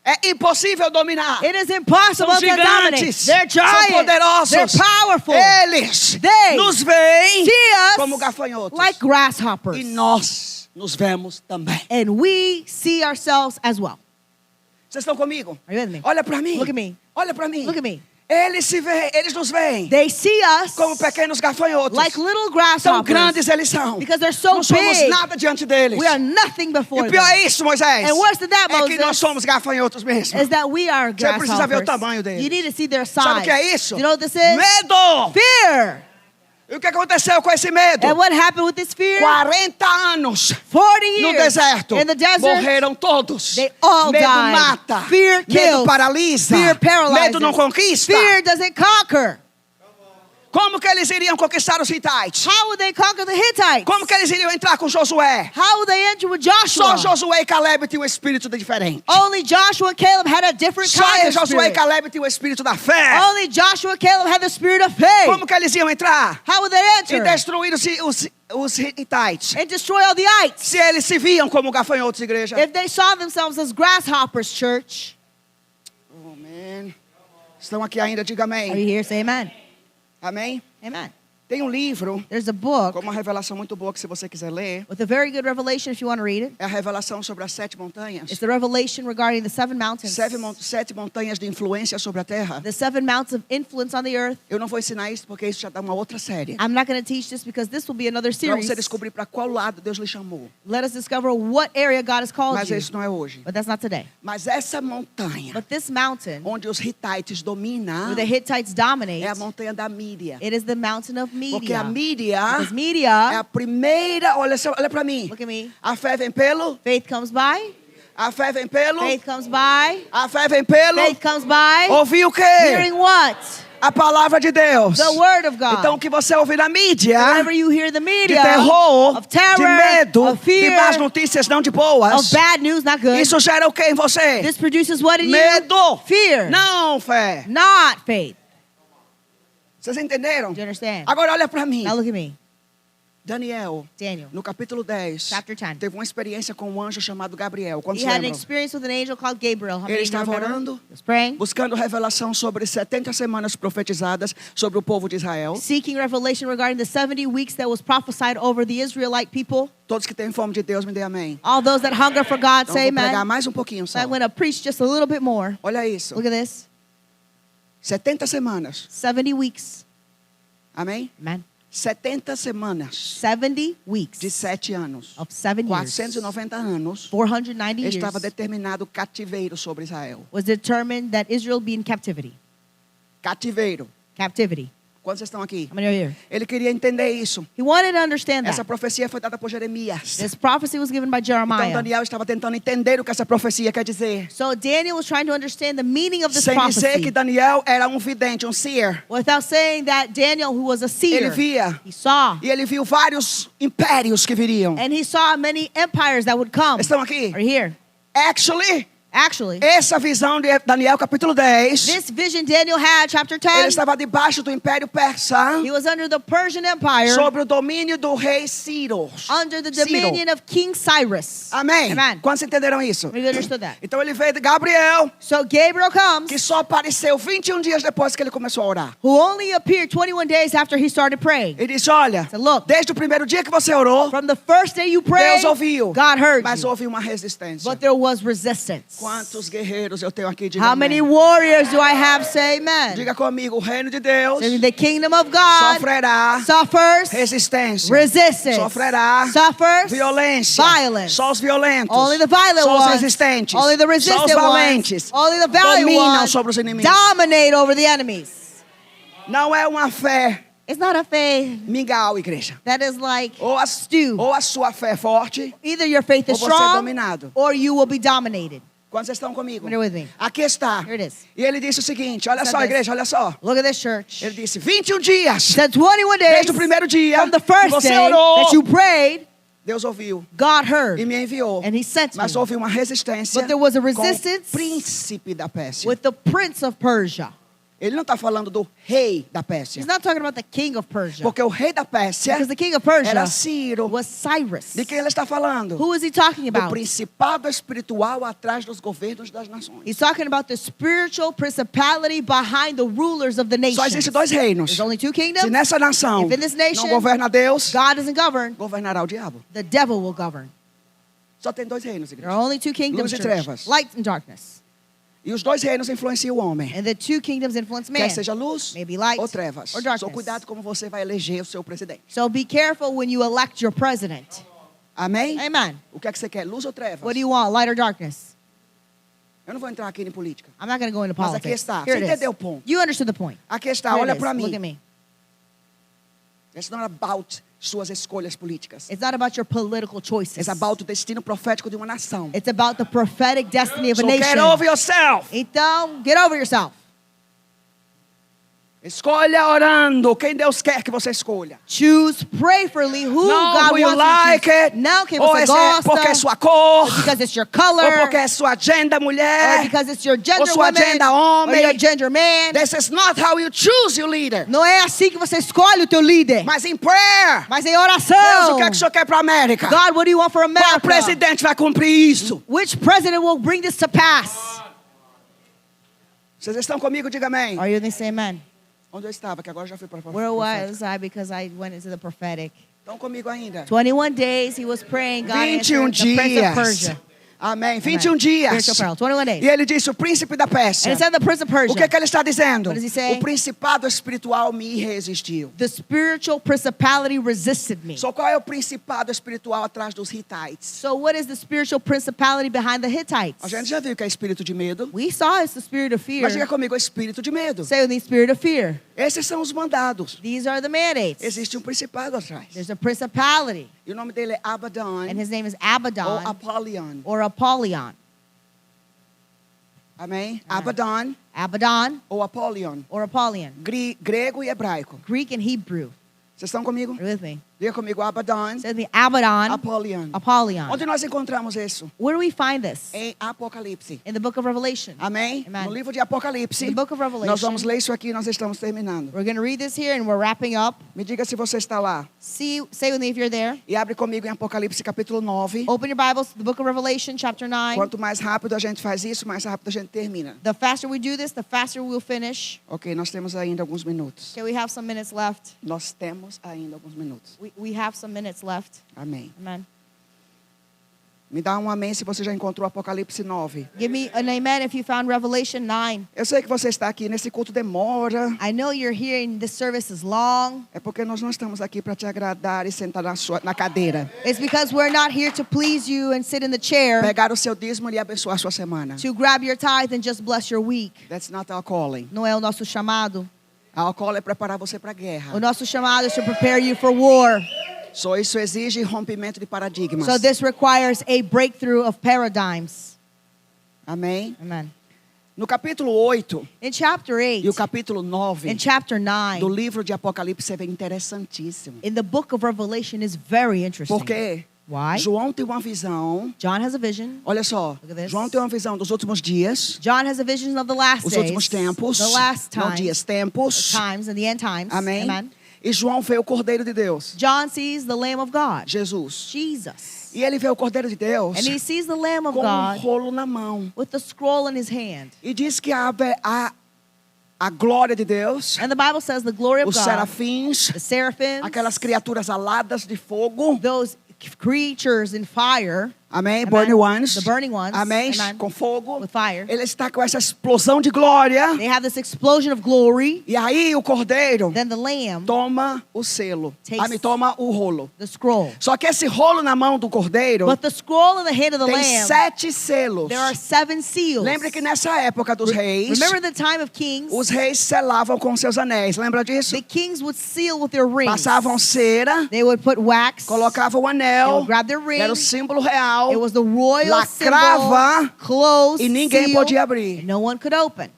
Speaker 1: É impossível dominar.
Speaker 2: It is impossible
Speaker 1: São
Speaker 2: to dominate.
Speaker 1: gigantes,
Speaker 2: They're
Speaker 1: são
Speaker 2: giants.
Speaker 1: poderosos.
Speaker 2: They're powerful.
Speaker 1: Eles
Speaker 2: They
Speaker 1: nos veem
Speaker 2: See us
Speaker 1: como gafanhotos.
Speaker 2: like grasshoppers.
Speaker 1: E nós nos vemos também.
Speaker 2: And we see ourselves as well.
Speaker 1: Vocês estão comigo?
Speaker 2: Are you with me?
Speaker 1: Olha para mim.
Speaker 2: Look at me.
Speaker 1: Olha para mim.
Speaker 2: Look at me.
Speaker 1: Eles nos veem
Speaker 2: They see us
Speaker 1: como pequenos gafanhotos.
Speaker 2: like little
Speaker 1: Tão
Speaker 2: grasshoppers.
Speaker 1: grandes eles são.
Speaker 2: Because they're so
Speaker 1: Não somos
Speaker 2: big.
Speaker 1: nada diante deles.
Speaker 2: We are nothing
Speaker 1: E
Speaker 2: before
Speaker 1: o pior
Speaker 2: them.
Speaker 1: é isso, Moisés.
Speaker 2: And worse than that,
Speaker 1: É que
Speaker 2: Moses,
Speaker 1: nós somos gafanhotos mesmo.
Speaker 2: is that we are
Speaker 1: Você precisa ver o
Speaker 2: grasshoppers.
Speaker 1: tamanho deles.
Speaker 2: You need to see their
Speaker 1: Sabe o
Speaker 2: size.
Speaker 1: que é isso?
Speaker 2: You know what this is?
Speaker 1: Medo.
Speaker 2: Fear.
Speaker 1: E o que aconteceu com esse medo?
Speaker 2: And what happened with this fear?
Speaker 1: 40 anos
Speaker 2: 40
Speaker 1: no
Speaker 2: years
Speaker 1: deserto.
Speaker 2: in the desert.
Speaker 1: Morreram todos.
Speaker 2: They all
Speaker 1: Medo
Speaker 2: died.
Speaker 1: mata.
Speaker 2: Fear
Speaker 1: Medo
Speaker 2: kills.
Speaker 1: paralisa.
Speaker 2: Fear paralyzes.
Speaker 1: Medo não conquista.
Speaker 2: Fear doesn't conquer.
Speaker 1: Como que eles iriam conquistar os Hitites?
Speaker 2: How would they conquer the Hittites?
Speaker 1: Como que eles iriam entrar com Josué?
Speaker 2: How would they enter with
Speaker 1: Só
Speaker 2: Joshua?
Speaker 1: Josué e Caleb tinham um espírito diferente.
Speaker 2: Only Joshua and Caleb had a different
Speaker 1: Só
Speaker 2: kind of
Speaker 1: Josué e
Speaker 2: spirit.
Speaker 1: Caleb tinham o espírito da fé.
Speaker 2: Only Joshua and Caleb had the spirit of faith.
Speaker 1: Como que eles iam entrar?
Speaker 2: How would they
Speaker 1: E
Speaker 2: enter?
Speaker 1: destruir os Hitites.
Speaker 2: And destroy all the ites.
Speaker 1: Se eles se viam como gafanhotos, igreja.
Speaker 2: If they saw themselves as grasshoppers, church.
Speaker 1: Oh, man. Estão aqui ainda, diga
Speaker 2: Are
Speaker 1: amém.
Speaker 2: you here? Say amen.
Speaker 1: Amém?
Speaker 2: Amen.
Speaker 1: Tem um livro
Speaker 2: There's a book
Speaker 1: com uma revelação muito boa que se você quiser ler.
Speaker 2: with a very good revelation if you want to read it.
Speaker 1: É a revelação sobre as 7 montanhas.
Speaker 2: It's the revelation regarding the 7 mountains.
Speaker 1: 7 montanhas de influência sobre a terra.
Speaker 2: The 7 mountains of influence on the earth.
Speaker 1: Eu não vou ensinar isso porque isso já dá uma outra série.
Speaker 2: I'm not going to teach this because this will be another
Speaker 1: Para
Speaker 2: series.
Speaker 1: você descobrir para qual lado Deus lhe chamou.
Speaker 2: Let us discover what area God has called
Speaker 1: Mas
Speaker 2: you.
Speaker 1: isso não é hoje.
Speaker 2: But that's not today.
Speaker 1: Mas essa montanha,
Speaker 2: But this mountain,
Speaker 1: onde os Hitites dominam,
Speaker 2: where the Hittites dominate,
Speaker 1: é a montanha da Mídia.
Speaker 2: it is the mountain of
Speaker 1: Porque a
Speaker 2: media.
Speaker 1: Mídia
Speaker 2: Because
Speaker 1: é
Speaker 2: media,
Speaker 1: a primeira, olha para mim.
Speaker 2: look at me,
Speaker 1: A fé vem pelo,
Speaker 2: faith comes by,
Speaker 1: a fé vem pelo,
Speaker 2: faith comes by,
Speaker 1: a fé vem pelo.
Speaker 2: faith comes by,
Speaker 1: Ouvir o quê?
Speaker 2: hearing what?
Speaker 1: A palavra de Deus.
Speaker 2: The word of God.
Speaker 1: Então o que você ouvir na mídia,
Speaker 2: Whenever you hear the
Speaker 1: de
Speaker 2: media,
Speaker 1: terror,
Speaker 2: of terror,
Speaker 1: de medo,
Speaker 2: of fear,
Speaker 1: de más notícias, não de boas,
Speaker 2: of bad news, not good,
Speaker 1: isso gera o que em você?
Speaker 2: this produces what in
Speaker 1: Medo.
Speaker 2: you? Fear,
Speaker 1: Não fé.
Speaker 2: not faith.
Speaker 1: Vocês entenderam?
Speaker 2: Do you understand?
Speaker 1: Agora olha para mim.
Speaker 2: Now look at me,
Speaker 1: Daniel,
Speaker 2: Daniel.
Speaker 1: no capítulo 10,
Speaker 2: Chapter 10.
Speaker 1: teve uma experiência com um anjo chamado Gabriel. Quantos
Speaker 2: He had an
Speaker 1: lembram?
Speaker 2: experience with an angel called Gabriel. How
Speaker 1: Ele
Speaker 2: many
Speaker 1: estava
Speaker 2: remember?
Speaker 1: orando,
Speaker 2: He was praying,
Speaker 1: buscando revelação sobre 70 semanas profetizadas sobre o povo de Israel.
Speaker 2: seeking revelation regarding the 70 weeks that was prophesied over the Israelite people.
Speaker 1: Todos que têm fome de Deus, me dê amém.
Speaker 2: All those that hunger for God,
Speaker 1: Então
Speaker 2: say
Speaker 1: vou pregar
Speaker 2: amen.
Speaker 1: mais um pouquinho
Speaker 2: So
Speaker 1: só.
Speaker 2: I'm going to preach just a little bit more.
Speaker 1: Olha isso.
Speaker 2: Look at this.
Speaker 1: 70 semanas.
Speaker 2: 70 weeks.
Speaker 1: Amém?
Speaker 2: Amen.
Speaker 1: 70 semanas
Speaker 2: 70 weeks
Speaker 1: de 7 anos.
Speaker 2: of 7 years.
Speaker 1: 490 anos.
Speaker 2: 490 years
Speaker 1: Estava determinado cativeiro sobre Israel.
Speaker 2: was determined that Israel be in captivity.
Speaker 1: Cativeiro.
Speaker 2: Captivity.
Speaker 1: Quantos estão aqui?
Speaker 2: How many are here?
Speaker 1: Ele queria entender isso.
Speaker 2: He wanted to understand
Speaker 1: Essa
Speaker 2: that.
Speaker 1: profecia foi dada por Jeremias.
Speaker 2: This prophecy was given by
Speaker 1: Então
Speaker 2: Jeremiah.
Speaker 1: Daniel estava tentando entender o que essa profecia quer dizer.
Speaker 2: So Daniel was trying to understand the meaning of this
Speaker 1: Sem dizer
Speaker 2: prophecy
Speaker 1: que Daniel era um vidente, um seer.
Speaker 2: without saying that Daniel, who was a
Speaker 1: Ele
Speaker 2: seer,
Speaker 1: via.
Speaker 2: he saw.
Speaker 1: E ele viu vários impérios que viriam.
Speaker 2: And he saw many empires that would come.
Speaker 1: Estão aqui?
Speaker 2: Are you here?
Speaker 1: Actually,
Speaker 2: Actually,
Speaker 1: essa visão de Daniel capítulo 10,
Speaker 2: this vision Daniel had, chapter
Speaker 1: ele
Speaker 2: 10,
Speaker 1: estava debaixo do Império Persa,
Speaker 2: he was under the Persian Empire,
Speaker 1: sobre o domínio do rei Ciro.
Speaker 2: under the
Speaker 1: Ciro.
Speaker 2: dominion of King Cyrus.
Speaker 1: Amém?
Speaker 2: Amen.
Speaker 1: Quantos entenderam isso?
Speaker 2: We understood that.
Speaker 1: Então ele veio de Gabriel,
Speaker 2: So Gabriel comes,
Speaker 1: que só apareceu 21 dias depois que ele começou a orar.
Speaker 2: who only appeared 21 days after he started praying.
Speaker 1: Ele disse, olha,
Speaker 2: So look,
Speaker 1: desde o primeiro dia que você orou,
Speaker 2: from the first day you prayed,
Speaker 1: Deus ouviu,
Speaker 2: God heard
Speaker 1: mas
Speaker 2: you.
Speaker 1: houve uma resistência.
Speaker 2: But there was resistance.
Speaker 1: Quantos guerreiros eu tenho aqui? Diga
Speaker 2: How
Speaker 1: amém.
Speaker 2: many warriors do I have? Say amen.
Speaker 1: Diga comigo, o reino de Deus
Speaker 2: So the kingdom of God
Speaker 1: sofrerá
Speaker 2: suffers
Speaker 1: resistência,
Speaker 2: resistance,
Speaker 1: sofrerá
Speaker 2: suffers
Speaker 1: violência.
Speaker 2: violence.
Speaker 1: Só os violentos,
Speaker 2: Only the violent
Speaker 1: só os
Speaker 2: ones,
Speaker 1: resistentes,
Speaker 2: only the
Speaker 1: só os
Speaker 2: resistant
Speaker 1: valentes
Speaker 2: ones, only the valiant
Speaker 1: dominam
Speaker 2: ones
Speaker 1: sobre os inimigos.
Speaker 2: dominate over the enemies.
Speaker 1: Não é uma fé
Speaker 2: It's not a faith
Speaker 1: mingau, igreja.
Speaker 2: that is like
Speaker 1: Ou a,
Speaker 2: stew.
Speaker 1: ou a sua fé é forte,
Speaker 2: Either your faith is
Speaker 1: ou você é
Speaker 2: strong
Speaker 1: dominado.
Speaker 2: or you will be dominated.
Speaker 1: Quantos estão comigo?
Speaker 2: You're with me.
Speaker 1: Aqui está.
Speaker 2: Here it is.
Speaker 1: E ele disse o seguinte, olha
Speaker 2: Said
Speaker 1: só,
Speaker 2: this.
Speaker 1: igreja, olha só.
Speaker 2: Look at this church.
Speaker 1: Ele disse, 21 dias,
Speaker 2: Said 21 days
Speaker 1: desde o primeiro dia
Speaker 2: from the
Speaker 1: que
Speaker 2: first
Speaker 1: você
Speaker 2: day
Speaker 1: orou,
Speaker 2: that you prayed,
Speaker 1: Deus ouviu
Speaker 2: God
Speaker 1: e
Speaker 2: heard
Speaker 1: me enviou.
Speaker 2: and he sent me.
Speaker 1: Mas houve uma resistência
Speaker 2: But there was a
Speaker 1: com o
Speaker 2: resistance
Speaker 1: príncipe da Pérsia.
Speaker 2: with the prince of Persia.
Speaker 1: Ele não está falando do rei da Pérsia.
Speaker 2: He's not talking about the king of Persia.
Speaker 1: Porque o rei da Pérsia
Speaker 2: Because the king of Persia
Speaker 1: era Ciro.
Speaker 2: was Cyrus.
Speaker 1: De quem ele está falando?
Speaker 2: Who is he talking
Speaker 1: Do
Speaker 2: about?
Speaker 1: principado espiritual atrás dos governos das nações.
Speaker 2: He's talking about the spiritual principality behind the rulers of the
Speaker 1: Só
Speaker 2: nations.
Speaker 1: existem dois reinos.
Speaker 2: There's only two
Speaker 1: Se
Speaker 2: kingdoms.
Speaker 1: nessa nação
Speaker 2: If in this nation,
Speaker 1: não governa Deus,
Speaker 2: God doesn't govern,
Speaker 1: governará o diabo.
Speaker 2: the devil will govern.
Speaker 1: Só tem dois reinos,
Speaker 2: There
Speaker 1: igreja.
Speaker 2: are only two kingdoms,
Speaker 1: Luz e
Speaker 2: church.
Speaker 1: trevas.
Speaker 2: Light and darkness.
Speaker 1: E os dois reinos influenciam o homem.
Speaker 2: And the two kingdoms influence man.
Speaker 1: Quer seja luz
Speaker 2: Maybe light
Speaker 1: ou trevas.
Speaker 2: or darkness.
Speaker 1: Só cuidado como você vai eleger o seu presidente.
Speaker 2: So be careful when you elect your president.
Speaker 1: Amém?
Speaker 2: Amen.
Speaker 1: O que é que você quer? Luz ou trevas?
Speaker 2: What do you want, light or darkness?
Speaker 1: Eu não vou entrar aqui em política.
Speaker 2: I'm not going to go into
Speaker 1: Mas
Speaker 2: politics.
Speaker 1: aqui está.
Speaker 2: Here
Speaker 1: Você
Speaker 2: it is.
Speaker 1: entendeu o ponto?
Speaker 2: You understood the point.
Speaker 1: Aqui está.
Speaker 2: Here it
Speaker 1: Olha
Speaker 2: is.
Speaker 1: para
Speaker 2: Look
Speaker 1: mim.
Speaker 2: at me.
Speaker 1: It's not about suas escolhas políticas.
Speaker 2: It's not about your political choices.
Speaker 1: It's about o destino profético de uma nação.
Speaker 2: It's about the prophetic destiny of a
Speaker 1: So
Speaker 2: nation.
Speaker 1: get over yourself.
Speaker 2: Então, get over yourself.
Speaker 1: Escolha orando quem Deus quer que você escolha.
Speaker 2: Choose prayerfully who
Speaker 1: Não
Speaker 2: God
Speaker 1: who you
Speaker 2: wants
Speaker 1: like
Speaker 2: you to choose.
Speaker 1: it.
Speaker 2: Não quem
Speaker 1: Ou
Speaker 2: você
Speaker 1: porque é
Speaker 2: gosta.
Speaker 1: sua cor.
Speaker 2: Because it's your
Speaker 1: Ou
Speaker 2: color.
Speaker 1: porque é sua agenda
Speaker 2: Or
Speaker 1: mulher.
Speaker 2: because it's your gender
Speaker 1: Ou sua
Speaker 2: woman.
Speaker 1: agenda
Speaker 2: Or
Speaker 1: homem.
Speaker 2: your gender man.
Speaker 1: This is not how you choose your leader.
Speaker 2: Não é assim que você escolhe o teu líder.
Speaker 1: Mas em prayer.
Speaker 2: Mas em
Speaker 1: Deus,
Speaker 2: oração.
Speaker 1: o que é que o senhor quer para a América?
Speaker 2: God, what do you want for
Speaker 1: Qual
Speaker 2: America?
Speaker 1: presidente vai cumprir isso?
Speaker 2: Which president will bring this to pass?
Speaker 1: Vocês estão comigo? Diga amém.
Speaker 2: Are you going to say amen?
Speaker 1: Onde eu estava, que agora já fui para a
Speaker 2: Where was I? Because I went into the prophetic.
Speaker 1: Estão comigo ainda?
Speaker 2: 21 days he was praying. God
Speaker 1: 21
Speaker 2: answered the prince of Persia.
Speaker 1: dias. Amém. 21 dias.
Speaker 2: Spiritual peril. 21 days.
Speaker 1: E ele disse, o príncipe da
Speaker 2: And
Speaker 1: Pérsia.
Speaker 2: it said the prince of Persia.
Speaker 1: O que é que ele está dizendo?
Speaker 2: What does he say?
Speaker 1: O principado espiritual me resistiu.
Speaker 2: The spiritual principality resisted me.
Speaker 1: Só qual é o principado espiritual atrás dos Hitites?
Speaker 2: So what is the spiritual principality behind the Hittites?
Speaker 1: A gente já viu que é espírito de medo.
Speaker 2: We saw it's the spirit of fear.
Speaker 1: Mas diga comigo, é espírito de medo.
Speaker 2: Say with me, spirit of fear.
Speaker 1: Esses são os mandados.
Speaker 2: These are the mandates.
Speaker 1: Existe um principado atrás.
Speaker 2: There's a principality.
Speaker 1: E o nome dele é Abaddon
Speaker 2: And his name is
Speaker 1: ou
Speaker 2: Abaddon
Speaker 1: Apollyon.
Speaker 2: or Apollyon.
Speaker 1: Amém? Abaddon
Speaker 2: Abaddon
Speaker 1: ou Apollyon.
Speaker 2: or Apollyon.
Speaker 1: Grego e hebraico.
Speaker 2: Greek and Hebrew.
Speaker 1: Vocês estão comigo?
Speaker 2: Are you with me?
Speaker 1: Diga comigo, Abaddon,
Speaker 2: Say with me, Abaddon,
Speaker 1: Apollyon.
Speaker 2: Apollyon.
Speaker 1: Onde nós encontramos isso?
Speaker 2: Where do we find this?
Speaker 1: Em Apocalipse.
Speaker 2: In the book of Revelation.
Speaker 1: Amém?
Speaker 2: Amen.
Speaker 1: No livro de Apocalipse.
Speaker 2: In the book of Revelation.
Speaker 1: Nós vamos ler isso aqui e nós estamos terminando.
Speaker 2: We're going to read this here and we're wrapping up.
Speaker 1: Me diga se você está lá.
Speaker 2: Say with me if you're there.
Speaker 1: E abre comigo em Apocalipse capítulo 9.
Speaker 2: Open your Bibles to the book of Revelation, chapter 9.
Speaker 1: Quanto mais rápido a gente faz isso, mais rápido a gente termina.
Speaker 2: The faster we do this, the faster we'll finish.
Speaker 1: Ok, nós temos ainda alguns minutos.
Speaker 2: Okay, we have some minutes left.
Speaker 1: Nós temos ainda alguns minutos.
Speaker 2: We have some minutes left.
Speaker 1: Amém.
Speaker 2: Amen.
Speaker 1: Me dá um amém se você já encontrou Apocalipse 9.
Speaker 2: Give me an amen if you found Revelation 9.
Speaker 1: Eu sei que você está aqui, nesse culto demora.
Speaker 2: I know you're here and this service is long.
Speaker 1: É porque nós não estamos aqui para te agradar e sentar na cadeira.
Speaker 2: It's because we're not here to please you and sit in the chair,
Speaker 1: Pegar o seu dízimo e abençoar a sua semana.
Speaker 2: to grab your tithe and just bless your week.
Speaker 1: That's not our calling.
Speaker 2: Não é o nosso chamado.
Speaker 1: Our call é preparar você para a guerra.
Speaker 2: O nosso chamado is to prepare you for war.
Speaker 1: Só isso exige rompimento de paradigmas.
Speaker 2: So this requires a breakthrough of paradigms.
Speaker 1: Amém?
Speaker 2: Amen.
Speaker 1: No capítulo 8
Speaker 2: In chapter 8,
Speaker 1: e o capítulo 9
Speaker 2: in chapter 9,
Speaker 1: do livro de Apocalipse é interessantíssimo.
Speaker 2: in the book of Revelation is very interesting.
Speaker 1: Por quê?
Speaker 2: Why?
Speaker 1: João tem uma visão.
Speaker 2: John has a vision.
Speaker 1: Olha só.
Speaker 2: Look at this.
Speaker 1: João tem uma visão dos últimos dias.
Speaker 2: John has a vision of the last
Speaker 1: Os
Speaker 2: days.
Speaker 1: últimos tempos.
Speaker 2: The last
Speaker 1: Não
Speaker 2: times.
Speaker 1: dias, tempos.
Speaker 2: Times and the end times.
Speaker 1: Amém.
Speaker 2: Amen.
Speaker 1: E João vê o Cordeiro de Deus.
Speaker 2: John sees the Lamb of God.
Speaker 1: Jesus.
Speaker 2: Jesus.
Speaker 1: E ele vê o Cordeiro de Deus
Speaker 2: And he sees the Lamb of
Speaker 1: com um
Speaker 2: God
Speaker 1: rolo na mão.
Speaker 2: with the scroll in his hand.
Speaker 1: E diz que a glória de Deus,
Speaker 2: And the Bible says the glory of
Speaker 1: os
Speaker 2: God,
Speaker 1: serafins,
Speaker 2: the seraphims,
Speaker 1: aquelas criaturas aladas de fogo.
Speaker 2: those creatures in fire,
Speaker 1: Amém?
Speaker 2: Amen.
Speaker 1: Burning ones.
Speaker 2: The burning ones.
Speaker 1: Amém?
Speaker 2: Amen.
Speaker 1: Com fogo.
Speaker 2: With fire.
Speaker 1: Ele está com essa explosão de glória.
Speaker 2: They have this explosion of glory.
Speaker 1: E aí o Cordeiro
Speaker 2: Then the Lamb
Speaker 1: toma o selo.
Speaker 2: Takes-
Speaker 1: Toma o rolo.
Speaker 2: the scroll.
Speaker 1: Só que esse rolo na mão do Cordeiro
Speaker 2: But the scroll in the hand of the
Speaker 1: tem
Speaker 2: Lamb,
Speaker 1: 7 selos.
Speaker 2: there are 7 seals.
Speaker 1: Lembre que nessa época dos reis,
Speaker 2: Remember the time of kings?
Speaker 1: os reis selavam com seus anéis. Lembra disso?
Speaker 2: The kings would seal with their rings.
Speaker 1: Passavam cera,
Speaker 2: They would put wax.
Speaker 1: colocavam o
Speaker 2: They
Speaker 1: anel,
Speaker 2: would grab their ring.
Speaker 1: era o símbolo real,
Speaker 2: It was the royal
Speaker 1: lacrava,
Speaker 2: symbol, closed,
Speaker 1: e ninguém
Speaker 2: sealed,
Speaker 1: podia abrir.
Speaker 2: and no one could open.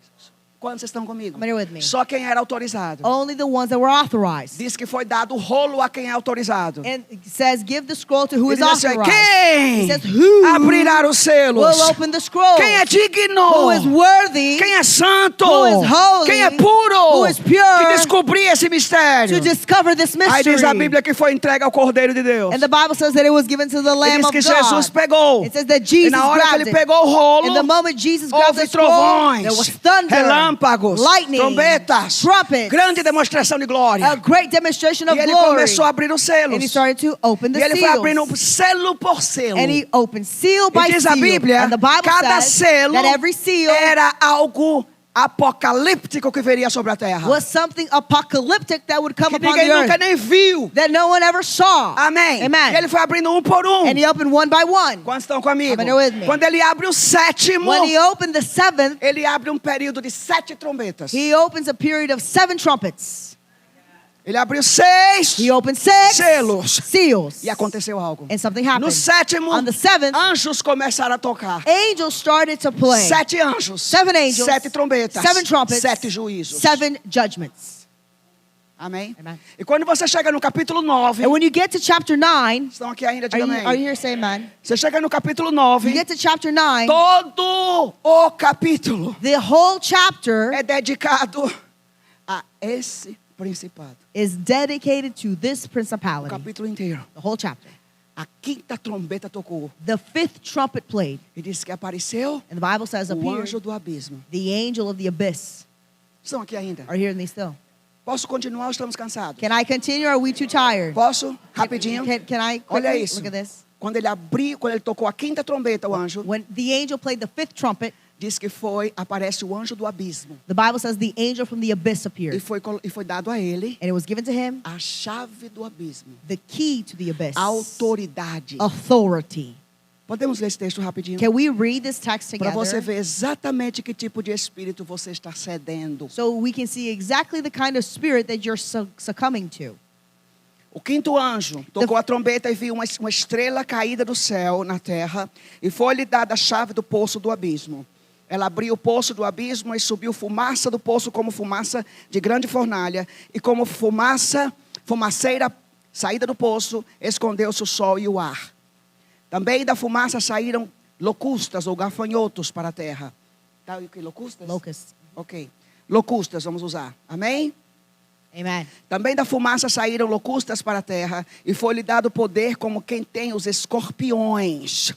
Speaker 1: Quantos estão comigo?
Speaker 2: How many are with me?
Speaker 1: Só quem era autorizado.
Speaker 2: Only the ones that were authorized.
Speaker 1: Diz que foi dado o rolo a quem é autorizado.
Speaker 2: And it says, give the scroll to who
Speaker 1: E
Speaker 2: is
Speaker 1: diz assim,
Speaker 2: authorized.
Speaker 1: quem
Speaker 2: It says, who
Speaker 1: abrirá os selos?
Speaker 2: will open the scroll?
Speaker 1: Quem é digno?
Speaker 2: Who is worthy
Speaker 1: Quem é santo?
Speaker 2: Who is holy?
Speaker 1: Quem é puro?
Speaker 2: Who is pure?
Speaker 1: Que descobrir esse mistério.
Speaker 2: to discover this
Speaker 1: Aí
Speaker 2: mystery?
Speaker 1: diz a Bíblia que foi entregue ao Cordeiro de Deus.
Speaker 2: And the Bible says that it was given to the
Speaker 1: E
Speaker 2: Lamb
Speaker 1: diz
Speaker 2: of
Speaker 1: que
Speaker 2: God.
Speaker 1: Jesus pegou.
Speaker 2: It says that
Speaker 1: E
Speaker 2: Jesus
Speaker 1: na hora que
Speaker 2: grabbed
Speaker 1: ele
Speaker 2: it.
Speaker 1: pegou o rolo,
Speaker 2: And the moment Jesus grabbed
Speaker 1: houve
Speaker 2: the scroll,
Speaker 1: trovões,
Speaker 2: there was thunder,
Speaker 1: relâmpagos,
Speaker 2: lightning,
Speaker 1: trombetas,
Speaker 2: trumpets,
Speaker 1: grande demonstração de glória.
Speaker 2: a great demonstration of
Speaker 1: E ele
Speaker 2: glory.
Speaker 1: começou a abrir os selos.
Speaker 2: And he started to open the
Speaker 1: E ele foi
Speaker 2: seals.
Speaker 1: abrindo selo por selo.
Speaker 2: And he opened seal by
Speaker 1: E diz
Speaker 2: seal.
Speaker 1: a Bíblia,
Speaker 2: And the Bible
Speaker 1: cada
Speaker 2: says
Speaker 1: selo
Speaker 2: that every seal
Speaker 1: era algo apocalíptico que viria sobre a terra.
Speaker 2: was something apocalyptic that would come
Speaker 1: Que
Speaker 2: upon
Speaker 1: ninguém
Speaker 2: the
Speaker 1: nunca
Speaker 2: earth
Speaker 1: nem viu.
Speaker 2: that no one ever saw.
Speaker 1: Amém.
Speaker 2: Amen.
Speaker 1: E ele foi abrindo um por um.
Speaker 2: And he opened one by one.
Speaker 1: Quantos estão comigo?
Speaker 2: How many are with me?
Speaker 1: Quando ele abre o sétimo,
Speaker 2: When he opened the 7th,
Speaker 1: ele abre um período de 7 trombetas.
Speaker 2: he opens a period of 7 trumpets.
Speaker 1: Ele abriu 6
Speaker 2: He opened 6
Speaker 1: selos.
Speaker 2: seals.
Speaker 1: E aconteceu algo.
Speaker 2: And something
Speaker 1: No
Speaker 2: happened.
Speaker 1: sétimo,
Speaker 2: On the 7th,
Speaker 1: anjos começaram a tocar.
Speaker 2: angels started to play.
Speaker 1: 7 anjos.
Speaker 2: 7 angels.
Speaker 1: 7 trombetas.
Speaker 2: 7 trumpets.
Speaker 1: 7 juízos.
Speaker 2: 7 judgments.
Speaker 1: Amém?
Speaker 2: Amen.
Speaker 1: E quando você chega no capítulo 9,
Speaker 2: And when you get to chapter 9,
Speaker 1: estão aqui ainda,
Speaker 2: are
Speaker 1: diga
Speaker 2: you
Speaker 1: amém.
Speaker 2: here say amen?
Speaker 1: Você chega no capítulo
Speaker 2: You
Speaker 1: 9,
Speaker 2: get to chapter 9,
Speaker 1: todo o capítulo
Speaker 2: the whole chapter
Speaker 1: é dedicado a esse principado.
Speaker 2: is dedicated to this
Speaker 1: O
Speaker 2: principality.
Speaker 1: capítulo inteiro.
Speaker 2: The whole chapter.
Speaker 1: A 5ª trombeta tocou.
Speaker 2: The 5th trumpet played.
Speaker 1: E disse que apareceu
Speaker 2: And the Bible says
Speaker 1: o
Speaker 2: appeared
Speaker 1: anjo do abismo.
Speaker 2: the angel of the abyss.
Speaker 1: Estão aqui ainda.
Speaker 2: Are you hearing me still?
Speaker 1: Posso continuar ou estamos cansados?
Speaker 2: Can I continue or are we too tired?
Speaker 1: Posso? Rapidinho.
Speaker 2: Can I
Speaker 1: Olha
Speaker 2: quickly?
Speaker 1: isso.
Speaker 2: Look at this.
Speaker 1: Quando ele abriu, quando ele tocou a 5ª trombeta, o anjo,
Speaker 2: When the angel played the 5th trumpet,
Speaker 1: diz que aparece o anjo do abismo.
Speaker 2: the Bible says the angel from the abyss
Speaker 1: E
Speaker 2: appeared.
Speaker 1: foi dado a ele
Speaker 2: And it was given to him
Speaker 1: a chave do abismo.
Speaker 2: the key to the abyss.
Speaker 1: A autoridade.
Speaker 2: Authority.
Speaker 1: Podemos ler esse texto rapidinho?
Speaker 2: Can we read this text
Speaker 1: Para você
Speaker 2: together
Speaker 1: ver exatamente que tipo de espírito você está cedendo.
Speaker 2: so we can see exactly the kind of spirit that you're succumbing to?
Speaker 1: O 5º anjo tocou a trombeta e viu uma estrela caída do céu na terra e foi-lhe dada a chave do poço do abismo. Ela abriu o poço do abismo e subiu fumaça do poço como fumaça de grande fornalha e como fumaceira saída do poço, escondeu-se o sol e o ar. Também da fumaça saíram locustas ou gafanhotos para a terra. Tá, o que, locustas?
Speaker 2: Locusts.
Speaker 1: Ok. Locustas, vamos usar. Amém?
Speaker 2: Amen.
Speaker 1: Também da fumaça saíram locustas para a terra, e foi-lhe dado poder como quem tem os escorpiões.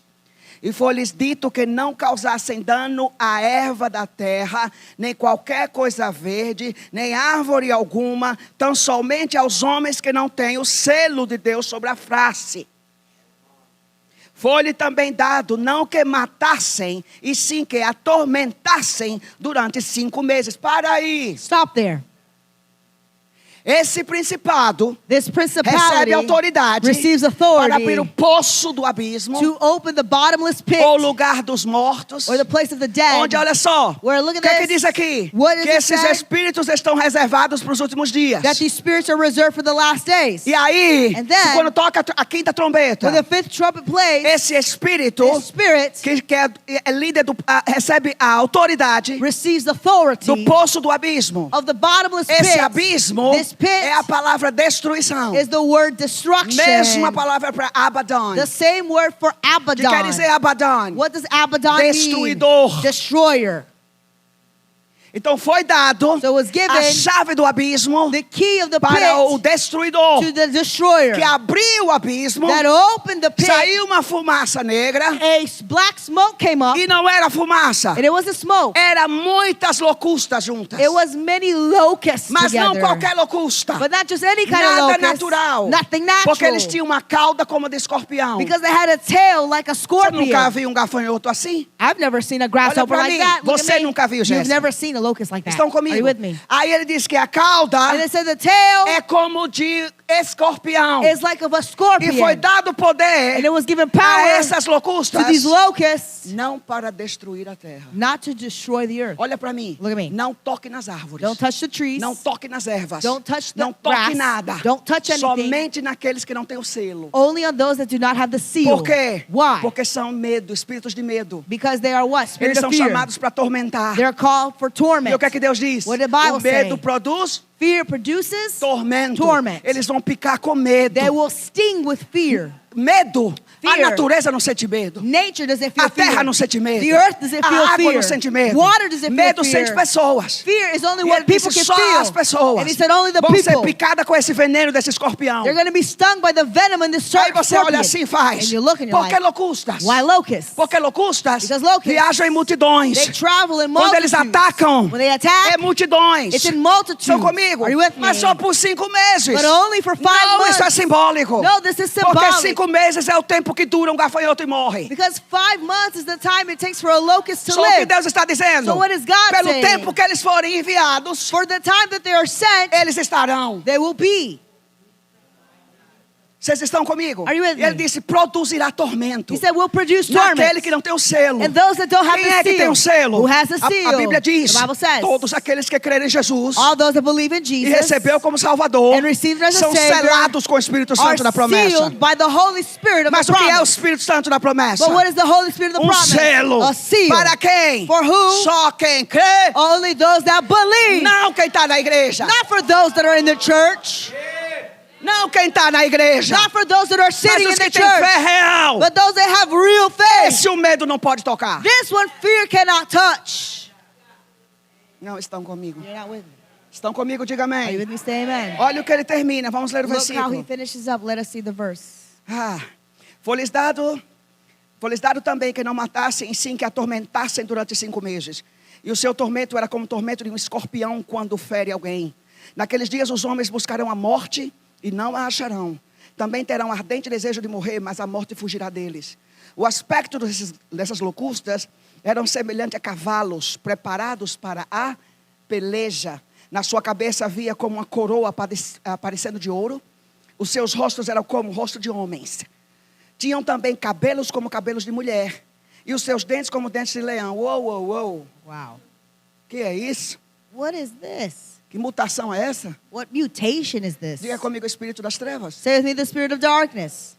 Speaker 1: E foi-lhes dito que não causassem dano à erva da terra, nem qualquer coisa verde, nem árvore alguma, tão somente aos homens que não têm o selo de Deus sobre a face. Foi-lhe também dado não que matassem, e sim que atormentassem durante 5 meses. Para aí.
Speaker 2: Stop there.
Speaker 1: Esse principado
Speaker 2: This
Speaker 1: recebe
Speaker 2: principality
Speaker 1: autoridade
Speaker 2: receives
Speaker 1: para abrir
Speaker 2: authority
Speaker 1: o poço do abismo,
Speaker 2: to open the bottomless pit
Speaker 1: ou lugar dos mortos,
Speaker 2: or the place of the dead.
Speaker 1: onde, olha só,
Speaker 2: Where, look
Speaker 1: o
Speaker 2: at
Speaker 1: que é que
Speaker 2: this.
Speaker 1: diz aqui?
Speaker 2: What does
Speaker 1: Que
Speaker 2: it
Speaker 1: esses
Speaker 2: say?
Speaker 1: espíritos estão reservados para os últimos dias.
Speaker 2: That these spirits are reserved for the last days.
Speaker 1: E aí,
Speaker 2: And then,
Speaker 1: quando toca a 5ª trombeta,
Speaker 2: When the 5th trumpet plays,
Speaker 1: esse espírito
Speaker 2: this spirit
Speaker 1: que é líder recebe a autoridade
Speaker 2: receives authority
Speaker 1: do poço do abismo.
Speaker 2: of the bottomless
Speaker 1: Esse
Speaker 2: pit.
Speaker 1: abismo
Speaker 2: This this pit
Speaker 1: é a palavra destruição.
Speaker 2: is the word destruction.
Speaker 1: Mesma palavra para Abaddon.
Speaker 2: The same word for
Speaker 1: Que quer dizer
Speaker 2: Abaddon.
Speaker 1: Abaddon?
Speaker 2: What does Abaddon
Speaker 1: Destruidor.
Speaker 2: mean? Destroyer.
Speaker 1: Então foi dado
Speaker 2: So it was given
Speaker 1: a chave do abismo
Speaker 2: the key of the
Speaker 1: para o
Speaker 2: pit
Speaker 1: destruidor,
Speaker 2: to the destroyer
Speaker 1: que abriu o abismo,
Speaker 2: that opened the pit.
Speaker 1: saiu uma fumaça negra,
Speaker 2: A black smoke came up,
Speaker 1: e não era fumaça,
Speaker 2: and it was a smoke.
Speaker 1: era muitas locustas juntas.
Speaker 2: It was many locusts
Speaker 1: Mas não
Speaker 2: together.
Speaker 1: qualquer locusta.
Speaker 2: But not just any kind
Speaker 1: Nada
Speaker 2: of locust.
Speaker 1: natural.
Speaker 2: Nothing natural.
Speaker 1: Porque eles tinham uma cauda como a de escorpião.
Speaker 2: Because they had a tail like a
Speaker 1: Você
Speaker 2: scorpion.
Speaker 1: nunca viu um gafanhoto assim?
Speaker 2: I've never seen a grasshopper
Speaker 1: pra
Speaker 2: like
Speaker 1: mim.
Speaker 2: that. Look at
Speaker 1: Você
Speaker 2: me.
Speaker 1: nunca viu,
Speaker 2: You've
Speaker 1: Jéssica?
Speaker 2: never seen a locust like that.
Speaker 1: Estão
Speaker 2: Are you
Speaker 1: comigo?
Speaker 2: with me?
Speaker 1: Aí ele diz que a cauda
Speaker 2: And it said the tail
Speaker 1: é como de escorpião.
Speaker 2: is like of a scorpion.
Speaker 1: E foi dado poder
Speaker 2: And it was given
Speaker 1: a
Speaker 2: power
Speaker 1: essas locustas
Speaker 2: to these locusts
Speaker 1: não para destruir a terra.
Speaker 2: not to destroy the earth.
Speaker 1: Olha para mim.
Speaker 2: Look at me.
Speaker 1: Não toque nas árvores.
Speaker 2: Don't touch the trees.
Speaker 1: Não toque nas ervas.
Speaker 2: Don't touch the
Speaker 1: não toque
Speaker 2: grass.
Speaker 1: nada.
Speaker 2: Don't touch anything.
Speaker 1: Somente naqueles que não têm o selo.
Speaker 2: Only on those that do not have the seal.
Speaker 1: Por quê?
Speaker 2: Why?
Speaker 1: Porque são medo, espíritos de medo.
Speaker 2: Because they are what? Spirit
Speaker 1: Eles
Speaker 2: of
Speaker 1: são
Speaker 2: fear.
Speaker 1: chamados para atormentar.
Speaker 2: They're called for
Speaker 1: E
Speaker 2: torment.
Speaker 1: o que é que Deus diz?
Speaker 2: What did the Bible
Speaker 1: O medo
Speaker 2: say?
Speaker 1: produz
Speaker 2: Fear produces
Speaker 1: tormento.
Speaker 2: torment.
Speaker 1: Eles vão picar com medo.
Speaker 2: They will sting with fear.
Speaker 1: Medo. A
Speaker 2: Fear.
Speaker 1: natureza não sente medo.
Speaker 2: Nature doesn't feel
Speaker 1: A terra
Speaker 2: fear.
Speaker 1: não sente medo.
Speaker 2: The earth doesn't feel
Speaker 1: A água
Speaker 2: fear.
Speaker 1: não sente medo.
Speaker 2: Water doesn't feel
Speaker 1: Medo
Speaker 2: fear.
Speaker 1: sente pessoas.
Speaker 2: Fear is only
Speaker 1: E
Speaker 2: what
Speaker 1: ele
Speaker 2: people
Speaker 1: disse
Speaker 2: can
Speaker 1: só
Speaker 2: feel.
Speaker 1: as pessoas
Speaker 2: And he said only the
Speaker 1: vão ser
Speaker 2: people.
Speaker 1: picadas com esse veneno desse escorpião.
Speaker 2: They're going to be stung by the venom in this
Speaker 1: Aí você olha
Speaker 2: scorpion.
Speaker 1: assim e faz.
Speaker 2: And you look and you're
Speaker 1: Por que
Speaker 2: like,
Speaker 1: locustas?
Speaker 2: why locusts?
Speaker 1: Porque locustas
Speaker 2: Because locusts,
Speaker 1: viajam em multidões.
Speaker 2: They travel in
Speaker 1: Quando eles
Speaker 2: multitudes.
Speaker 1: atacam,
Speaker 2: When they attack,
Speaker 1: é multidões.
Speaker 2: it's in multitudes.
Speaker 1: Estão comigo?
Speaker 2: Are you with me?
Speaker 1: Mas só por 5 meses.
Speaker 2: But only for 5
Speaker 1: Não,
Speaker 2: months.
Speaker 1: isso é simbólico.
Speaker 2: No, this is
Speaker 1: Porque
Speaker 2: symbolic.
Speaker 1: 5 meses é o tempo que dura um gafanhoto e morre.
Speaker 2: Because 5 months is the time it takes for a locust to
Speaker 1: Só o que
Speaker 2: live.
Speaker 1: Deus está dizendo.
Speaker 2: So what is God
Speaker 1: Pelo
Speaker 2: saying?
Speaker 1: tempo que eles forem enviados,
Speaker 2: For the time that they are sent,
Speaker 1: eles estarão.
Speaker 2: they will be.
Speaker 1: Vocês estão comigo?
Speaker 2: Are you with
Speaker 1: E ele
Speaker 2: me?
Speaker 1: disse, produzirá tormento.
Speaker 2: He said, we'll produce
Speaker 1: Naquele
Speaker 2: torment.
Speaker 1: que não tem o selo.
Speaker 2: And those that don't have
Speaker 1: Quem
Speaker 2: the
Speaker 1: é que tem o
Speaker 2: seal.
Speaker 1: selo?
Speaker 2: Who has the seal?
Speaker 1: A Bíblia diz,
Speaker 2: The Bible says,
Speaker 1: todos aqueles que creem em Jesus
Speaker 2: all those that believe in
Speaker 1: e
Speaker 2: Jesus
Speaker 1: recebeu como Salvador,
Speaker 2: and received as a
Speaker 1: são
Speaker 2: Savior
Speaker 1: selados com o Espírito
Speaker 2: are
Speaker 1: Santo da promessa.
Speaker 2: sealed by the Holy Spirit of
Speaker 1: Mas
Speaker 2: the
Speaker 1: o que é o
Speaker 2: promise.
Speaker 1: Espírito Santo da promessa?
Speaker 2: But what is the Holy Spirit of the promise?
Speaker 1: Selo.
Speaker 2: A seal.
Speaker 1: Para quem?
Speaker 2: For who?
Speaker 1: Só quem crê.
Speaker 2: Only those that believe.
Speaker 1: Não quem está na igreja.
Speaker 2: Not for those that are in the church.
Speaker 1: Não quem está na igreja.
Speaker 2: Not for those that are
Speaker 1: Mas
Speaker 2: sitting in
Speaker 1: os que
Speaker 2: the
Speaker 1: têm fé
Speaker 2: church.
Speaker 1: real.
Speaker 2: But those that have real faith.
Speaker 1: Esse o medo não pode tocar.
Speaker 2: This one fear cannot touch.
Speaker 1: Não estão comigo.
Speaker 2: You're not with me.
Speaker 1: Estão comigo, diga
Speaker 2: Are you
Speaker 1: amém.
Speaker 2: with me? Say amen.
Speaker 1: Olha o que ele termina. Vamos ler o
Speaker 2: Look how he
Speaker 1: versículo.
Speaker 2: finishes up. Let us see the verse.
Speaker 1: Foi-lhes dado também que não matassem, sim que atormentassem durante 5 meses. E o seu tormento era como o tormento de um escorpião quando fere alguém. Naqueles dias os homens buscarão a morte e não a acharão. Também terão ardente desejo de morrer, mas a morte fugirá deles. O aspecto dessas locustas eram semelhante a cavalos preparados para a peleja. Na sua cabeça havia como uma coroa aparecendo de ouro. Os seus rostos eram como o rosto de homens. Tinham também cabelos como cabelos de mulher. E os seus dentes como dentes de leão. Uou, uou, uou.
Speaker 2: Wow.
Speaker 1: Que é isso?
Speaker 2: What is this?
Speaker 1: Que mutação é essa?
Speaker 2: What mutation is this?
Speaker 1: Diga comigo, espírito das trevas.
Speaker 2: Say with me the spirit of darkness.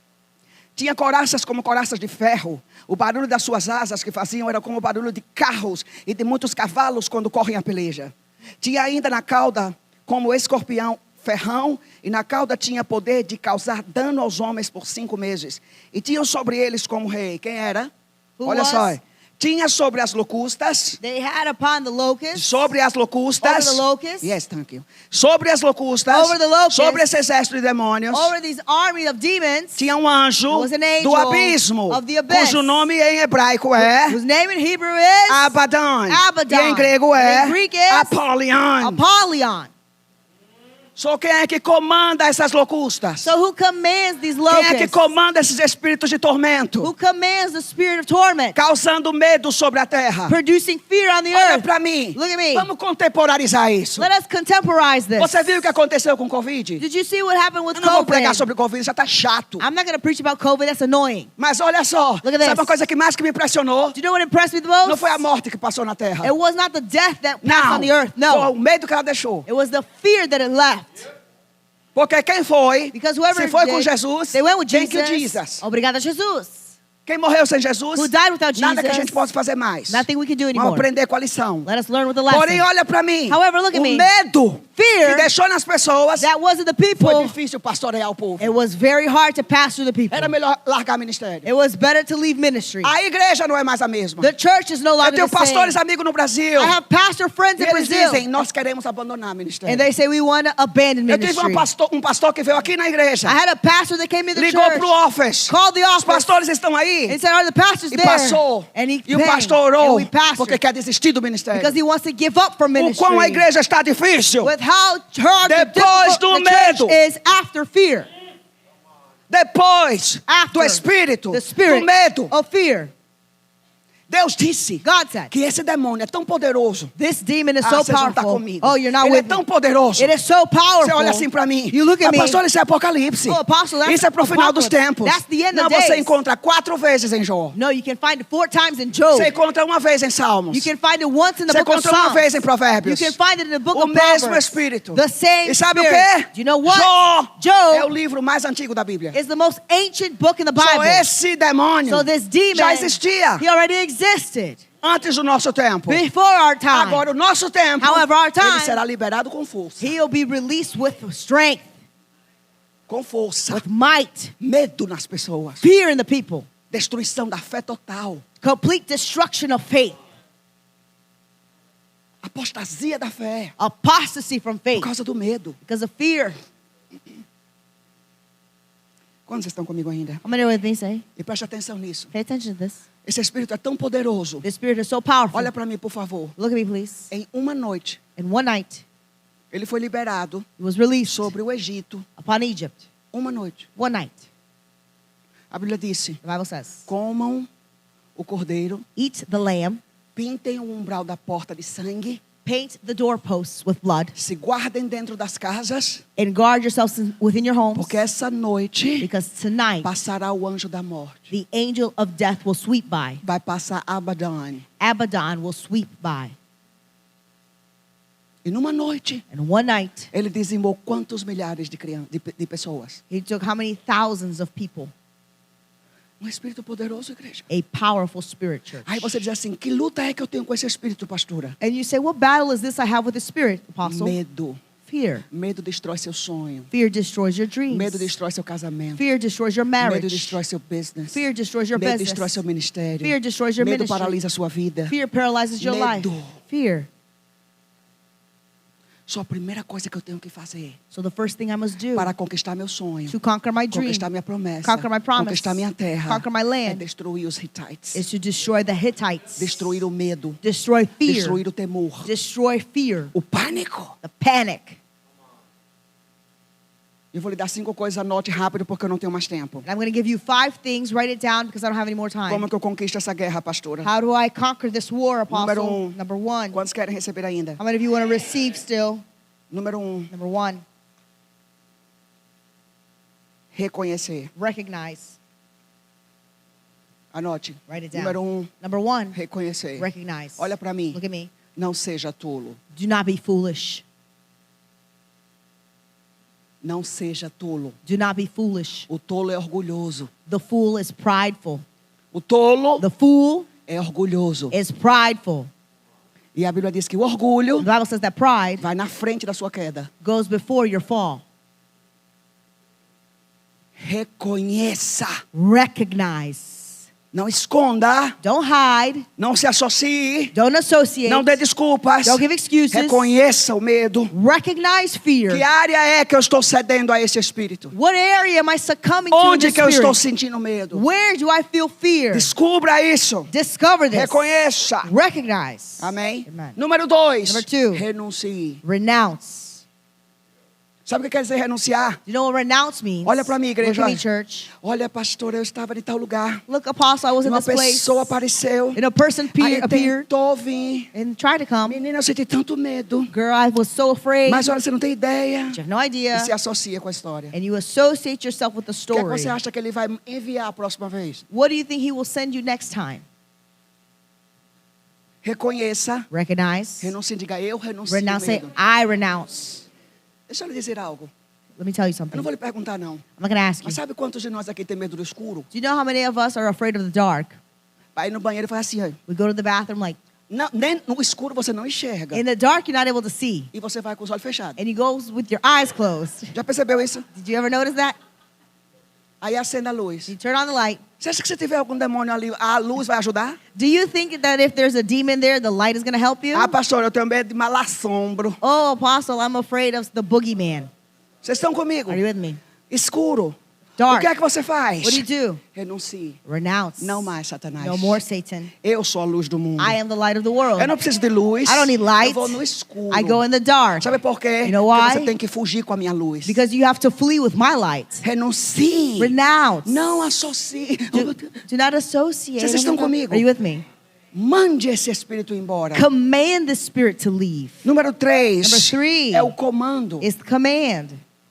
Speaker 1: Tinha coraças como coraças de ferro. O barulho das suas asas que faziam era como o barulho de carros e de muitos cavalos quando correm a peleja. Tinha ainda na cauda como escorpião ferrão, e na cauda tinha poder de causar dano aos homens por 5 meses. E tinham sobre eles como rei. Quem era?
Speaker 2: Who
Speaker 1: Olha
Speaker 2: was?
Speaker 1: só. Tinha sobre as locustas.
Speaker 2: They had upon the locusts.
Speaker 1: Sobre as locustas.
Speaker 2: Over the locusts.
Speaker 1: Yes, thank you. Sobre as locustas.
Speaker 2: Over the locusts.
Speaker 1: Sobre esse exército de demônios.
Speaker 2: Over these army of demons.
Speaker 1: Tinha um anjo
Speaker 2: There was an angel
Speaker 1: do abismo,
Speaker 2: of the abyss.
Speaker 1: cujo nome em hebraico é
Speaker 2: Whose name in Hebrew is
Speaker 1: Abaddon.
Speaker 2: Abaddon.
Speaker 1: E em grego é
Speaker 2: And in Greek is
Speaker 1: Apollyon.
Speaker 2: Apollyon.
Speaker 1: Só quem é que comanda essas locustas?
Speaker 2: So who commands these
Speaker 1: Quem é que
Speaker 2: locusts?
Speaker 1: comanda esses espíritos de tormento?
Speaker 2: Who commands the spirit of torment?
Speaker 1: Causando medo sobre a terra.
Speaker 2: Producing fear on the
Speaker 1: Olha
Speaker 2: earth.
Speaker 1: para mim.
Speaker 2: Look at me.
Speaker 1: Vamos contemporaneizar isso.
Speaker 2: Let us contemporize this.
Speaker 1: Você viu o que aconteceu com o Covid?
Speaker 2: Did you see what happened with
Speaker 1: Eu não vou pregar
Speaker 2: COVID?
Speaker 1: sobre o Covid, já está chato.
Speaker 2: I'm not going to preach about COVID. That's annoying.
Speaker 1: Mas olha só,
Speaker 2: Look at this.
Speaker 1: sabe uma coisa que mais que me impressionou?
Speaker 2: Do you know what impressed me the most?
Speaker 1: Não foi a morte que passou na terra.
Speaker 2: It was not the death that passed
Speaker 1: Não,
Speaker 2: on the earth.
Speaker 1: foi
Speaker 2: No.
Speaker 1: o medo que ela deixou.
Speaker 2: It was the fear that it left.
Speaker 1: Porque quem foi,
Speaker 2: Because whoever
Speaker 1: se foi com
Speaker 2: they,
Speaker 1: Jesus,
Speaker 2: they went with
Speaker 1: thank you,
Speaker 2: Jesus.
Speaker 1: Jesus.
Speaker 2: Obrigada, Jesus.
Speaker 1: Quem morreu sem Jesus,
Speaker 2: Who died without
Speaker 1: nada que a
Speaker 2: Jesus.
Speaker 1: gente possa fazer mais.
Speaker 2: Nothing we can do
Speaker 1: Vamos
Speaker 2: anymore.
Speaker 1: aprender com a lição.
Speaker 2: Let us learn with the lesson.
Speaker 1: Porém, olha para mim.
Speaker 2: However, look at
Speaker 1: O
Speaker 2: me.
Speaker 1: medo
Speaker 2: fear
Speaker 1: deixou nas pessoas,
Speaker 2: that was in the
Speaker 1: foi
Speaker 2: people,
Speaker 1: difícil pastorear o povo.
Speaker 2: it was very hard to pastor the people.
Speaker 1: Era melhor largar ministério.
Speaker 2: It was better to leave ministry.
Speaker 1: A igreja não é mais a mesma.
Speaker 2: The church is no
Speaker 1: Eu
Speaker 2: longer
Speaker 1: tenho
Speaker 2: the same.
Speaker 1: pastores amigos no Brasil.
Speaker 2: I have pastor friends
Speaker 1: E
Speaker 2: in
Speaker 1: eles
Speaker 2: Brazil,
Speaker 1: dizem, nós queremos abandonar o ministério.
Speaker 2: and they say we want to abandon
Speaker 1: Eu tive
Speaker 2: ministry.
Speaker 1: um pastor que veio aqui na igreja.
Speaker 2: I had a pastor that came in the
Speaker 1: Ligou
Speaker 2: church,
Speaker 1: pro office.
Speaker 2: called the
Speaker 1: Os
Speaker 2: office,
Speaker 1: pastores estão aí.
Speaker 2: and said, "Are the pastors
Speaker 1: E
Speaker 2: there?"
Speaker 1: passou.
Speaker 2: And he
Speaker 1: E o
Speaker 2: came,
Speaker 1: pastor
Speaker 2: and
Speaker 1: orou
Speaker 2: we pastored,
Speaker 1: porque quer desistir do ministério.
Speaker 2: because he wants to give up from
Speaker 1: O
Speaker 2: ministry.
Speaker 1: quão a igreja está difícil.
Speaker 2: With how hard the
Speaker 1: Depois do
Speaker 2: difficult the church
Speaker 1: medo.
Speaker 2: is after fear.
Speaker 1: Depois
Speaker 2: After
Speaker 1: do espírito,
Speaker 2: the spirit
Speaker 1: do medo.
Speaker 2: of fear.
Speaker 1: Deus disse
Speaker 2: God said,
Speaker 1: que esse demônio é tão poderoso.
Speaker 2: this demon is
Speaker 1: Ah,
Speaker 2: so
Speaker 1: vocês não estão
Speaker 2: powerful.
Speaker 1: comigo.
Speaker 2: Oh, you're not
Speaker 1: Ele é
Speaker 2: with
Speaker 1: tão
Speaker 2: me.
Speaker 1: poderoso.
Speaker 2: It is so powerful.
Speaker 1: Você olha assim pra mim.
Speaker 2: You look at me.
Speaker 1: Pastor, isso é Apocalipse.
Speaker 2: Oh, Apostle, that's
Speaker 1: Isso é pro final dos
Speaker 2: apocalypse.
Speaker 1: tempos.
Speaker 2: That's the end
Speaker 1: Não,
Speaker 2: of
Speaker 1: você
Speaker 2: days.
Speaker 1: encontra 4 vezes em Jó.
Speaker 2: No, you can find it 4 times in Job.
Speaker 1: Você encontra uma vez em Salmos.
Speaker 2: You can find it once in the
Speaker 1: Você
Speaker 2: book of
Speaker 1: encontra uma
Speaker 2: Psalms.
Speaker 1: vez em Provérbios.
Speaker 2: You can find it in the book
Speaker 1: O
Speaker 2: of
Speaker 1: mesmo
Speaker 2: Proverbs.
Speaker 1: espírito.
Speaker 2: The same
Speaker 1: E sabe o
Speaker 2: spirit.
Speaker 1: quê?
Speaker 2: Do you know what?
Speaker 1: Jó é o
Speaker 2: Job
Speaker 1: livro mais antigo da Bíblia.
Speaker 2: is the most ancient book in the
Speaker 1: Só
Speaker 2: Bible.
Speaker 1: esse demônio
Speaker 2: So this demon,
Speaker 1: já existia
Speaker 2: he already existed
Speaker 1: antes do nosso tempo.
Speaker 2: before our time.
Speaker 1: Agora o nosso tempo,
Speaker 2: However, our time,
Speaker 1: ele será liberado com força.
Speaker 2: He'll be released with strength,
Speaker 1: Com força.
Speaker 2: with might,
Speaker 1: Medo nas pessoas.
Speaker 2: fear in the people,
Speaker 1: Destruição da fé total.
Speaker 2: complete destruction of faith,
Speaker 1: Apostasia da fé.
Speaker 2: apostasy from
Speaker 1: Por
Speaker 2: faith
Speaker 1: causa do medo.
Speaker 2: because of fear.
Speaker 1: Quantos estão comigo ainda?
Speaker 2: How many with me say?
Speaker 1: E preste atenção nisso.
Speaker 2: Pay attention to this.
Speaker 1: Esse espírito é tão poderoso.
Speaker 2: This spirit is so powerful.
Speaker 1: Olha para mim, por favor.
Speaker 2: Look at me, please.
Speaker 1: Em uma noite,
Speaker 2: In one night,
Speaker 1: ele foi liberado
Speaker 2: he was released
Speaker 1: sobre o Egito.
Speaker 2: upon Egypt.
Speaker 1: Uma noite.
Speaker 2: One night.
Speaker 1: A Bíblia disse:
Speaker 2: The Bible says,
Speaker 1: comam o cordeiro,
Speaker 2: eat the lamb,
Speaker 1: pintem o umbral da porta de sangue,
Speaker 2: paint the doorposts with blood,
Speaker 1: se guardem dentro das casas,
Speaker 2: and guard yourselves within your homes,
Speaker 1: porque essa noite
Speaker 2: because tonight
Speaker 1: passará o anjo da morte.
Speaker 2: the angel of death will sweep by.
Speaker 1: Vai passar Abaddon.
Speaker 2: Abaddon will sweep by.
Speaker 1: E numa noite,
Speaker 2: And one night,
Speaker 1: ele dizimou quantos milhares de pessoas.
Speaker 2: he took how many thousands of people?
Speaker 1: Um espírito poderoso, igreja.
Speaker 2: A powerful spirit, church.
Speaker 1: Aí você diz assim: que luta é que eu tenho com esse espírito, pastora?
Speaker 2: And you say, what battle is this I have with the spirit, apostle?
Speaker 1: Medo.
Speaker 2: Fear.
Speaker 1: Medo destrói seu sonho.
Speaker 2: Fear destroys your dreams.
Speaker 1: Medo destrói seu casamento.
Speaker 2: Fear destroys your
Speaker 1: Medo
Speaker 2: marriage.
Speaker 1: destrói seu business.
Speaker 2: Fear destroys your
Speaker 1: Medo
Speaker 2: business.
Speaker 1: destrói seu ministério.
Speaker 2: Fear destroys your
Speaker 1: Medo
Speaker 2: ministry.
Speaker 1: paralisa a sua vida.
Speaker 2: Fear paralyzes your life.
Speaker 1: Medo.
Speaker 2: Fear.
Speaker 1: Só a primeira coisa que eu tenho que fazer
Speaker 2: So the first thing I must do
Speaker 1: para conquistar meu sonho,
Speaker 2: to conquer my dream,
Speaker 1: conquistar minha promessa,
Speaker 2: conquer my promise,
Speaker 1: conquistar minha terra,
Speaker 2: conquer my
Speaker 1: é
Speaker 2: land,
Speaker 1: destruir os Hittites,
Speaker 2: is to destroy the Hittites,
Speaker 1: destruir o medo,
Speaker 2: destroy fear,
Speaker 1: destruir o temor,
Speaker 2: destroy fear,
Speaker 1: o pânico.
Speaker 2: the panic.
Speaker 1: Eu vou lhe dar 5 coisas, anote rápido porque eu não tenho mais tempo.
Speaker 2: And I'm going to give you 5 things. Write it down because I don't have any more time.
Speaker 1: Como que eu conquisto essa guerra, pastora?
Speaker 2: How do I conquer this war, apostle?
Speaker 1: Número 1.
Speaker 2: Number 1.
Speaker 1: Quantos querem receber ainda?
Speaker 2: How many of you want to receive still?
Speaker 1: Número 1,
Speaker 2: Number 1.
Speaker 1: reconhecer.
Speaker 2: Recognize.
Speaker 1: Anote.
Speaker 2: Write it down.
Speaker 1: Número 1,
Speaker 2: Number 1.
Speaker 1: reconhecer.
Speaker 2: Recognize.
Speaker 1: Olha para mim.
Speaker 2: Look at me.
Speaker 1: Não seja tolo.
Speaker 2: Do not be foolish.
Speaker 1: Não seja tolo.
Speaker 2: Do not be foolish.
Speaker 1: O tolo é orgulhoso.
Speaker 2: The fool is prideful.
Speaker 1: O tolo
Speaker 2: The fool
Speaker 1: é orgulhoso.
Speaker 2: is prideful.
Speaker 1: E a Bíblia diz que o orgulho
Speaker 2: The Bible says that pride
Speaker 1: vai na frente da sua queda.
Speaker 2: goes before your fall.
Speaker 1: Reconheça.
Speaker 2: Recognize.
Speaker 1: Não esconda.
Speaker 2: Don't hide.
Speaker 1: Não se associe.
Speaker 2: Don't associate.
Speaker 1: Não dê desculpas.
Speaker 2: Don't give excuses.
Speaker 1: Reconheça o medo.
Speaker 2: Recognize fear.
Speaker 1: Que área é que eu estou cedendo a esse espírito?
Speaker 2: What area am I succumbing to in
Speaker 1: Onde
Speaker 2: this
Speaker 1: que eu estou
Speaker 2: spirit?
Speaker 1: sentindo medo?
Speaker 2: Where do I feel fear?
Speaker 1: Descubra isso.
Speaker 2: Discover this.
Speaker 1: Reconheça.
Speaker 2: Recognize.
Speaker 1: Amém?
Speaker 2: Amen.
Speaker 1: Número 2.
Speaker 2: Number 2.
Speaker 1: Renuncie.
Speaker 2: Renounce.
Speaker 1: Sabe o que quer dizer renunciar?
Speaker 2: Do you know what renounce means?
Speaker 1: Olha para mim, igreja.
Speaker 2: Look at me, church.
Speaker 1: Olha, pastor, eu estava em tal lugar.
Speaker 2: Look, apostle, I was
Speaker 1: E
Speaker 2: in
Speaker 1: uma
Speaker 2: this place.
Speaker 1: pessoa apareceu.
Speaker 2: And a person
Speaker 1: Aí
Speaker 2: appeared
Speaker 1: tentou vir.
Speaker 2: and tried to come.
Speaker 1: Menina, eu senti tanto medo.
Speaker 2: Girl, I was so afraid.
Speaker 1: Mas olha, você não tem ideia.
Speaker 2: You have no idea.
Speaker 1: E se associa com a história.
Speaker 2: And you associate yourself with the
Speaker 1: O que é que
Speaker 2: story.
Speaker 1: você acha que ele vai enviar a próxima vez?
Speaker 2: What do you think he will send you next time?
Speaker 1: Reconheça.
Speaker 2: Recognize.
Speaker 1: Renuncie, diga eu renuncio ao
Speaker 2: Renounce. Say,
Speaker 1: medo.
Speaker 2: I renounce.
Speaker 1: Deixa eu lhe dizer algo.
Speaker 2: Let me tell you
Speaker 1: Eu
Speaker 2: something.
Speaker 1: não
Speaker 2: I'm
Speaker 1: vou lhe perguntar, não.
Speaker 2: not going to ask you.
Speaker 1: Mas sabe quantos de nós aqui tem medo do escuro?
Speaker 2: Do you know how many of us are afraid of the dark?
Speaker 1: Vai no banheiro e faz assim, ó.
Speaker 2: We go to the bathroom like,
Speaker 1: Não, nem no escuro você não enxerga.
Speaker 2: In the dark, you're not able to see.
Speaker 1: E você vai com os olhos fechados.
Speaker 2: And you go with your eyes closed.
Speaker 1: Já percebeu isso?
Speaker 2: Did you ever notice that?
Speaker 1: Aí acende a luz.
Speaker 2: You turn on the light.
Speaker 1: Você acha que se tiver algum demônio ali, a luz vai ajudar?
Speaker 2: Do you think that if there's a demon there, the light is going to help you?
Speaker 1: Ah, pastor, eu tenho medo de mal assombro.
Speaker 2: Oh, apostle, I'm afraid of the boogeyman.
Speaker 1: Vocês estão comigo?
Speaker 2: Are you with me?
Speaker 1: Escuro.
Speaker 2: Dark.
Speaker 1: O que é que você faz?
Speaker 2: What do you do?
Speaker 1: Renuncie.
Speaker 2: Renounce.
Speaker 1: Não mais, Satanás.
Speaker 2: No more Satan.
Speaker 1: Eu sou a luz do mundo.
Speaker 2: I am the light of the world.
Speaker 1: Eu não preciso de luz.
Speaker 2: I don't need light.
Speaker 1: Eu vou no escuro.
Speaker 2: I go in the dark.
Speaker 1: Sabe por quê?
Speaker 2: You know
Speaker 1: Porque
Speaker 2: why?
Speaker 1: você tem que fugir com a minha luz.
Speaker 2: Because you have to flee with my light.
Speaker 1: Renuncie.
Speaker 2: Renounce.
Speaker 1: Não associe.
Speaker 2: Do not associate.
Speaker 1: Vocês estão comigo?
Speaker 2: Are you with me?
Speaker 1: Mande esse espírito embora.
Speaker 2: Command the spirit to leave.
Speaker 1: Número 3.
Speaker 2: Number 3
Speaker 1: é o comando.
Speaker 2: is the command.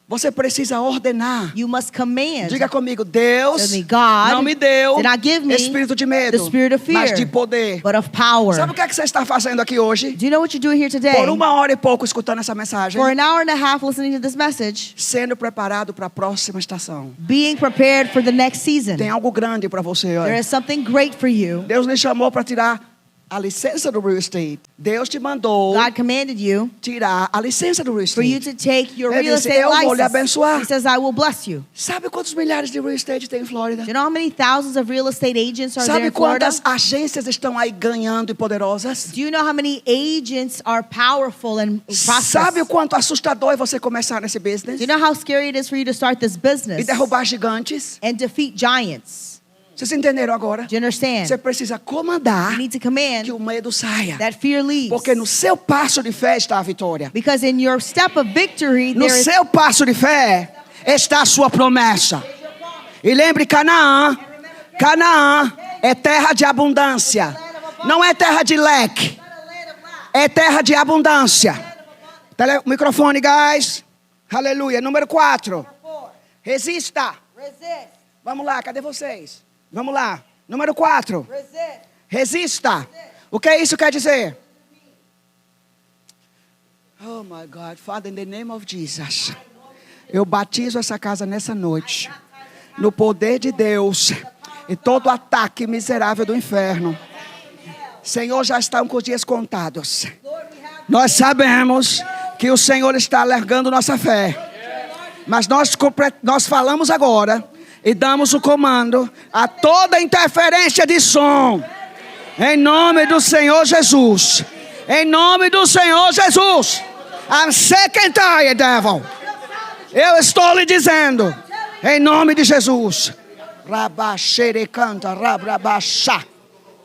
Speaker 1: Você precisa ordenar.
Speaker 2: You must command.
Speaker 1: Diga comigo, Deus
Speaker 2: Tell me, God
Speaker 1: não me deu
Speaker 2: did not give me
Speaker 1: espírito de medo,
Speaker 2: the spirit of fear,
Speaker 1: mas de poder.
Speaker 2: but of power.
Speaker 1: Sabe o que é que você está fazendo aqui hoje?
Speaker 2: Do you know what you're doing here today?
Speaker 1: Por 1 hora e pouco escutando essa mensagem,
Speaker 2: For an hour and a half listening to this message,
Speaker 1: sendo preparado para a próxima estação.
Speaker 2: being prepared for the next season.
Speaker 1: Tem algo grande para você.
Speaker 2: There
Speaker 1: Olha.
Speaker 2: is something great for you.
Speaker 1: Deus me chamou para tirar a licença do real estate. Deus te mandou
Speaker 2: God commanded you
Speaker 1: tirar a licença do real
Speaker 2: for you
Speaker 1: estate.
Speaker 2: to take your
Speaker 1: Ele
Speaker 2: real
Speaker 1: disse,
Speaker 2: estate
Speaker 1: eu vou lhe
Speaker 2: license.
Speaker 1: abençoar.
Speaker 2: He says, I will bless you.
Speaker 1: Sabe quantos milhares de real estate tem em Flórida?
Speaker 2: Do you know how many thousands of real estate agents are there
Speaker 1: Sabe
Speaker 2: in Florida?
Speaker 1: quantas agências estão aí ganhando e poderosas?
Speaker 2: Do you know how many agents are powerful and prosperous?
Speaker 1: Sabe o quanto assustador é você começar nesse business?
Speaker 2: Do you know how scary it is for you to start this business
Speaker 1: E derrubar gigantes?
Speaker 2: and defeat giants?
Speaker 1: Vocês entenderam agora?
Speaker 2: Do you understand?
Speaker 1: Você precisa comandar
Speaker 2: You need to command
Speaker 1: que o medo saia.
Speaker 2: that fear leaves.
Speaker 1: Porque no seu passo de fé está a vitória.
Speaker 2: Because in your step of victory,
Speaker 1: No
Speaker 2: there is
Speaker 1: seu passo de fé está a sua promessa. E lembre, Canaã é terra de abundância. Não é terra de leque. É terra de abundância. Microfone, guys. Aleluia. Número 4. Resista. Vamos lá, cadê vocês? Vamos lá. Número 4. Resista. O que isso quer dizer? Oh my God, Father, in the name of Jesus. Eu batizo essa casa nessa noite. No poder de Deus. E todo ataque miserável do inferno. Senhor, já estão com os dias contados. Nós sabemos que o Senhor está alargando nossa fé. Mas nós falamos agora e damos o comando a toda interferência de som. Em nome do Senhor Jesus. Em nome do Senhor Jesus. I'm sick and tired, devil. Eu estou lhe dizendo. Em nome de Jesus. Rabaxere canta, rabrabaxá.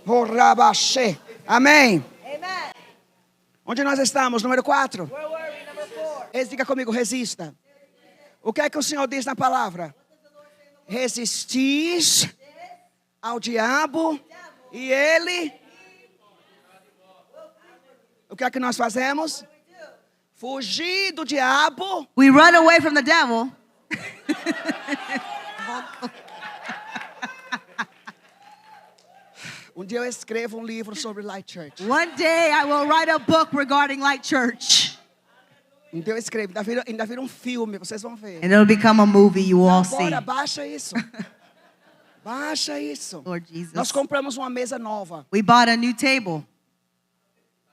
Speaker 1: Rabaxê. Amém. Onde nós estamos? Número 4. Diga comigo, resista. O que é que o Senhor diz na palavra? Resistis ao diabo e ele... O que é que nós fazemos? Fugir do diabo.
Speaker 2: we run away from the devil.
Speaker 1: Dia eu escrevo livro sobre Light Church.
Speaker 2: One day I will write a book regarding Light Church.
Speaker 1: Dia eu escrevo, ainda vira filme, vocês vão ver.
Speaker 2: And it'll become a movie you will all see.
Speaker 1: Bora, baixa isso. Baixa isso.
Speaker 2: Lord Jesus.
Speaker 1: Nós compramos uma mesa nova.
Speaker 2: We bought a new table.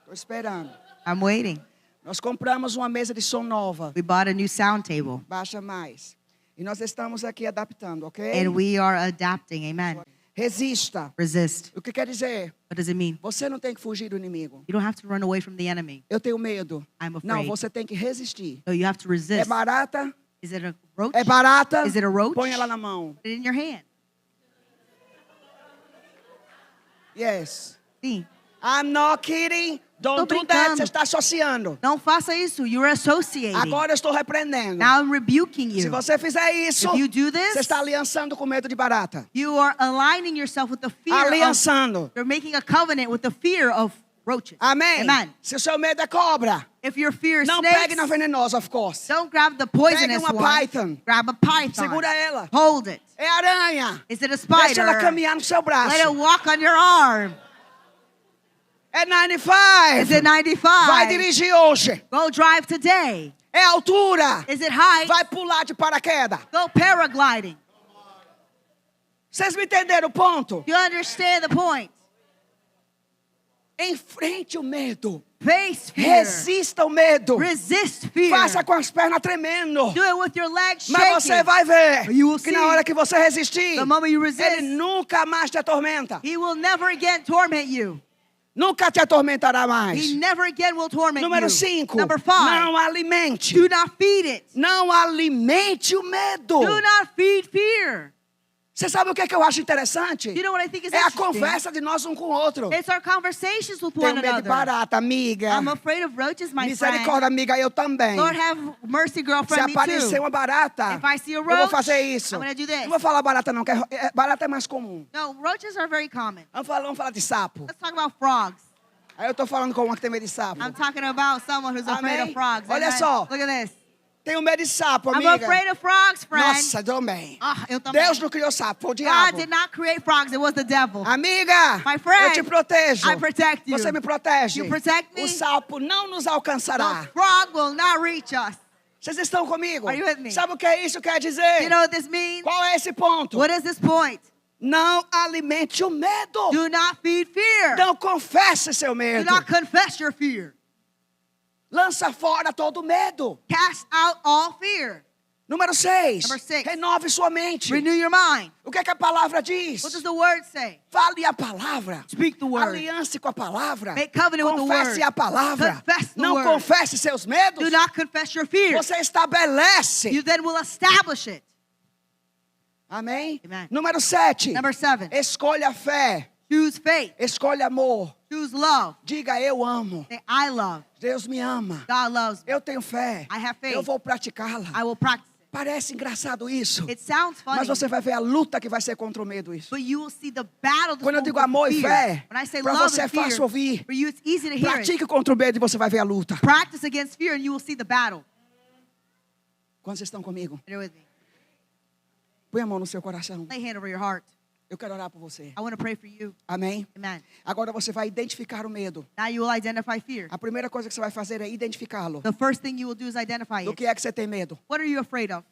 Speaker 1: Estou esperando.
Speaker 2: I'm waiting.
Speaker 1: Nós compramos uma mesa de som nova.
Speaker 2: We bought a new sound table.
Speaker 1: Baixa mais. E nós estamos aqui adaptando, ok?
Speaker 2: And we are adapting. Amen.
Speaker 1: Resista.
Speaker 2: Resist.
Speaker 1: O que quer dizer?
Speaker 2: What does it mean?
Speaker 1: Você não tem que fugir do inimigo.
Speaker 2: You don't have to run away from the enemy.
Speaker 1: Eu tenho medo.
Speaker 2: I'm afraid.
Speaker 1: Não, você tem que resistir.
Speaker 2: No, you have to resist.
Speaker 1: É barata?
Speaker 2: Is it a roach?
Speaker 1: É barata?
Speaker 2: Is it a roach?
Speaker 1: Põe ela na mão.
Speaker 2: Put it in your hand.
Speaker 1: Yes.
Speaker 2: Sim.
Speaker 1: I'm not kidding. Don't
Speaker 2: Tô
Speaker 1: do that.
Speaker 2: brincando.
Speaker 1: Você está associando.
Speaker 2: Não faça isso. You're associating.
Speaker 1: Agora eu estou repreendendo.
Speaker 2: Now I'm rebuking
Speaker 1: Se
Speaker 2: you.
Speaker 1: você fizer isso,
Speaker 2: If you do
Speaker 1: você
Speaker 2: this,
Speaker 1: está aliançando com medo de barata.
Speaker 2: you are aligning yourself with the fear of,
Speaker 1: Aliançando.
Speaker 2: you're making a covenant with the fear of roaches.
Speaker 1: Amém?
Speaker 2: Amen.
Speaker 1: Se o seu medo é cobra,
Speaker 2: If your fear is
Speaker 1: não
Speaker 2: snakes,
Speaker 1: pegue na venenosa, of course.
Speaker 2: don't grab the poisonous
Speaker 1: Pegue uma
Speaker 2: one.
Speaker 1: python.
Speaker 2: Grab a python.
Speaker 1: Segura ela.
Speaker 2: Hold it.
Speaker 1: É aranha.
Speaker 2: Is it a
Speaker 1: Deixa ela
Speaker 2: spider?
Speaker 1: caminhar no seu braço.
Speaker 2: Let it walk on your arm.
Speaker 1: É 95.
Speaker 2: Is it 95?
Speaker 1: Vai dirigir hoje.
Speaker 2: Go drive today.
Speaker 1: É altura.
Speaker 2: Is it height?
Speaker 1: Vai pular de paraquedas.
Speaker 2: Go paragliding.
Speaker 1: Vocês me entenderam o ponto?
Speaker 2: You understand the point?
Speaker 1: Enfrente o medo.
Speaker 2: Face fear.
Speaker 1: Resista o medo.
Speaker 2: Resist fear.
Speaker 1: Faça com as pernas tremendo.
Speaker 2: Do it with your legs shaking.
Speaker 1: Mas você vai ver
Speaker 2: You will
Speaker 1: que na
Speaker 2: see.
Speaker 1: hora que você resistir,
Speaker 2: The moment you resist,
Speaker 1: ele nunca mais te atormenta.
Speaker 2: he will never again torment you.
Speaker 1: Nunca te atormentará mais.
Speaker 2: He never again will torment
Speaker 1: Número
Speaker 2: you.
Speaker 1: 5.
Speaker 2: Number 5.
Speaker 1: Não alimente.
Speaker 2: Do not feed it.
Speaker 1: Não alimente o medo.
Speaker 2: Do not feed fear.
Speaker 1: Você sabe o que, é que eu acho interessante?
Speaker 2: You know what I think is
Speaker 1: É a
Speaker 2: interesting?
Speaker 1: conversa de nós um com o outro.
Speaker 2: It's our conversations with
Speaker 1: Tenho
Speaker 2: one
Speaker 1: medo de
Speaker 2: another.
Speaker 1: barata, amiga.
Speaker 2: I'm afraid of roaches, my friend.
Speaker 1: Misericórdia, amiga, eu também.
Speaker 2: Lord have mercy,
Speaker 1: Se
Speaker 2: girlfriend, me
Speaker 1: aparecer
Speaker 2: too.
Speaker 1: uma barata,
Speaker 2: If I see a
Speaker 1: eu vou
Speaker 2: roach,
Speaker 1: fazer isso.
Speaker 2: I'm gonna do this.
Speaker 1: Não vou falar barata não, que barata é mais comum.
Speaker 2: No, roaches are very common.
Speaker 1: Vamos falar de sapo.
Speaker 2: Let's talk about frogs.
Speaker 1: Aí eu tô falando com uma que tem medo de sapo.
Speaker 2: I'm talking about someone who's afraid
Speaker 1: Amém?
Speaker 2: of frogs.
Speaker 1: Olha
Speaker 2: Amen?
Speaker 1: só.
Speaker 2: Look at this.
Speaker 1: Tenho medo de sapo,
Speaker 2: I'm
Speaker 1: amiga.
Speaker 2: afraid of frogs, friend.
Speaker 1: Nossa, também.
Speaker 2: Ah, eu também.
Speaker 1: Deus não criou sapo, foi o
Speaker 2: God
Speaker 1: diabo.
Speaker 2: did not create frogs. It was the devil.
Speaker 1: Amiga,
Speaker 2: My friend,
Speaker 1: eu te protejo.
Speaker 2: I protect you.
Speaker 1: Você me protege.
Speaker 2: You protect me.
Speaker 1: O sapo não nos alcançará.
Speaker 2: The frog will not reach us.
Speaker 1: Vocês estão comigo?
Speaker 2: Are you with me?
Speaker 1: Sabe o que isso quer dizer?
Speaker 2: You know what this means?
Speaker 1: Qual é esse ponto?
Speaker 2: What is this point?
Speaker 1: Não alimente o medo.
Speaker 2: Do not feed fear.
Speaker 1: Não confesse seu
Speaker 2: Do
Speaker 1: medo.
Speaker 2: not confess your fear.
Speaker 1: Lança fora todo medo.
Speaker 2: Cast out all fear.
Speaker 1: Número 6.
Speaker 2: Number 6.
Speaker 1: Renove sua mente.
Speaker 2: Renew your mind.
Speaker 1: O que é que a palavra diz?
Speaker 2: What does the word say?
Speaker 1: Fale a palavra.
Speaker 2: Speak the word.
Speaker 1: Aliance com a palavra.
Speaker 2: Make covenant with the
Speaker 1: Confesse
Speaker 2: word.
Speaker 1: a palavra.
Speaker 2: Confess the
Speaker 1: Não
Speaker 2: word.
Speaker 1: confesse seus medos.
Speaker 2: Do not confess your fear.
Speaker 1: Você estabelece.
Speaker 2: You then will establish it.
Speaker 1: Amém?
Speaker 2: Amen.
Speaker 1: Número 7.
Speaker 2: Number 7.
Speaker 1: Escolha a fé.
Speaker 2: Choose faith.
Speaker 1: Escolha amor.
Speaker 2: Choose love.
Speaker 1: Diga eu amo.
Speaker 2: Say, I love.
Speaker 1: Deus me ama.
Speaker 2: God loves me.
Speaker 1: Eu tenho fé.
Speaker 2: I have faith.
Speaker 1: Eu vou praticá-la.
Speaker 2: I will practice it.
Speaker 1: Parece engraçado isso.
Speaker 2: It sounds funny,
Speaker 1: Mas você vai ver a luta que vai ser contra o medo isso.
Speaker 2: but you will see the battle that's
Speaker 1: Quando eu
Speaker 2: going
Speaker 1: digo
Speaker 2: with
Speaker 1: amor e
Speaker 2: fear.
Speaker 1: fé,
Speaker 2: When I say
Speaker 1: para
Speaker 2: love
Speaker 1: você é
Speaker 2: and fear,
Speaker 1: fácil ouvir.
Speaker 2: for you it's easy to hear it.
Speaker 1: Pratique contra o medo e você vai ver a luta.
Speaker 2: Practice against fear and you will see the battle.
Speaker 1: Quando vocês estão comigo?
Speaker 2: You're with me.
Speaker 1: Põe a mão no seu coração.
Speaker 2: Lay hand over your heart.
Speaker 1: Eu quero orar por você.
Speaker 2: I want to pray for you.
Speaker 1: Amém?
Speaker 2: Amen.
Speaker 1: Agora você vai identificar o medo.
Speaker 2: Now you will identify fear.
Speaker 1: A primeira coisa que você vai fazer é identificá-lo.
Speaker 2: The first thing you will do is identify
Speaker 1: Do
Speaker 2: it.
Speaker 1: que é que você tem medo?
Speaker 2: What are you afraid of?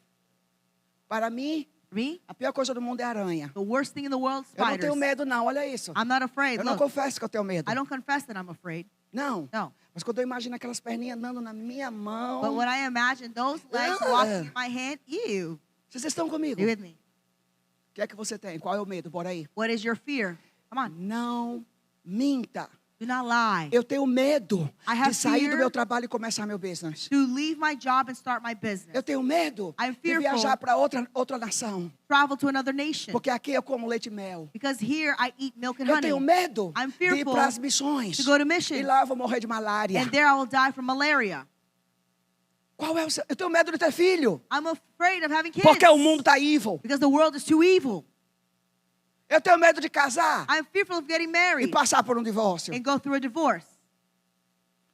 Speaker 1: Para mim,
Speaker 2: Me?
Speaker 1: a pior coisa do mundo é aranha.
Speaker 2: The worst thing in the world is
Speaker 1: Eu não
Speaker 2: spiders.
Speaker 1: tenho medo não, olha isso.
Speaker 2: I'm not afraid.
Speaker 1: Eu não
Speaker 2: Look,
Speaker 1: confesso que eu tenho medo.
Speaker 2: I don't confess that I'm afraid.
Speaker 1: Não.
Speaker 2: No.
Speaker 1: Mas quando eu imagino aquelas perninhas andando na minha mão.
Speaker 2: But when I imagine those legs
Speaker 1: Ah.
Speaker 2: walking in my hand, ew.
Speaker 1: Vocês estão comigo?
Speaker 2: You with me?
Speaker 1: O que é que você tem? Qual é o medo? Bora aí.
Speaker 2: What is your fear? Come on.
Speaker 1: Não minta.
Speaker 2: Do not lie.
Speaker 1: Eu tenho medo
Speaker 2: I have
Speaker 1: de sair do
Speaker 2: fear.
Speaker 1: meu trabalho e começar meu business.
Speaker 2: To leave my job and start my business.
Speaker 1: Eu tenho medo
Speaker 2: I'm
Speaker 1: de
Speaker 2: fearful.
Speaker 1: viajar para outra nação.
Speaker 2: Travel to another nation.
Speaker 1: Porque aqui eu como leite e mel.
Speaker 2: Because here I eat milk and
Speaker 1: Eu
Speaker 2: honey.
Speaker 1: tenho medo
Speaker 2: I'm
Speaker 1: de ir
Speaker 2: fearful
Speaker 1: para as missões.
Speaker 2: to go to
Speaker 1: E
Speaker 2: missions.
Speaker 1: lá eu vou morrer de malária.
Speaker 2: And there I will die from malaria.
Speaker 1: Qual é o seu? Eu tenho medo de ter filho.
Speaker 2: I'm afraid of having kids.
Speaker 1: Porque o mundo está evil.
Speaker 2: Because the world is too evil.
Speaker 1: Eu tenho medo de casar
Speaker 2: I'm fearful of getting
Speaker 1: e
Speaker 2: married
Speaker 1: passar por um divórcio.
Speaker 2: and go through a divorce.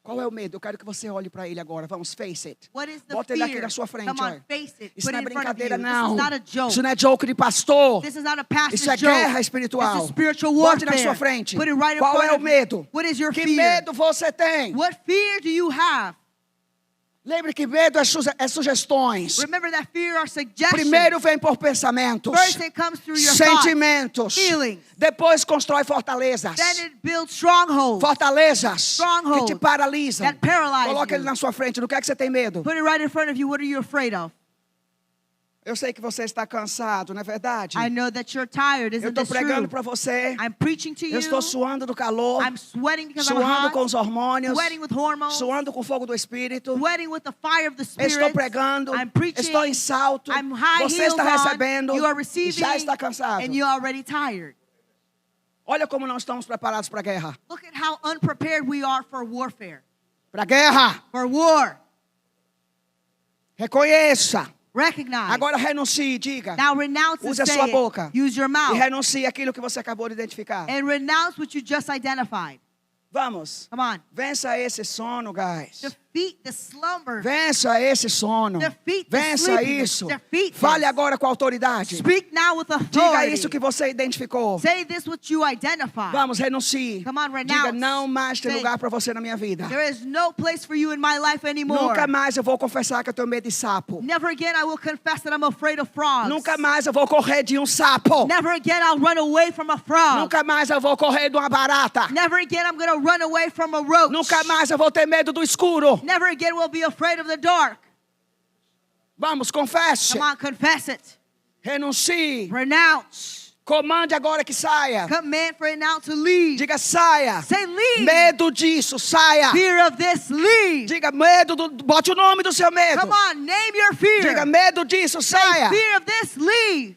Speaker 1: Qual é o medo? Eu quero que você olhe para ele agora. Vamos, face it.
Speaker 2: What is the
Speaker 1: Bota ele aqui
Speaker 2: fear?
Speaker 1: na sua frente.
Speaker 2: Come on,
Speaker 1: Olha.
Speaker 2: face it.
Speaker 1: Isso
Speaker 2: Put
Speaker 1: não é
Speaker 2: it in front of
Speaker 1: brincadeira,
Speaker 2: you.
Speaker 1: não.
Speaker 2: This is not a joke.
Speaker 1: Isso não é joke de pastor.
Speaker 2: This is not a pastor's
Speaker 1: Isso é
Speaker 2: joke.
Speaker 1: guerra
Speaker 2: This
Speaker 1: espiritual.
Speaker 2: is spiritual
Speaker 1: Bote
Speaker 2: warfare.
Speaker 1: na sua frente.
Speaker 2: Put it right in
Speaker 1: Qual
Speaker 2: front
Speaker 1: é o
Speaker 2: of you.
Speaker 1: medo?
Speaker 2: What is your
Speaker 1: Que
Speaker 2: fear?
Speaker 1: medo você tem?
Speaker 2: What fear do you have?
Speaker 1: Lembre que medo é sugestões.
Speaker 2: Remember that fear are suggestions.
Speaker 1: Primeiro vem por pensamentos,
Speaker 2: First it comes through your
Speaker 1: sentimentos.
Speaker 2: thoughts, feelings.
Speaker 1: Depois constrói fortalezas.
Speaker 2: Then it builds strongholds.
Speaker 1: Fortalezas
Speaker 2: Strongholds
Speaker 1: que te paralisam.
Speaker 2: that paralyze
Speaker 1: Coloca
Speaker 2: you.
Speaker 1: ele na sua frente. Do que é que você tem medo?
Speaker 2: Put it right in front of you. What are you afraid of?
Speaker 1: Eu sei que você está cansado, não é verdade?
Speaker 2: I know that you're tired.
Speaker 1: Eu
Speaker 2: Isn't
Speaker 1: estou
Speaker 2: this true?
Speaker 1: pregando para você.
Speaker 2: I'm preaching to
Speaker 1: Eu
Speaker 2: you.
Speaker 1: estou suando do calor,
Speaker 2: I'm sweating because I'm
Speaker 1: suando
Speaker 2: hot.
Speaker 1: com os hormônios,
Speaker 2: Sweating with hormones.
Speaker 1: suando com o fogo do Espírito.
Speaker 2: Sweating with the fire of the
Speaker 1: Eu
Speaker 2: Spirit.
Speaker 1: estou pregando,
Speaker 2: I'm preaching.
Speaker 1: estou em salto.
Speaker 2: I'm high
Speaker 1: Você
Speaker 2: heels
Speaker 1: está
Speaker 2: on.
Speaker 1: recebendo
Speaker 2: You are
Speaker 1: e
Speaker 2: receiving.
Speaker 1: já está cansado.
Speaker 2: And you're already tired.
Speaker 1: Olha como não estamos preparados para a guerra.
Speaker 2: Look at how unprepared we are for warfare.
Speaker 1: Para a guerra.
Speaker 2: For war.
Speaker 1: Reconheça.
Speaker 2: Recognize.
Speaker 1: Agora renuncie, diga.
Speaker 2: Now renounce and
Speaker 1: Use a
Speaker 2: say
Speaker 1: sua
Speaker 2: it.
Speaker 1: boca.
Speaker 2: Use your
Speaker 1: E
Speaker 2: mouth.
Speaker 1: renuncie aquilo que você acabou de identificar.
Speaker 2: And renounce what you just identified.
Speaker 1: Vamos.
Speaker 2: Come on.
Speaker 1: Vença esse sono, guys.
Speaker 2: Defeat the slumber.
Speaker 1: Vença esse sono.
Speaker 2: Defeat the
Speaker 1: Vença
Speaker 2: sleepiness.
Speaker 1: isso.
Speaker 2: Defeat this.
Speaker 1: Fale agora com autoridade.
Speaker 2: Speak now with authority.
Speaker 1: Diga isso que você identificou.
Speaker 2: Say this what you identify.
Speaker 1: Vamos, renuncie.
Speaker 2: Come on, renounce.
Speaker 1: Diga, não mais tem
Speaker 2: Say,
Speaker 1: lugar para você na minha vida.
Speaker 2: there is no place for you in my life anymore.
Speaker 1: Nunca mais eu vou confessar que eu tenho medo de sapo.
Speaker 2: Never again I will confess that I'm afraid of frogs.
Speaker 1: Nunca mais eu vou correr de um sapo.
Speaker 2: Never again I'll run away from a frog.
Speaker 1: Nunca mais eu vou correr de uma barata.
Speaker 2: Never again I'm going to run away from a roach.
Speaker 1: Nunca mais eu vou ter medo do escuro.
Speaker 2: Never again will be afraid of the dark.
Speaker 1: Vamos, confesse.
Speaker 2: Come on, confess it.
Speaker 1: Renuncie.
Speaker 2: Renounce.
Speaker 1: Comande agora que saia.
Speaker 2: Command for it now to leave.
Speaker 1: Diga, saia.
Speaker 2: Say leave.
Speaker 1: Medo disso, saia.
Speaker 2: Fear of this, leave.
Speaker 1: Diga, medo do... Bote o nome do seu medo.
Speaker 2: Come on, name your fear.
Speaker 1: Diga, medo disso,
Speaker 2: Say
Speaker 1: saia.
Speaker 2: fear of this, leave.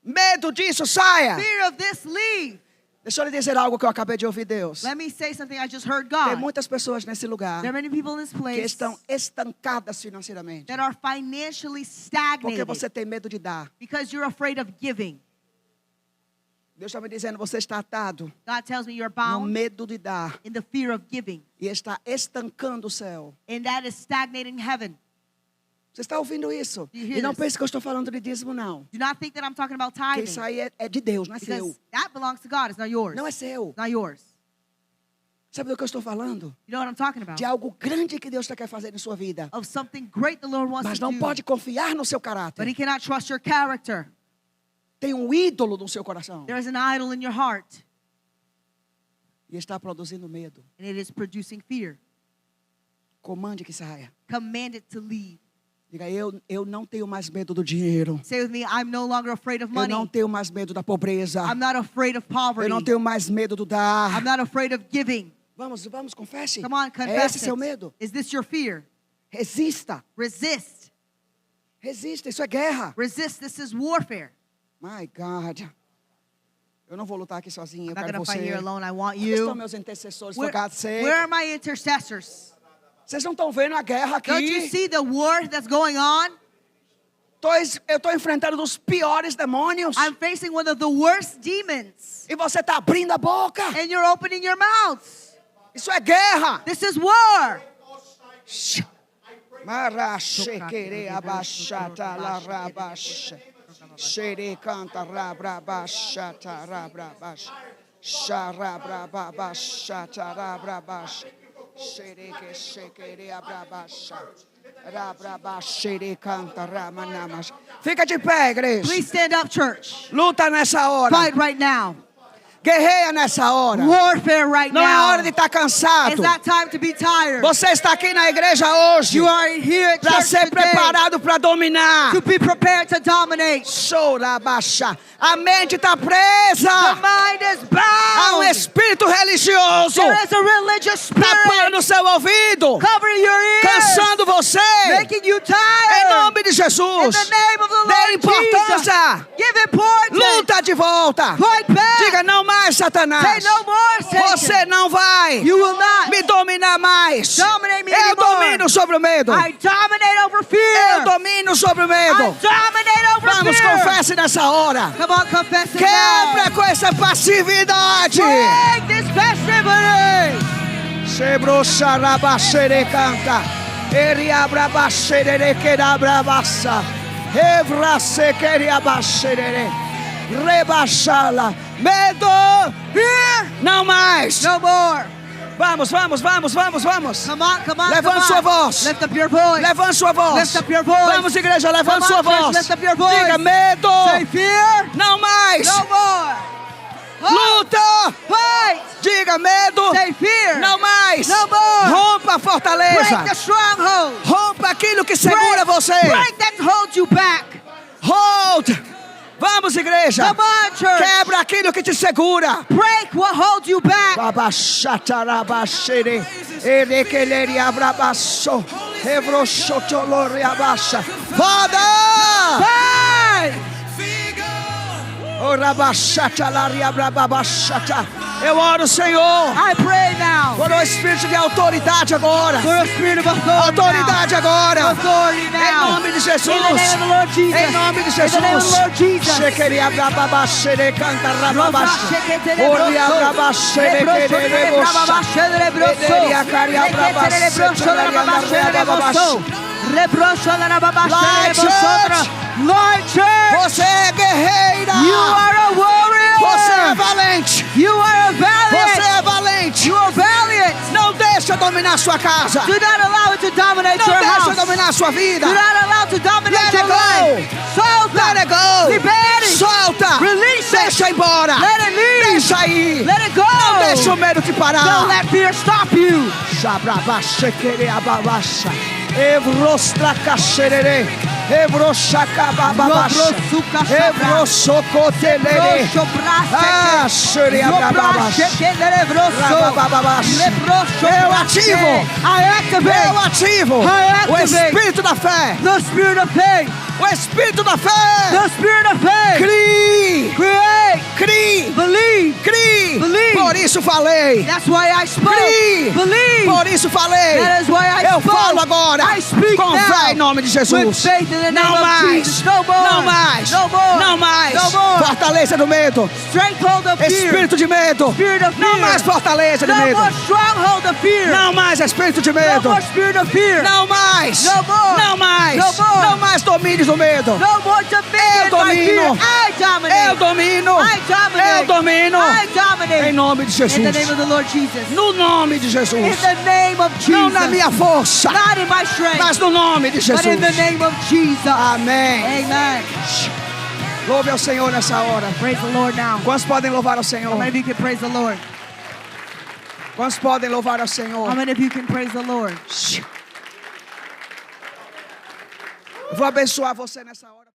Speaker 1: Medo disso, saia.
Speaker 2: Fear of this, leave.
Speaker 1: Deixa eu lhe dizer algo que eu acabei de ouvir Deus.
Speaker 2: Let me say something I just heard
Speaker 1: Tem
Speaker 2: God.
Speaker 1: muitas pessoas nesse lugar
Speaker 2: There are many people in this
Speaker 1: que
Speaker 2: place
Speaker 1: estão estancadas financeiramente.
Speaker 2: that are financially
Speaker 1: Porque
Speaker 2: stagnated
Speaker 1: você tem medo de dar.
Speaker 2: because you're afraid of giving.
Speaker 1: Deus está me dizendo, você está atado
Speaker 2: God tells me you're
Speaker 1: no
Speaker 2: bound
Speaker 1: medo de dar.
Speaker 2: in the fear of giving,
Speaker 1: E está estancando o céu.
Speaker 2: and that is stagnating heaven.
Speaker 1: Você está ouvindo isso?
Speaker 2: Do you hear
Speaker 1: E não
Speaker 2: this?
Speaker 1: pense que eu estou falando de dízimo, não.
Speaker 2: Do not think that I'm talking about
Speaker 1: Porque
Speaker 2: tithing,
Speaker 1: isso aí é de Deus, não é seu.
Speaker 2: because that belongs to God. It's not yours.
Speaker 1: Não é seu.
Speaker 2: It's not yours.
Speaker 1: Sabe do que eu estou falando?
Speaker 2: You know what I'm talking about?
Speaker 1: De algo grande que Deus quer fazer em sua vida.
Speaker 2: Of something great the Lord wants
Speaker 1: Mas
Speaker 2: to
Speaker 1: não
Speaker 2: do.
Speaker 1: pode confiar no seu
Speaker 2: But
Speaker 1: caráter.
Speaker 2: He cannot trust your character.
Speaker 1: Tem um ídolo no seu coração.
Speaker 2: There is an idol in your heart,
Speaker 1: E está produzindo medo.
Speaker 2: and it is producing fear.
Speaker 1: Comande que saia.
Speaker 2: Command it to leave.
Speaker 1: Diga, eu não tenho mais medo do dinheiro.
Speaker 2: Say with me, I'm no longer afraid of
Speaker 1: Eu não
Speaker 2: money.
Speaker 1: tenho mais medo da pobreza.
Speaker 2: I'm not afraid of
Speaker 1: Eu
Speaker 2: poverty.
Speaker 1: não tenho mais medo do dar.
Speaker 2: I'm not afraid of giving.
Speaker 1: Vamos, confesse.
Speaker 2: Come on,
Speaker 1: É
Speaker 2: confess
Speaker 1: esse seu
Speaker 2: it.
Speaker 1: medo.
Speaker 2: Is this your fear?
Speaker 1: Resista.
Speaker 2: Resist.
Speaker 1: Resista, isso é guerra.
Speaker 2: Resist. This is warfare.
Speaker 1: My God. Eu não vou lutar aqui sozinho, eu
Speaker 2: I'm not
Speaker 1: quero
Speaker 2: going to fight
Speaker 1: você.
Speaker 2: here alone. I want
Speaker 1: Onde estão
Speaker 2: you.
Speaker 1: meus intercessores?
Speaker 2: Where,
Speaker 1: For God's sake.
Speaker 2: where are my intercessors?
Speaker 1: Vocês não estão vendo a guerra aqui?
Speaker 2: Don't you see the war that's going on?
Speaker 1: Eu estou enfrentando os piores demônios.
Speaker 2: I'm facing one of the worst demons.
Speaker 1: E você está abrindo a boca.
Speaker 2: And you're opening your mouths.
Speaker 1: Isso é guerra.
Speaker 2: This is war.
Speaker 1: Marache querer abaixata la rabaxa. Xere canta rabrabachata rabrabaxa. Xarabrabachata rabrabaxa. Xere que xequere abrabaxa. Rabrabaxere canta ramanamas. Fica de pé, igreja.
Speaker 2: Please stand up, church.
Speaker 1: Luta nessa hora.
Speaker 2: Fight right now.
Speaker 1: Guerreia nessa hora.
Speaker 2: Warfare right
Speaker 1: Não é
Speaker 2: now.
Speaker 1: hora de estar cansado.
Speaker 2: It's not time to be tired.
Speaker 1: Você está aqui na igreja hoje
Speaker 2: You are here at
Speaker 1: para
Speaker 2: church
Speaker 1: ser
Speaker 2: today
Speaker 1: preparado para dominar.
Speaker 2: to be prepared to dominate.
Speaker 1: Chora, baixa. A mente está presa
Speaker 2: The mind is
Speaker 1: a um
Speaker 2: bound.
Speaker 1: espírito religioso
Speaker 2: There is a religious spirit
Speaker 1: tapando o seu ouvido,
Speaker 2: covering your ears,
Speaker 1: cansando você.
Speaker 2: making you
Speaker 1: Em
Speaker 2: tired.
Speaker 1: nome de
Speaker 2: In
Speaker 1: Jesus,
Speaker 2: the name of the
Speaker 1: dê
Speaker 2: Lord
Speaker 1: importância.
Speaker 2: Jesus, give importance.
Speaker 1: Luta de volta.
Speaker 2: Fight back.
Speaker 1: Diga não mais, Satanás.
Speaker 2: Say no more, Satan.
Speaker 1: Você não vai
Speaker 2: You will not
Speaker 1: me dominar mais.
Speaker 2: dominate me
Speaker 1: Eu
Speaker 2: anymore.
Speaker 1: domino sobre o medo.
Speaker 2: I dominate over
Speaker 1: Eu
Speaker 2: fear.
Speaker 1: domino sobre o
Speaker 2: I
Speaker 1: medo.
Speaker 2: dominate over
Speaker 1: Vamos,
Speaker 2: fear.
Speaker 1: confesse nessa hora.
Speaker 2: Come on, confess it
Speaker 1: Quebra
Speaker 2: now.
Speaker 1: com essa passividade.
Speaker 2: Break this passivity.
Speaker 1: Sebroxa rabaxere canta. Eriabra baxere querabra bassa. Evra se queria baxere. Rebaixala. Medo.
Speaker 2: Fear.
Speaker 1: Não mais.
Speaker 2: No more.
Speaker 1: Vamos.
Speaker 2: Come on, come on,
Speaker 1: Levante
Speaker 2: come
Speaker 1: sua
Speaker 2: on.
Speaker 1: voz.
Speaker 2: Lift up your voice.
Speaker 1: Levante sua voz.
Speaker 2: Lift up your voice.
Speaker 1: Vamos, igreja, levante
Speaker 2: Come
Speaker 1: sua
Speaker 2: on, church,
Speaker 1: voz.
Speaker 2: lift up your voice.
Speaker 1: Diga medo.
Speaker 2: Say fear.
Speaker 1: Não mais.
Speaker 2: No more.
Speaker 1: Luta.
Speaker 2: Fight.
Speaker 1: Diga medo.
Speaker 2: Say fear.
Speaker 1: Não mais.
Speaker 2: No more.
Speaker 1: Rompa a
Speaker 2: Break
Speaker 1: fortaleza.
Speaker 2: the stronghold.
Speaker 1: Rompa aquilo que segura você.
Speaker 2: Break that holds you back.
Speaker 1: Hold. Vamos, igreja.
Speaker 2: Come on, church.
Speaker 1: Quebra aquilo que te segura.
Speaker 2: Break what holds you back.
Speaker 1: Babachatarabaxere. Erekeleri abrabaço. Evroxotolore abaixa. Father.
Speaker 2: Fight.
Speaker 1: Eu oro, Senhor,
Speaker 2: I pray now
Speaker 1: por um espírito de autoridade agora.
Speaker 2: for a spirit of authority.
Speaker 1: Autoridade agora.
Speaker 2: Authority
Speaker 1: Em
Speaker 2: now.
Speaker 1: nome de Jesus.
Speaker 2: In the name of the Lord Jesus.
Speaker 1: Em nome de
Speaker 2: In the name of the
Speaker 1: Jesus.
Speaker 2: Lord Jesus.
Speaker 1: Shekeria brababa shere canta rababa. Oria braba shere kere bosha. Ederia caria braba
Speaker 2: Light church. Lord Church,
Speaker 1: Você é guerreira.
Speaker 2: you are a
Speaker 1: Você é
Speaker 2: warrior.
Speaker 1: valente.
Speaker 2: You are a
Speaker 1: Você
Speaker 2: valiant.
Speaker 1: é valente.
Speaker 2: You are valiant.
Speaker 1: Não deixa dominar sua casa.
Speaker 2: Do not allow it to dominate
Speaker 1: Não
Speaker 2: your
Speaker 1: deixa
Speaker 2: house.
Speaker 1: dominar sua vida.
Speaker 2: Do not allow it to dominate
Speaker 1: Let
Speaker 2: your
Speaker 1: it go.
Speaker 2: life. Solta.
Speaker 1: Let it go.
Speaker 2: Libere.
Speaker 1: Solta.
Speaker 2: Release it.
Speaker 1: Deixa embora.
Speaker 2: Let it leave.
Speaker 1: Deixa ir.
Speaker 2: Let it go.
Speaker 1: Não deixa o medo te
Speaker 2: Don't
Speaker 1: parar.
Speaker 2: let fear stop you.
Speaker 1: Shabrabasha kereababasha. Evrostra kasherere. Evroshakabababasha. Evrosokotelere. Ah, shereabababasha. Eu ativo.
Speaker 2: I activate
Speaker 1: Eu ativo.
Speaker 2: I
Speaker 1: O
Speaker 2: activate.
Speaker 1: espírito da fé.
Speaker 2: the spirit of faith.
Speaker 1: O espírito da fé.
Speaker 2: The spirit of faith.
Speaker 1: Crie.
Speaker 2: Create.
Speaker 1: Crie.
Speaker 2: Believe.
Speaker 1: Crie.
Speaker 2: Believe.
Speaker 1: Por isso falei.
Speaker 2: That's why I spoke.
Speaker 1: Crie.
Speaker 2: Believe.
Speaker 1: Por isso falei.
Speaker 2: That is why I
Speaker 1: Eu
Speaker 2: spoke.
Speaker 1: falo agora.
Speaker 2: I speak
Speaker 1: Com
Speaker 2: now.
Speaker 1: fé em nome de
Speaker 2: With
Speaker 1: Jesus.
Speaker 2: faith in the name
Speaker 1: Não
Speaker 2: of
Speaker 1: mais.
Speaker 2: Jesus. No more.
Speaker 1: Não mais.
Speaker 2: No more.
Speaker 1: Não mais.
Speaker 2: No more.
Speaker 1: Fortaleza do medo.
Speaker 2: Stronghold of fear.
Speaker 1: Espírito de medo.
Speaker 2: Spirit of fear.
Speaker 1: Não mais fortaleza de
Speaker 2: No
Speaker 1: medo.
Speaker 2: more stronghold of fear.
Speaker 1: Não mais espírito de
Speaker 2: No
Speaker 1: medo.
Speaker 2: more spirit of fear.
Speaker 1: Não mais.
Speaker 2: No more.
Speaker 1: Não mais.
Speaker 2: No more.
Speaker 1: Não mais domínios do medo.
Speaker 2: No more dominion
Speaker 1: Eu
Speaker 2: by fear.
Speaker 1: domino.
Speaker 2: I dominate.
Speaker 1: Eu domino.
Speaker 2: I dominate.
Speaker 1: Eu domino.
Speaker 2: I dominate.
Speaker 1: Em nome de Jesus.
Speaker 2: In the name of the Lord Jesus.
Speaker 1: No nome de
Speaker 2: In
Speaker 1: Jesus.
Speaker 2: the name of Jesus.
Speaker 1: Não na minha força,
Speaker 2: Not in my strength.
Speaker 1: mas no nome de
Speaker 2: But
Speaker 1: Jesus.
Speaker 2: in the name of Jesus.
Speaker 1: Amém.
Speaker 2: Amen.
Speaker 1: Louve ao Senhor nessa hora.
Speaker 2: Praise the Lord now.
Speaker 1: Quantos podem louvar ao
Speaker 2: How
Speaker 1: Senhor?
Speaker 2: many of you can praise the Lord?
Speaker 1: Quantos podem louvar ao Senhor?
Speaker 2: How many of you can praise the Lord?
Speaker 1: Vou abençoar você nessa hora.